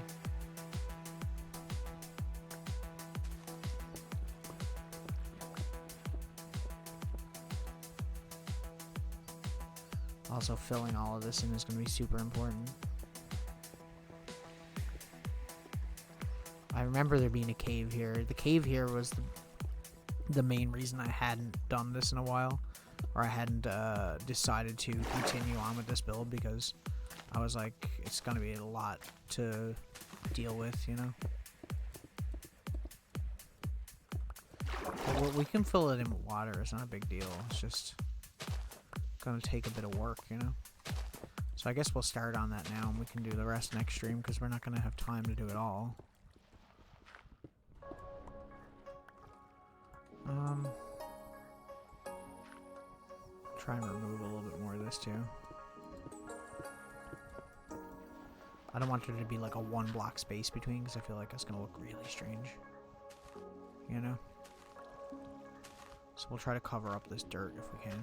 Also, filling all of this in is going to be super important. I remember there being a cave here. The cave here was the main reason I hadn't done this in a while. Or I hadn't decided to continue on with this build, because I was like, it's going to be a lot to deal with, you know? But we can fill it in with water. It's not a big deal. It's just going to take a bit of work, you know? So I guess we'll start on that now, and we can do the rest next stream, because we're not going to have time to do it all. Try and remove a little bit more of this too. I don't want there to be like a 1 block space between, because I feel like it's going to look really strange. You know? So we'll try to cover up this dirt if we can.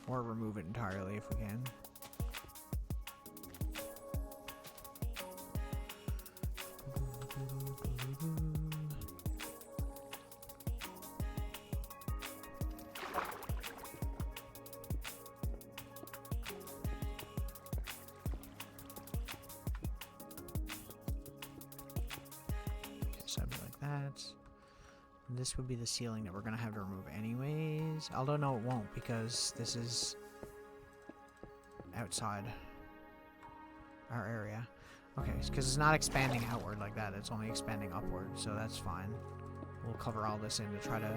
Or remove it entirely if we can. This would be the ceiling that we're going to have to remove anyways. Although, no, it won't, because this is outside our area. Okay, because it's not expanding outward like that. It's only expanding upward, so that's fine. We'll cover all this in to try to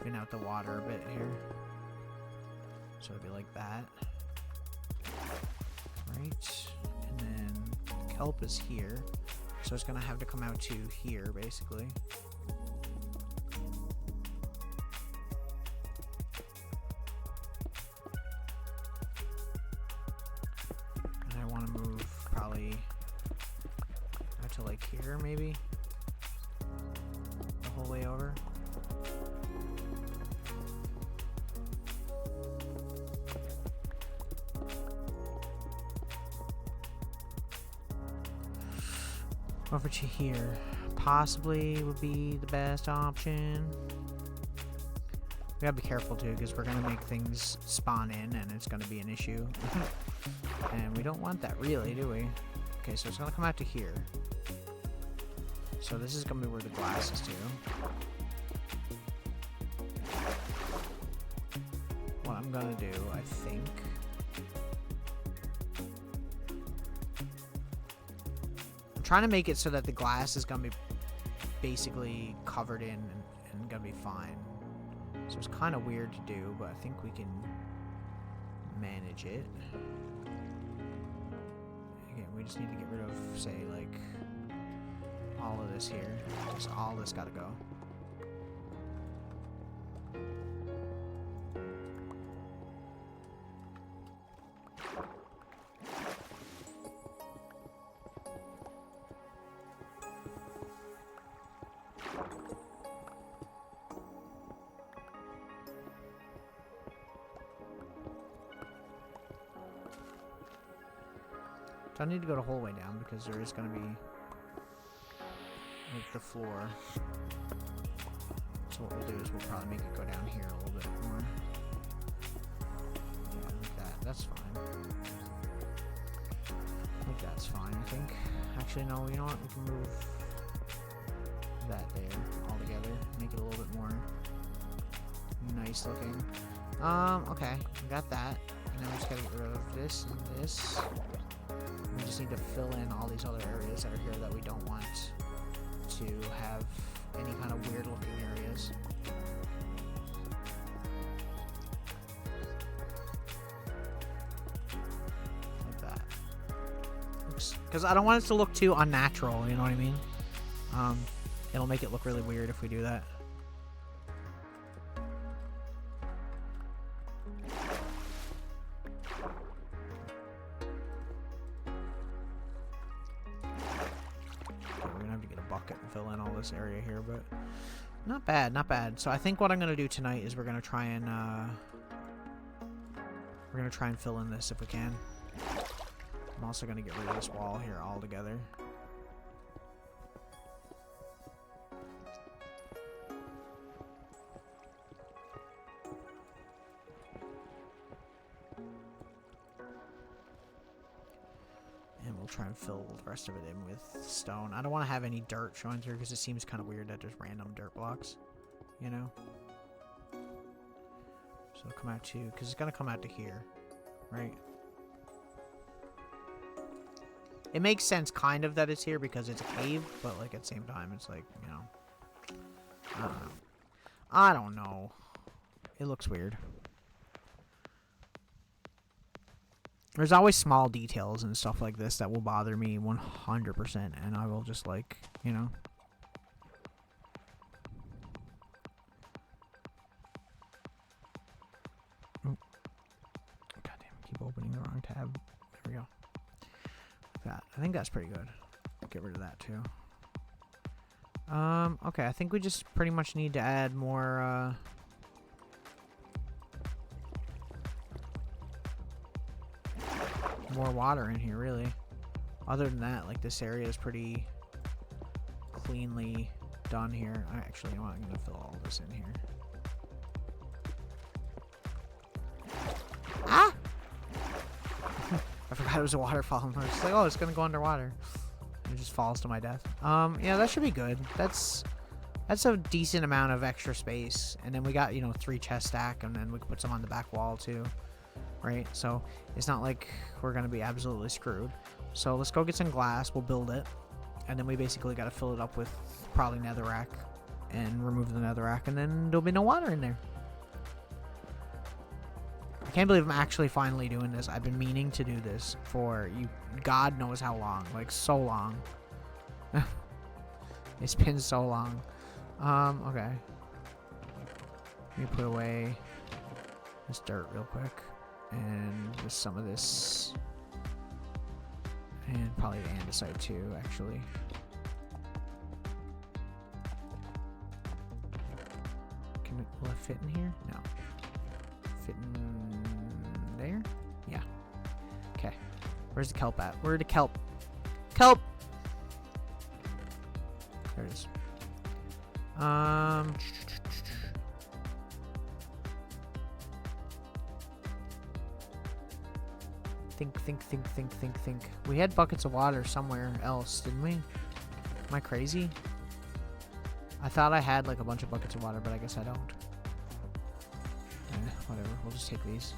even out the water a bit here. So it'll be like that. Right. And then kelp is here. So it's going to have to come out to here, basically. Here, maybe the whole way over. Over to here possibly would be the best option. We gotta be careful too, because we're gonna make things spawn in and it's gonna be an issue. And we don't want that, really, do we? Okay, so it's gonna come out to here. So this is going to be where the glass is too. What I'm going to do, I think... I'm trying to make it so that the glass is going to be basically covered in and going to be fine. So it's kind of weird to do, but I think we can manage it. Again, we just need to get rid of, say, like... all of this here. Just all this gotta go. So I need to go the whole way down, because there is gonna be like the floor. So what we'll do is we'll probably make it go down here a little bit more. Yeah, like that. That's fine. I think that's fine, I think. Actually, no, you know what? We can move that there all together. Make it a little bit more nice looking. Okay. We got that. And then we just gotta get rid of this and this. We just need to fill in all these other areas that are here that we don't want to have any kind of weird looking areas. Like that. Because I don't want it to look too unnatural, you know what I mean? It'll make it look really weird if we do that. Fill in all this area here, but not bad, not bad. So I think what I'm gonna do tonight is we're gonna try and fill in this if we can. I'm also gonna get rid of this wall here altogether. try and fill the rest of it in with stone. I don't want to have any dirt showing through because it seems kind of weird that there's random dirt blocks, you know? So it'll come out to, because it's going to come out to here, right? It makes sense kind of that it's here because it's a cave, but like at the same time it's like, you know, I don't know. I don't know. It looks weird. There's always small details and stuff like this that will bother me 100%, and I will just like, you know. Oh. Goddamn, keep opening the wrong tab. There we go. That. I think that's pretty good. Get rid of that too. Okay, I think we just pretty much need to add more, more water in here, really. Other than that, like, this area is pretty cleanly done here. Actually, you know what? I'm gonna fill all this in here. Ah! I forgot it was a waterfall. I was just like, oh, it's gonna go underwater. And it just falls to my death. Yeah, that should be good. That's a decent amount of extra space. And then we got, you know, 3 chest stack, and then we can put some on the back wall too. Right? So it's not like we're gonna be absolutely screwed. So let's go get some glass. We'll build it. And then we basically gotta fill it up with probably netherrack and remove the netherrack, and then there'll be no water in there. I can't believe I'm actually finally doing this. I've been meaning to do this for God knows how long. Like, so long. It's been so long. Okay. Let me put away this dirt real quick. And just some of this. And probably the andesite too, actually. Will it fit in here? No. Fit in there? Yeah. Okay. Where's the kelp at? Where's the kelp? Kelp! There it is. Think. We had buckets of water somewhere else, didn't we? Am I crazy? I thought I had like a bunch of buckets of water, but I guess I don't. Whatever, we'll just take these.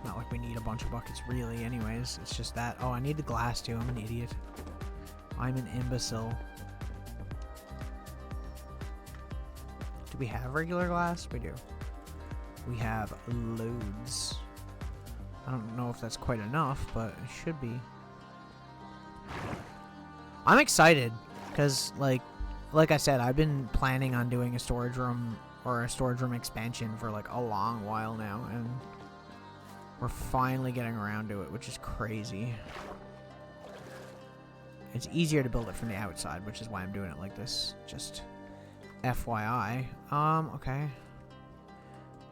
Not like we need a bunch of buckets really anyways. It's just that. Oh, I need the glass too. I'm an idiot. I'm an imbecile. Do we have regular glass? We do. We have loads. I don't know if that's quite enough, but it should be. I'm excited because, like I said, I've been planning on doing a storage room or a storage room expansion for like a long while now, and we're finally getting around to it, which is crazy. It's easier to build it from the outside, which is why I'm doing it like this. Just FYI. Okay.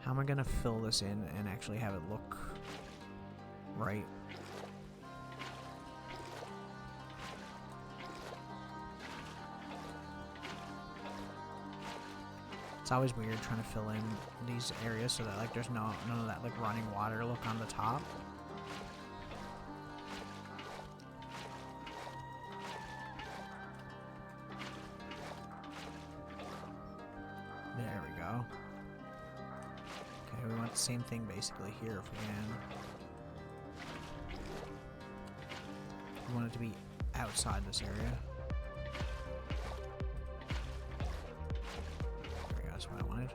How am I gonna fill this in and actually have it look right? It's always weird trying to fill in these areas so that like there's none of that like running water look on the top. There we go. Okay, we want the same thing basically here if we can. We want it to be outside this area. There we go, that's what I wanted.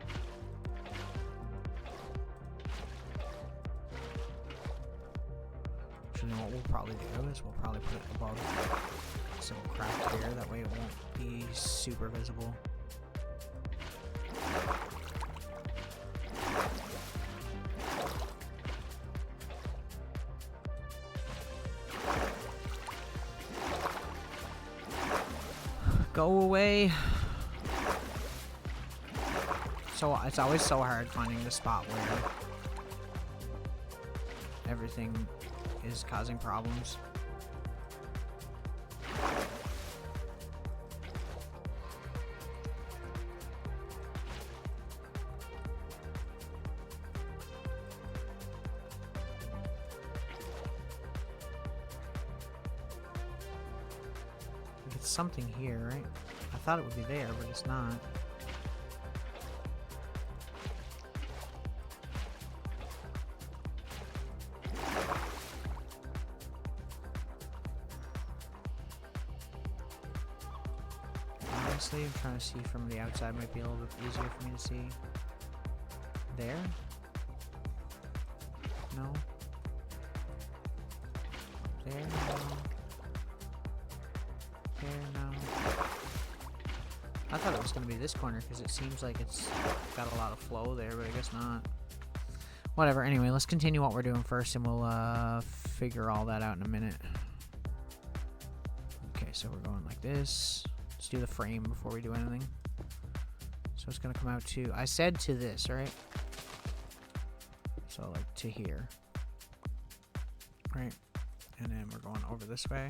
Actually, what we'll probably do is we'll probably put it above some craft here, that way it won't be super visible. Go away. So it's always so hard finding the spot where everything is causing problems. something here, right? I thought it would be there, but it's not. Honestly, I'm trying to see from the outside. Might be a little bit easier for me to see. There? No. There? No. There? No. I thought it was going to be this corner because it seems like it's got a lot of flow there, but I guess not. Whatever. Anyway, let's continue what we're doing first, and we'll figure all that out in a minute. Okay, so we're going like this. Let's do the frame before we do anything. So it's going to come out to... I said to this, right? So, like, to here. Right? And then we're going over this way.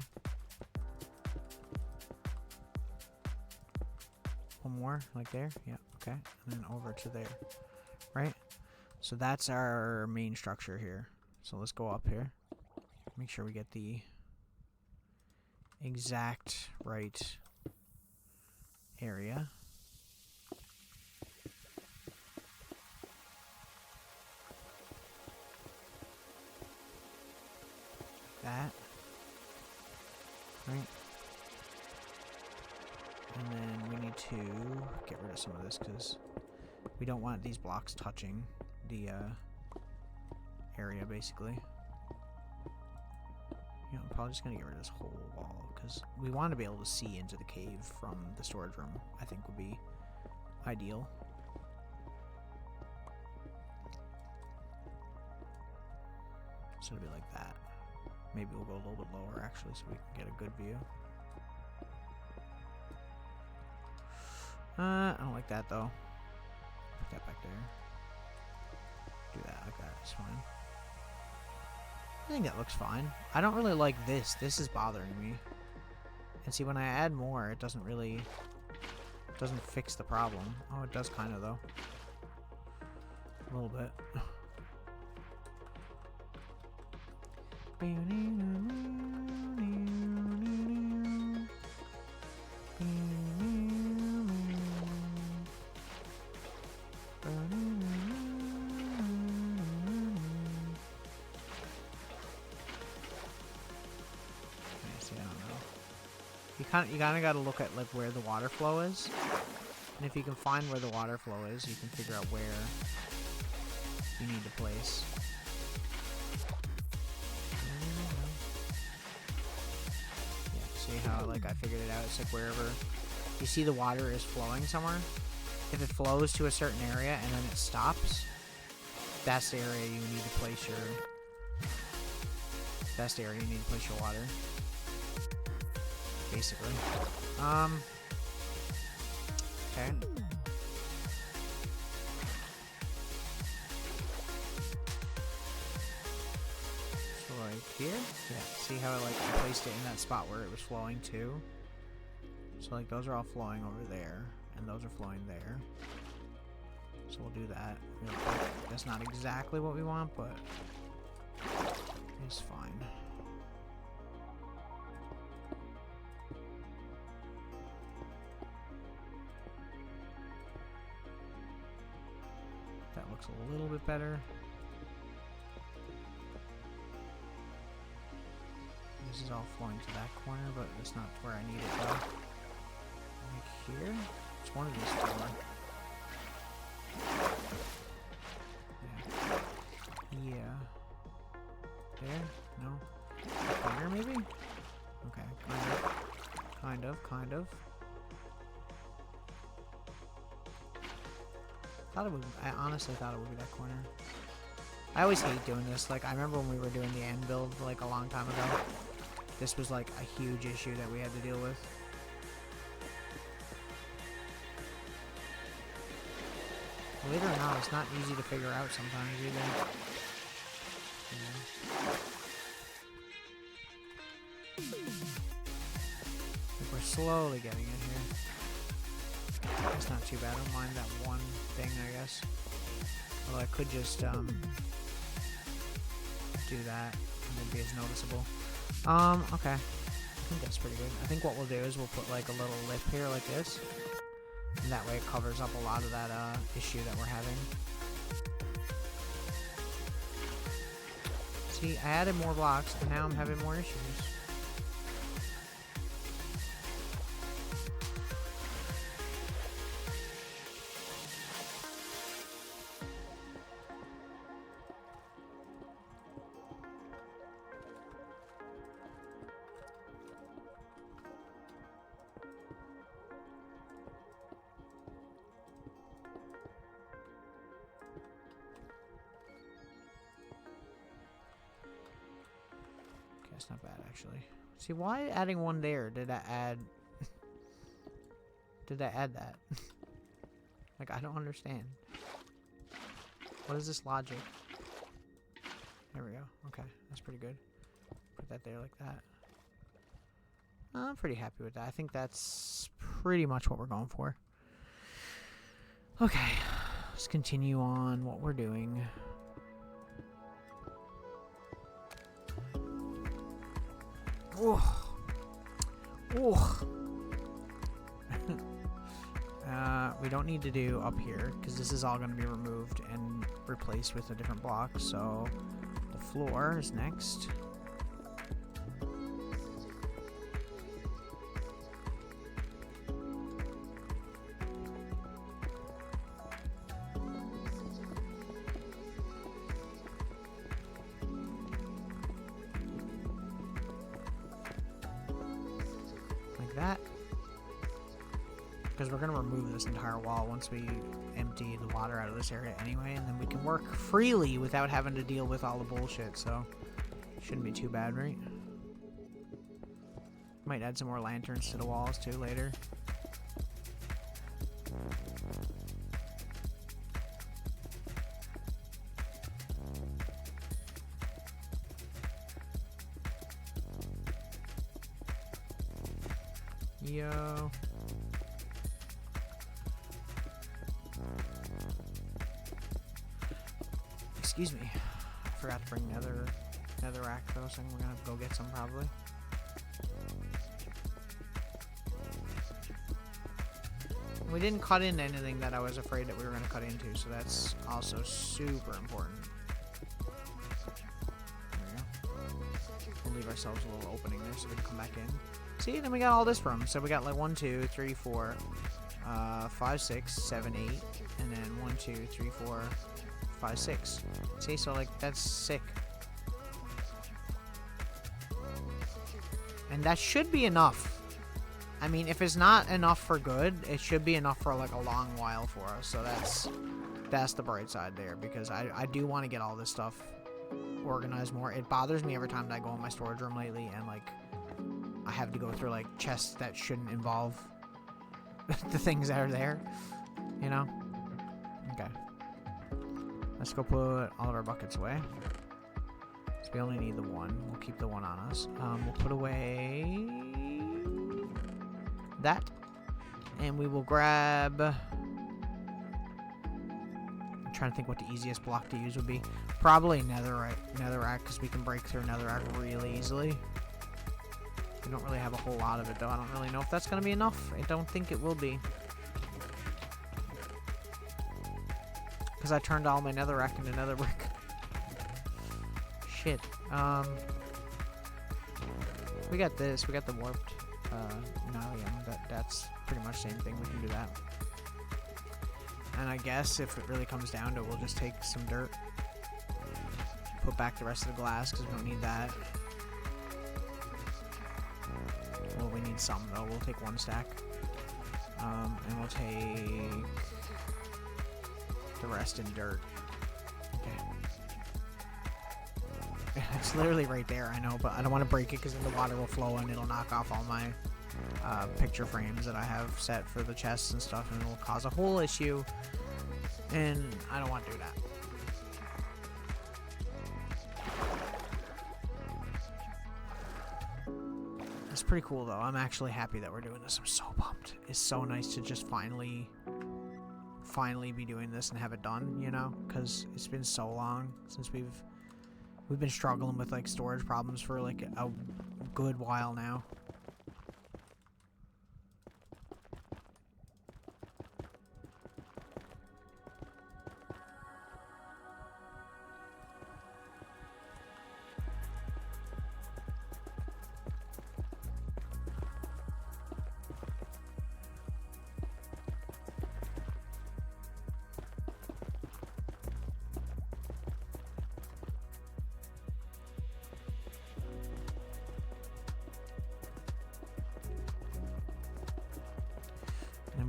One more, like there. Yeah, okay. And then over to there. Right? So that's our main structure here. So let's go up here. Make sure we get the exact right area. That. Right. And then we need to get rid of some of this because we don't want these blocks touching the area, basically. You know, I'm probably just going to get rid of this whole wall because we want to be able to see into the cave from the storage room. I think would be ideal. So it'll be like that. Maybe we'll go a little bit lower actually so we can get a good view. I don't like that though. Put that back there. Do that like that. It's fine. I think that looks fine. I don't really like this. This is bothering me. And see, when I add more, it doesn't really... doesn't fix the problem. Oh, it does kind of, though. A little bit. You kind of got to look at like where the water flow is, and if you can find where the water flow is, you can figure out where you need to place. Yeah, see how like I figured it out? It's like wherever you see the water is flowing somewhere. If it flows to a certain area and then it stops, that's the area you need to place your. That's the area you need to place your water. Basically. Okay. So like here? Yeah, see how I placed it in that spot where it was flowing to? So like those are all flowing over there, and those are flowing there. So we'll do that real quick. That's not exactly what we want, but it's fine. Looks a little bit better. This is all flowing to that corner, but it's not where I need it though. Like here? It's one of these four. Yeah. Yeah. There? No? Here maybe? Okay, kind of. I honestly thought it would be that corner. I always hate doing this. Like, I remember when we were doing the end build, like, a long time ago. This was, like, a huge issue that we had to deal with. Believe it or not, it's not easy to figure out sometimes, either. Yeah. Like, we're slowly getting it here. It's not too bad. I don't mind that one thing, I guess. Although I could just do that and then be as noticeable. Okay. think that's pretty good. I think what we'll do is we'll put like a little lip here like this. And that way it covers up a lot of that issue that we're having. See, I added more blocks and now I'm having more issues. That's not bad, actually. See, why adding one there did I add... did I add that? Like, I don't understand. What is this logic? There we go. Okay, that's pretty good. Put that there like that. I'm pretty happy with that. I think that's pretty much what we're going for. Okay, let's continue on what we're doing. Oh. Oh. We don't need to do up here because this is all going to be removed and replaced with a different block. So the floor is next. That because we're going to remove this entire wall once we empty the water out of this area anyway, and then we can work freely without having to deal with all the bullshit, so shouldn't be too bad, right? Might add some more lanterns to the walls too later. Yo. Excuse me. I forgot to bring netherrack though, so we're gonna have to go get some probably. We didn't cut into anything that I was afraid that we were gonna cut into, so that's also super important. There we go. We'll leave ourselves a little opening there so we can come back in. See, then we got all this from. So we got like 1, 2, 3, 4, 5, 6, 7, 8, and then 1, 2, 3, 4, 5, 6. See, so like that's sick. And that should be enough. I mean, if it's not enough for good, it should be enough for like a long while for us. So that's the bright side there, because I do want to get all this stuff organized more. It bothers me every time that I go in my storage room lately and like I have to go through like chests that shouldn't involve the things that are there, you know? Okay. Let's go put all of our buckets away. So we only need the one. We'll keep the one on us. We'll put away that. And we will grab... I'm trying to think what the easiest block to use would be. Probably netherrack, because we can break through netherrack really easily. We don't really have a whole lot of it, though. I don't really know if that's going to be enough. I don't think it will be. Because I turned all my netherrack into nether brick. Shit. We got this. We got the warped Nalium. That's pretty much the same thing. We can do that. And I guess if it really comes down to it, we'll just take some dirt. Put back the rest of the glass, because we don't need that. Well, we need some, though. We'll take 1 stack. And we'll take the rest in dirt. Okay. It's literally right there, I know, but I don't want to break it because then the water will flow and it'll knock off all my picture frames that I have set for the chests and stuff, and it'll cause a whole issue. And I don't want to do that. It's pretty cool, though. I'm actually happy that we're doing this. I'm so pumped. It's so nice to just finally be doing this and have it done, you know? Because it's been so long since we've been struggling with, like, storage problems for, like, a good while now.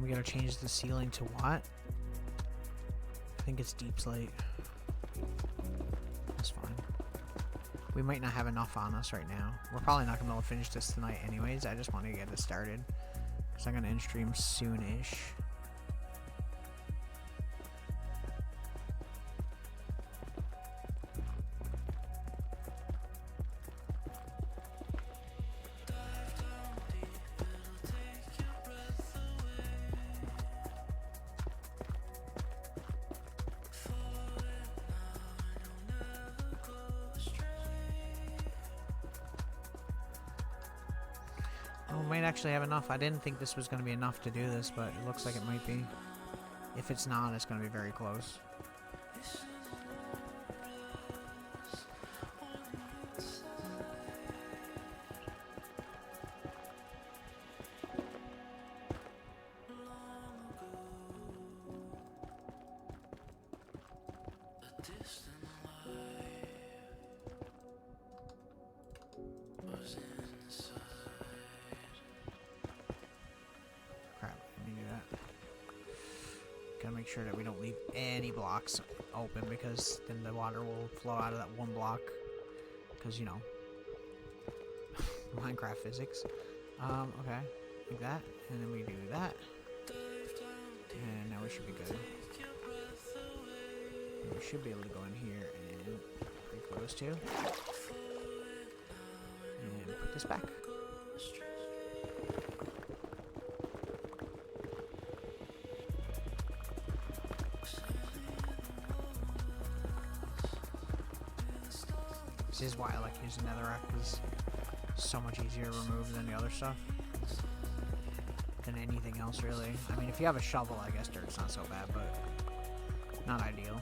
We gotta change the ceiling to what? I think it's deep slate. That's fine. We might not have enough on us right now. We're probably not gonna be able to finish this tonight anyways. I just want to get it started. Because I'm gonna end stream soonish. Oh, we might actually have enough. I didn't think this was going to be enough to do this, but it looks like it might be. If it's not, it's going to be very close. Gotta make sure that we don't leave any blocks open, because then the water will flow out of that one block. Because, you know, Minecraft physics. Okay, like that, and then we do that. And now we should be good. And we should be able to go in here and pretty close to. And put this back. This is why I like using netherrack, because it's so much easier to remove than the other stuff. Than anything else, really. I mean, if you have a shovel, I guess dirt's not so bad, but not ideal.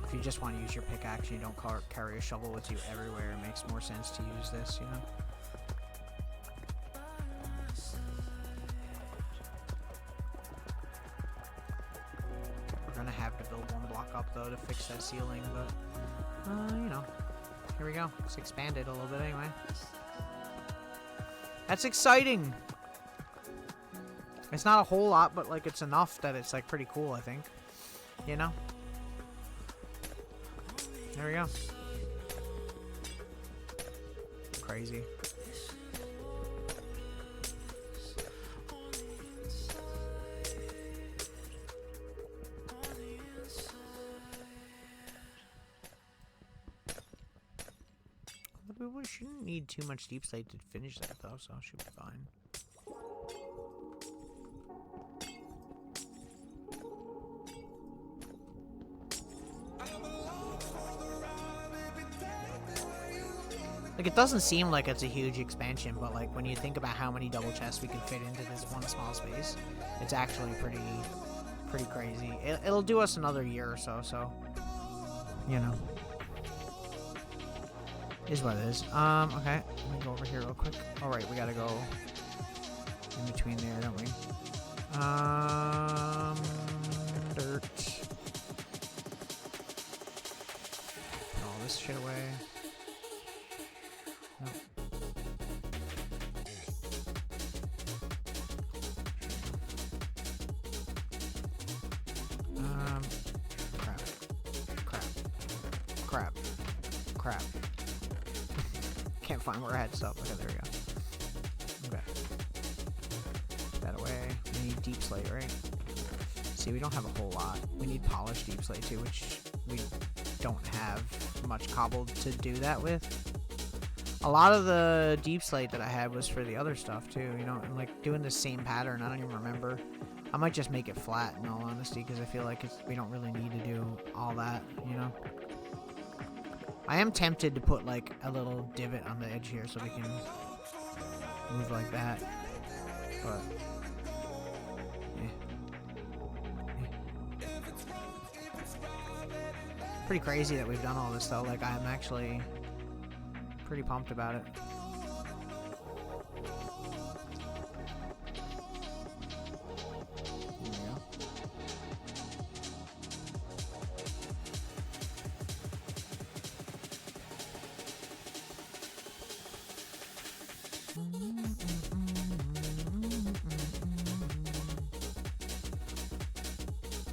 If you just want to use your pickaxe and you don't carry a shovel with you everywhere, it makes more sense to use this, you know? We're gonna have to build one block up, though, to fix that ceiling, but... you know, here we go. Let's expand it a little bit anyway. That's exciting! It's not a whole lot, but, like, it's enough that it's, like, pretty cool, I think. You know? There we go. Crazy. We shouldn't need too much deep slate to finish that, though, so it should be fine. Like, it doesn't seem like it's a huge expansion, but, like, when you think about how many double chests we can fit into this one small space, it's actually pretty crazy. It'll do us another year or so, you know. Is what it is. Okay. Let me go over here real quick. Alright, we gotta go in between there, don't we? Dirt. Put all this shit away. Nope. Crap. Can't find where I had stuff. Okay, there we go. Okay. That away. We need deep slate, right? See, we don't have a whole lot. We need polished deep slate too, which we don't have much cobbled to do that with. A lot of the deep slate that I had was for the other stuff too, you know, and like doing the same pattern. I don't even remember. I might just make it flat in all honesty, because I feel like we don't really need to do all that, you know. I am tempted to put like a little divot on the edge here so we can move like that, but pretty crazy that we've done all this though. Like, I'm actually pretty pumped about it.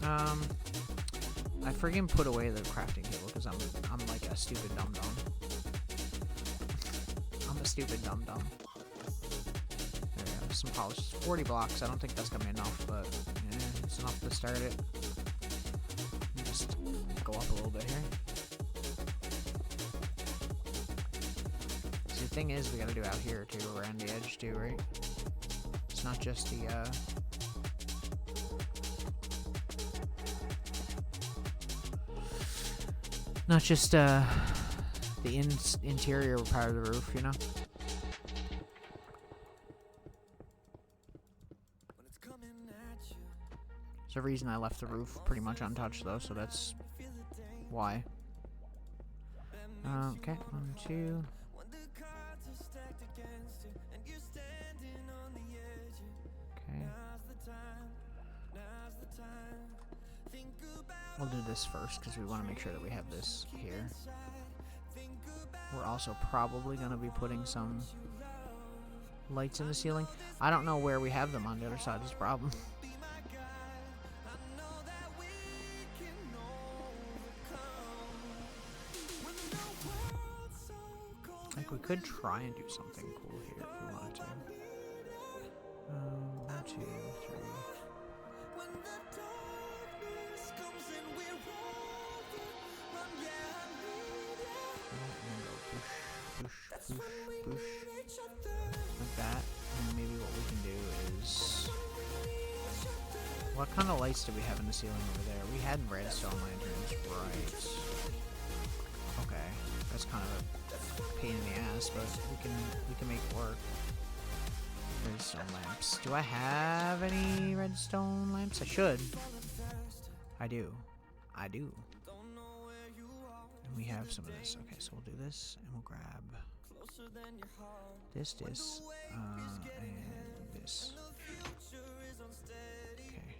I friggin' put away the crafting table because I'm like a stupid dum dum. I'm a stupid dum dum. There we go. Some polished 40 blocks. I don't think that's gonna be enough, but yeah, it's enough to start it. Just go up a little bit here. See, the thing is, we gotta do out here too, around the edge too, right? It's not just the not just the interior part of the roof, you know. There's a reason I left the roof pretty much untouched though, so that's why. Okay, 1, 2. Okay. We'll do this first because we want to make sure that we have this here. We're also probably going to be putting some lights in the ceiling. I don't know where we have them on the other side is the problem. Like we could try and do something cool here if we wanted to. 1, 2, 3. Push, like that. And maybe what we can do is... What kind of lights do we have in the ceiling over there? We had redstone lanterns, right? Okay, that's kind of a pain in the ass, but we can make it work. Redstone lamps. Do I have any redstone lamps? I should. I do. I do. And we have some of this. Okay, so we'll do this, and we'll grab this, and this. Okay.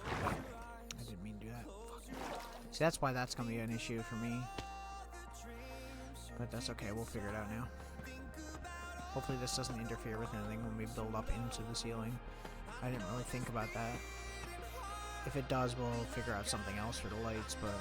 I didn't mean to do that. Fuck. See, that's why that's gonna be an issue for me. But that's okay, we'll figure it out now. Hopefully this doesn't interfere with anything when we build up into the ceiling. I didn't really think about that. If it does, we'll figure out something else for the lights, but...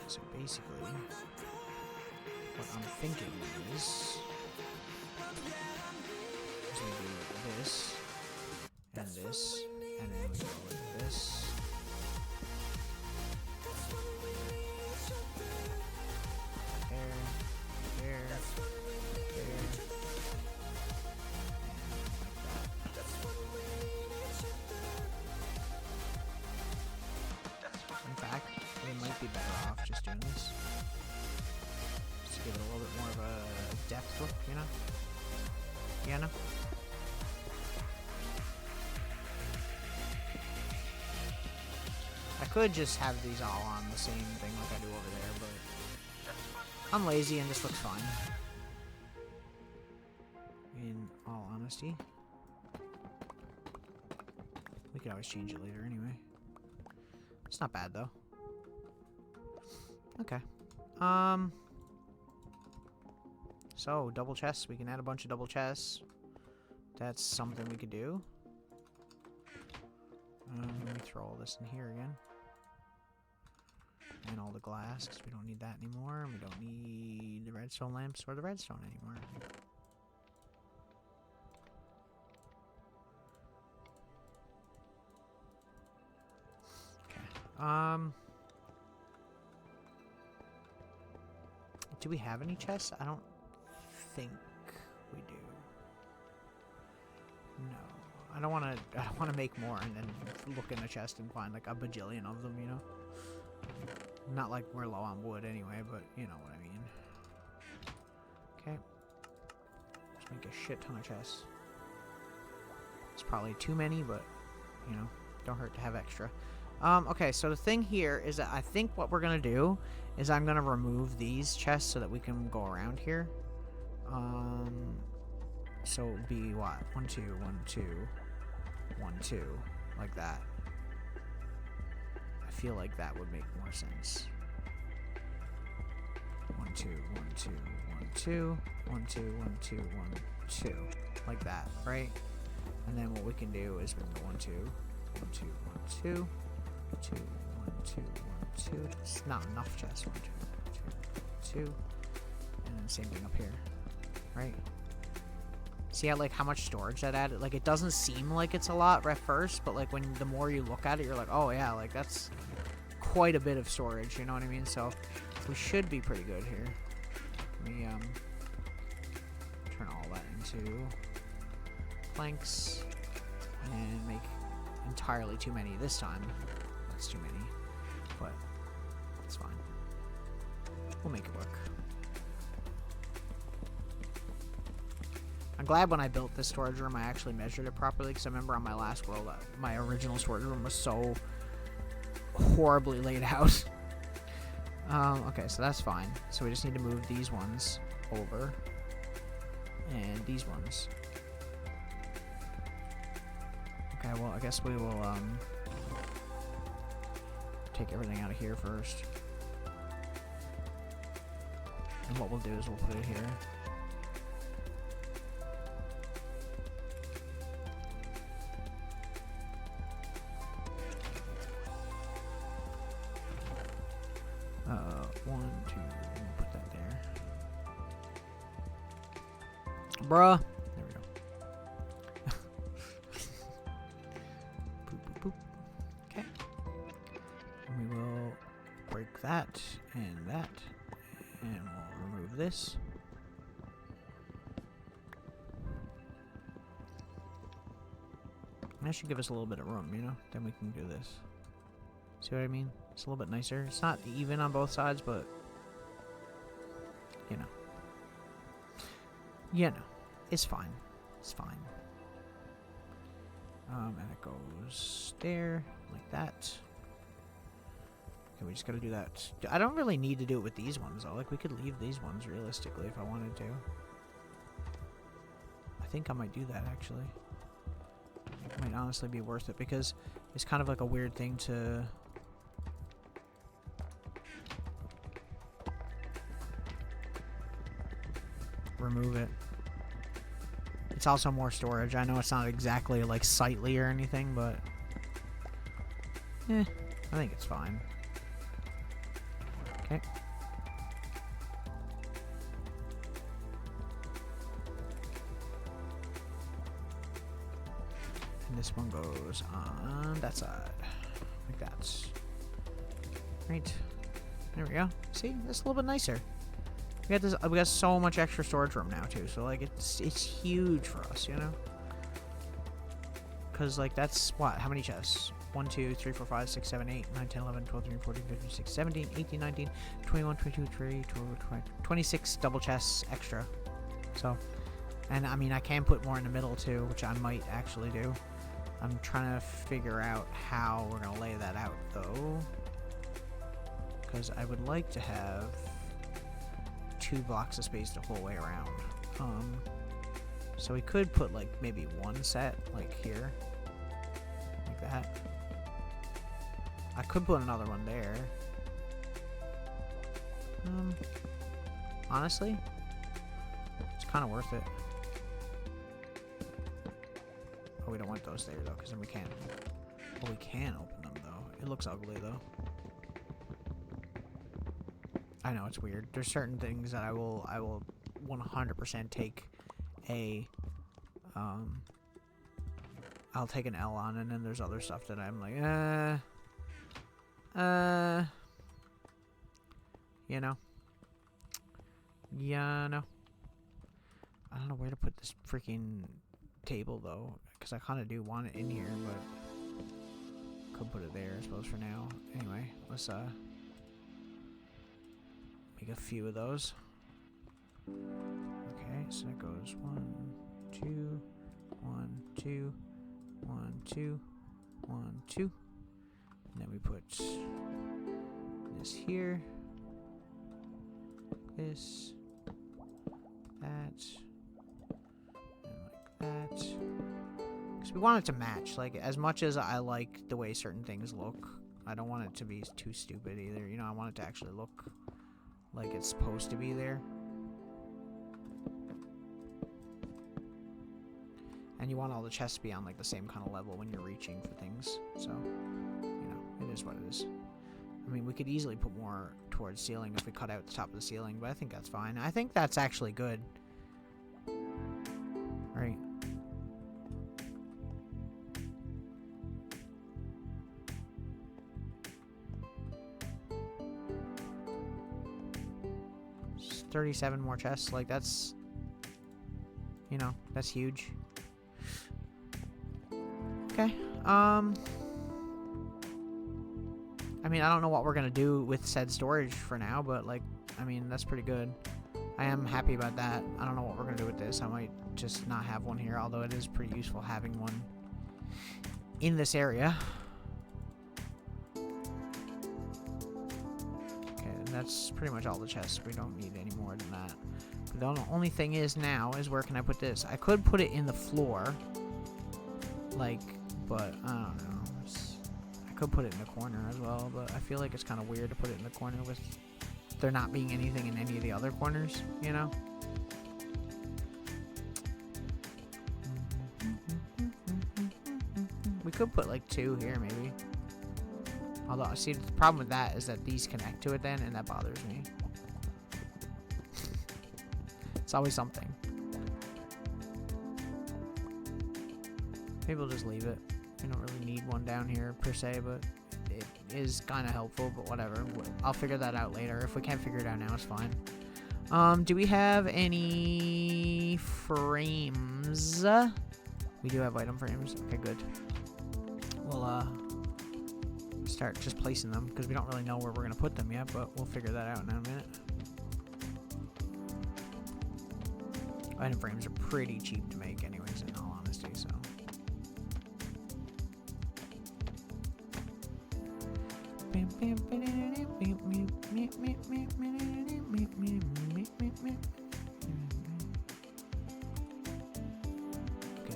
So basically, what I'm thinking is we do this, and this, and then we go with this. There, there, there, and like that. In fact, we might be better off just doing this. Just to give it a little bit more of a depth look, you know? Yeah, no? I could just have these all on the same thing like I do over there, but I'm lazy and this looks fine. In all honesty. We could always change it later anyway. It's not bad though. Okay. So, double chests. We can add a bunch of double chests. That's something we could do. Let me throw all this in here again. And all the glass, because we don't need that anymore. We don't need the redstone lamps or the redstone anymore. Okay. Do we have any chests? I don't think we do. No. I don't want to make more and then look in a chest and find like a bajillion of them, you know? Not like we're low on wood anyway, but you know what I mean. Okay. Just make a shit ton of chests. It's probably too many, but you know, don't hurt to have extra. Okay, so the thing here is that I think what we're gonna do is I'm gonna remove these chests so that we can go around here. So it would be what? 1, 2, 1, 2, 1, 2, like that. I feel like that would make more sense. 2, 1, 2, 1, 2, 1, 2, 1, 2, 1, 2, like that, right? And then what we can do is we can go 1, 2, 1, 2, 1, 2, 2, 1, 2, 1, 2. It's not enough chests. 1, 2, 1, 2, 2, and then same thing up here, right? See how, like, how much storage that added? Like, it doesn't seem like it's a lot at first, but, like, when the more you look at it, you're like, oh, yeah, like, that's quite a bit of storage, you know what I mean? So, we should be pretty good here. Let me, turn all that into planks and make entirely too many this time. That's too many, but it's fine. We'll make it work. I'm glad when I built this storage room I actually measured it properly, because I remember on my last world my original storage room was so horribly laid out. Okay, so that's fine. So we just need to move these ones over and these ones. Okay, well, I guess we will take everything out of here first. And what we'll do is we'll put it here. One, two, we'll put that there. Bruh. There we go. Boop, boop, boop. Okay. And we will break that, and we'll remove this. And that should give us a little bit of room, you know? Then we can do this. See what I mean? It's a little bit nicer. It's not even on both sides, but you know. You know. It's fine. It's fine. And it goes there, like that. Okay, we just gotta do that. I don't really need to do it with these ones, though. Like, we could leave these ones, realistically, if I wanted to. I think I might do that, actually. It might honestly be worth it, because it's kind of like a weird thing to... remove it. It's also more storage. I know it's not exactly like sightly or anything, but I think it's fine. Okay. And this one goes on that side. Like that. Right. There we go. See? That's a little bit nicer. We got this. We got so much extra storage room now too. So like it's huge for us, you know. Cause like that's what? How many chests? 1, 2, 3, 4, 5, 6, 7, 8, 9, 10, 11, 12, 13, 14, 15, 16, 17, 18, 19, 21, 22, 23, 26 double chests extra. So, and I mean I can put more in the middle too, which I might actually do. I'm trying to figure out how we're gonna lay that out though. Cause I would like to have 2 blocks of space the whole way around. So we could put like maybe one set like here, like that. I could put another one there. Honestly, it's kind of worth it. Oh, we don't want those there though, because then we can't. Well, we can open them though. It looks ugly though. I know it's weird. There's certain things that I will 100% take a I'll take an L on, and then there's other stuff that I'm like, you know. Yeah, no. I don't know where to put this freaking table though, because I kind of do want it in here, but could put it there, I suppose, for now. Anyway, let's make a few of those. Okay, so that goes 1, 2, 1, 2, 1, 2, 1, 2. And then we put this here, this, that, and like that. Because we want it to match. Like, as much as I like the way certain things look, I don't want it to be too stupid either. You know, I want it to actually look like it's supposed to be there. And you want all the chests to be on like the same kind of level when you're reaching for things. So, you know, it is what it is. I mean, we could easily put more towards ceiling if we cut out the top of the ceiling, but I think that's fine. I think that's actually good. Right. Just 37 more chests, like that's, you know, that's huge. Okay, I mean, I don't know what we're gonna do with said storage for now, but like, I mean, that's pretty good. I am happy about that. I don't know what we're gonna do with this. I might just not have one here, although it is pretty useful having one in this area. Okay, and that's pretty much all the chests. We don't need any more than that. But the only thing is now is where can I put this? I could put it in the floor, like, but I don't know. I could put it in the corner as well, but I feel like it's kind of weird to put it in the corner with there not being anything in any of the other corners, you know? We could put like 2 here, maybe. Although, see, the problem with that is that these connect to it then, and that bothers me. It's always something. Maybe we'll just leave it. We don't really need one down here per se, but it is kind of helpful, but whatever. I'll figure that out later. If we can't figure it out now, it's fine. Do we have any frames? We do have item frames. Okay, good. We'll start just placing them because we don't really know where we're gonna put them yet, but we'll figure that out in a minute. Item frames are pretty cheap to make anyways, in all honesty, so. Okay,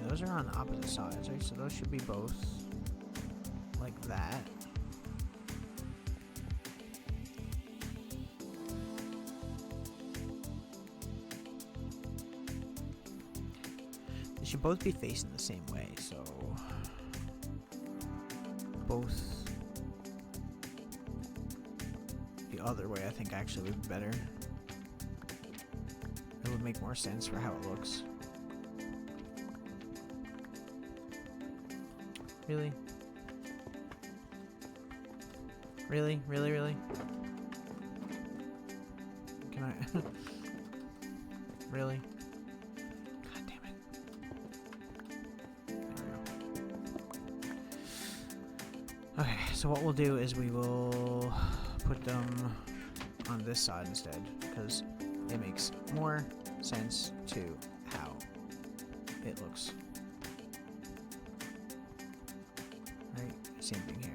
those are on the opposite sides, right? So those should be both like that. They should both be facing the same way, so both the other way I think actually would be better. It would make more sense for how it looks. Really? Really? Really? Really? Can I? Really? God damn it. There we go. Okay, so what we'll do is we will put them on this side instead, because it makes more sense to how it looks. Right? Same thing here.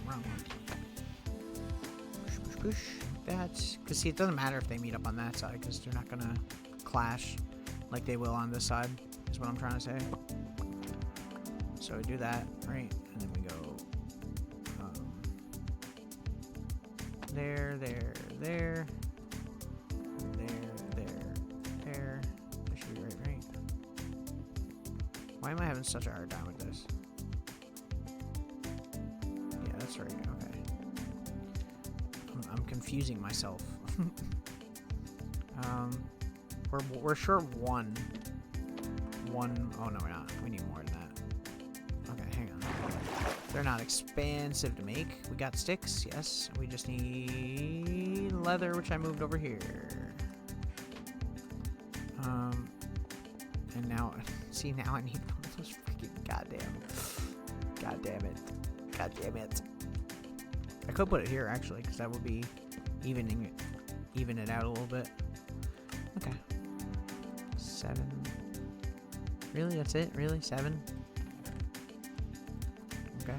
Wrong one. Push, push, push. That. Because, see, it doesn't matter if they meet up on that side, because they're not going to clash like they will on this side, is what I'm trying to say. So we do that, right? And then we go there, there, there, there, there, there. That should be right? Why am I having such a hard time with this? Yeah, that's right. Okay. I'm confusing myself. We're short one. Oh no, we're not. We need more than that. Okay, hang on. They're not expensive to make. We got sticks, yes. We just need leather, which I moved over here. And now, see, now I need one of those freaking God damn it. I could put it here actually, because that would be even it out a little bit. Okay. 7. Really? That's it? Really? 7? Okay.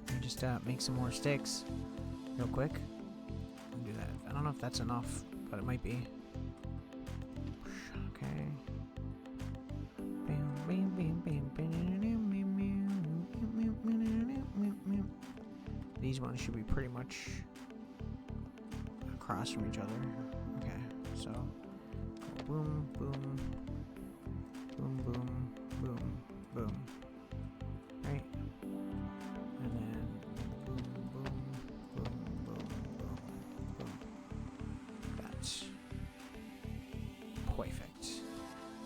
Let me just make some more sticks. real quick. I'll do that. I don't know if that's enough, but it might be. Okay. These ones should be pretty much across from each other. Okay, so boom, boom, boom, boom, boom, boom. Right? And then boom, boom, boom, boom, boom, boom. That's perfect.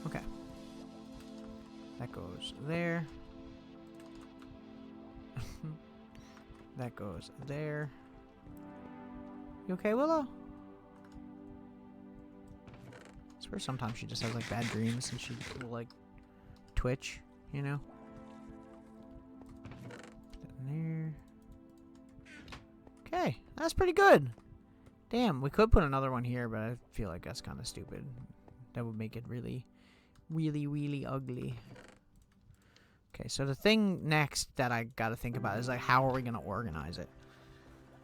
Okay. That goes there. That goes there. You okay, Willow? I swear sometimes she just has like bad dreams and she will like twitch, you know? Put that in there. Okay, that's pretty good. Damn, we could put another one here, but I feel like that's kind of stupid. That would make it really, really, really ugly. Okay, so the thing next that I gotta think about is like, how are we gonna organize it?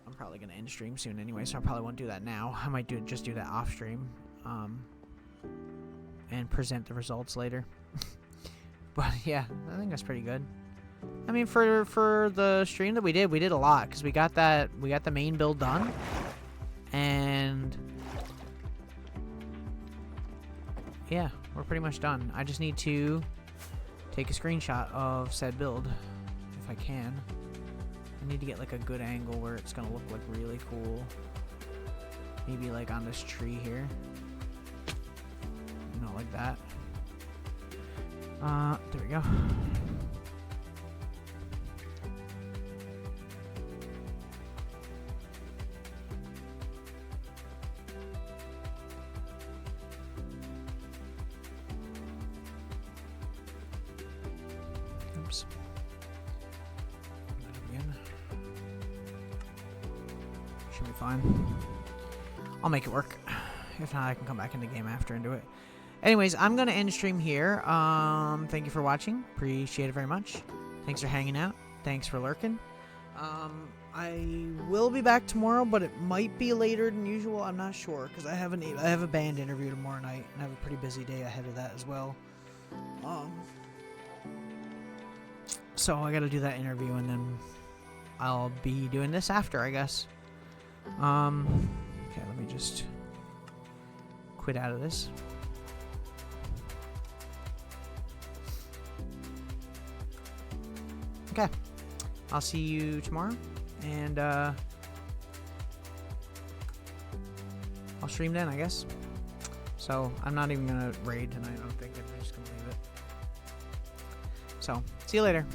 I'm probably gonna end stream soon anyway, so I probably won't do that now. I might just do that off stream, and present the results later. But yeah, I think that's pretty good. I mean, for the stream that we did a lot because we got the main build done, and yeah, we're pretty much done. I just need to take a screenshot of said build, if I can. I need to get like a good angle where it's gonna look like really cool. Maybe like on this tree here. You know, like that. There we go. Oops. Again. Should be fine. I'll make it work. If not, I can come back in the game after and do it. Anyways, I'm gonna end stream here. Thank you for watching. Appreciate it very much. Thanks for hanging out. Thanks for lurking. I will be back tomorrow, but it might be later than usual. I'm not sure because I have a band interview tomorrow night, and I have a pretty busy day ahead of that as well. So I gotta do that interview, and then I'll be doing this after, I guess. Okay, let me just quit out of this. Okay, I'll see you tomorrow, and I'll stream then, I guess. So I'm not even gonna raid tonight. I don't think I'm just gonna leave it. So see you later.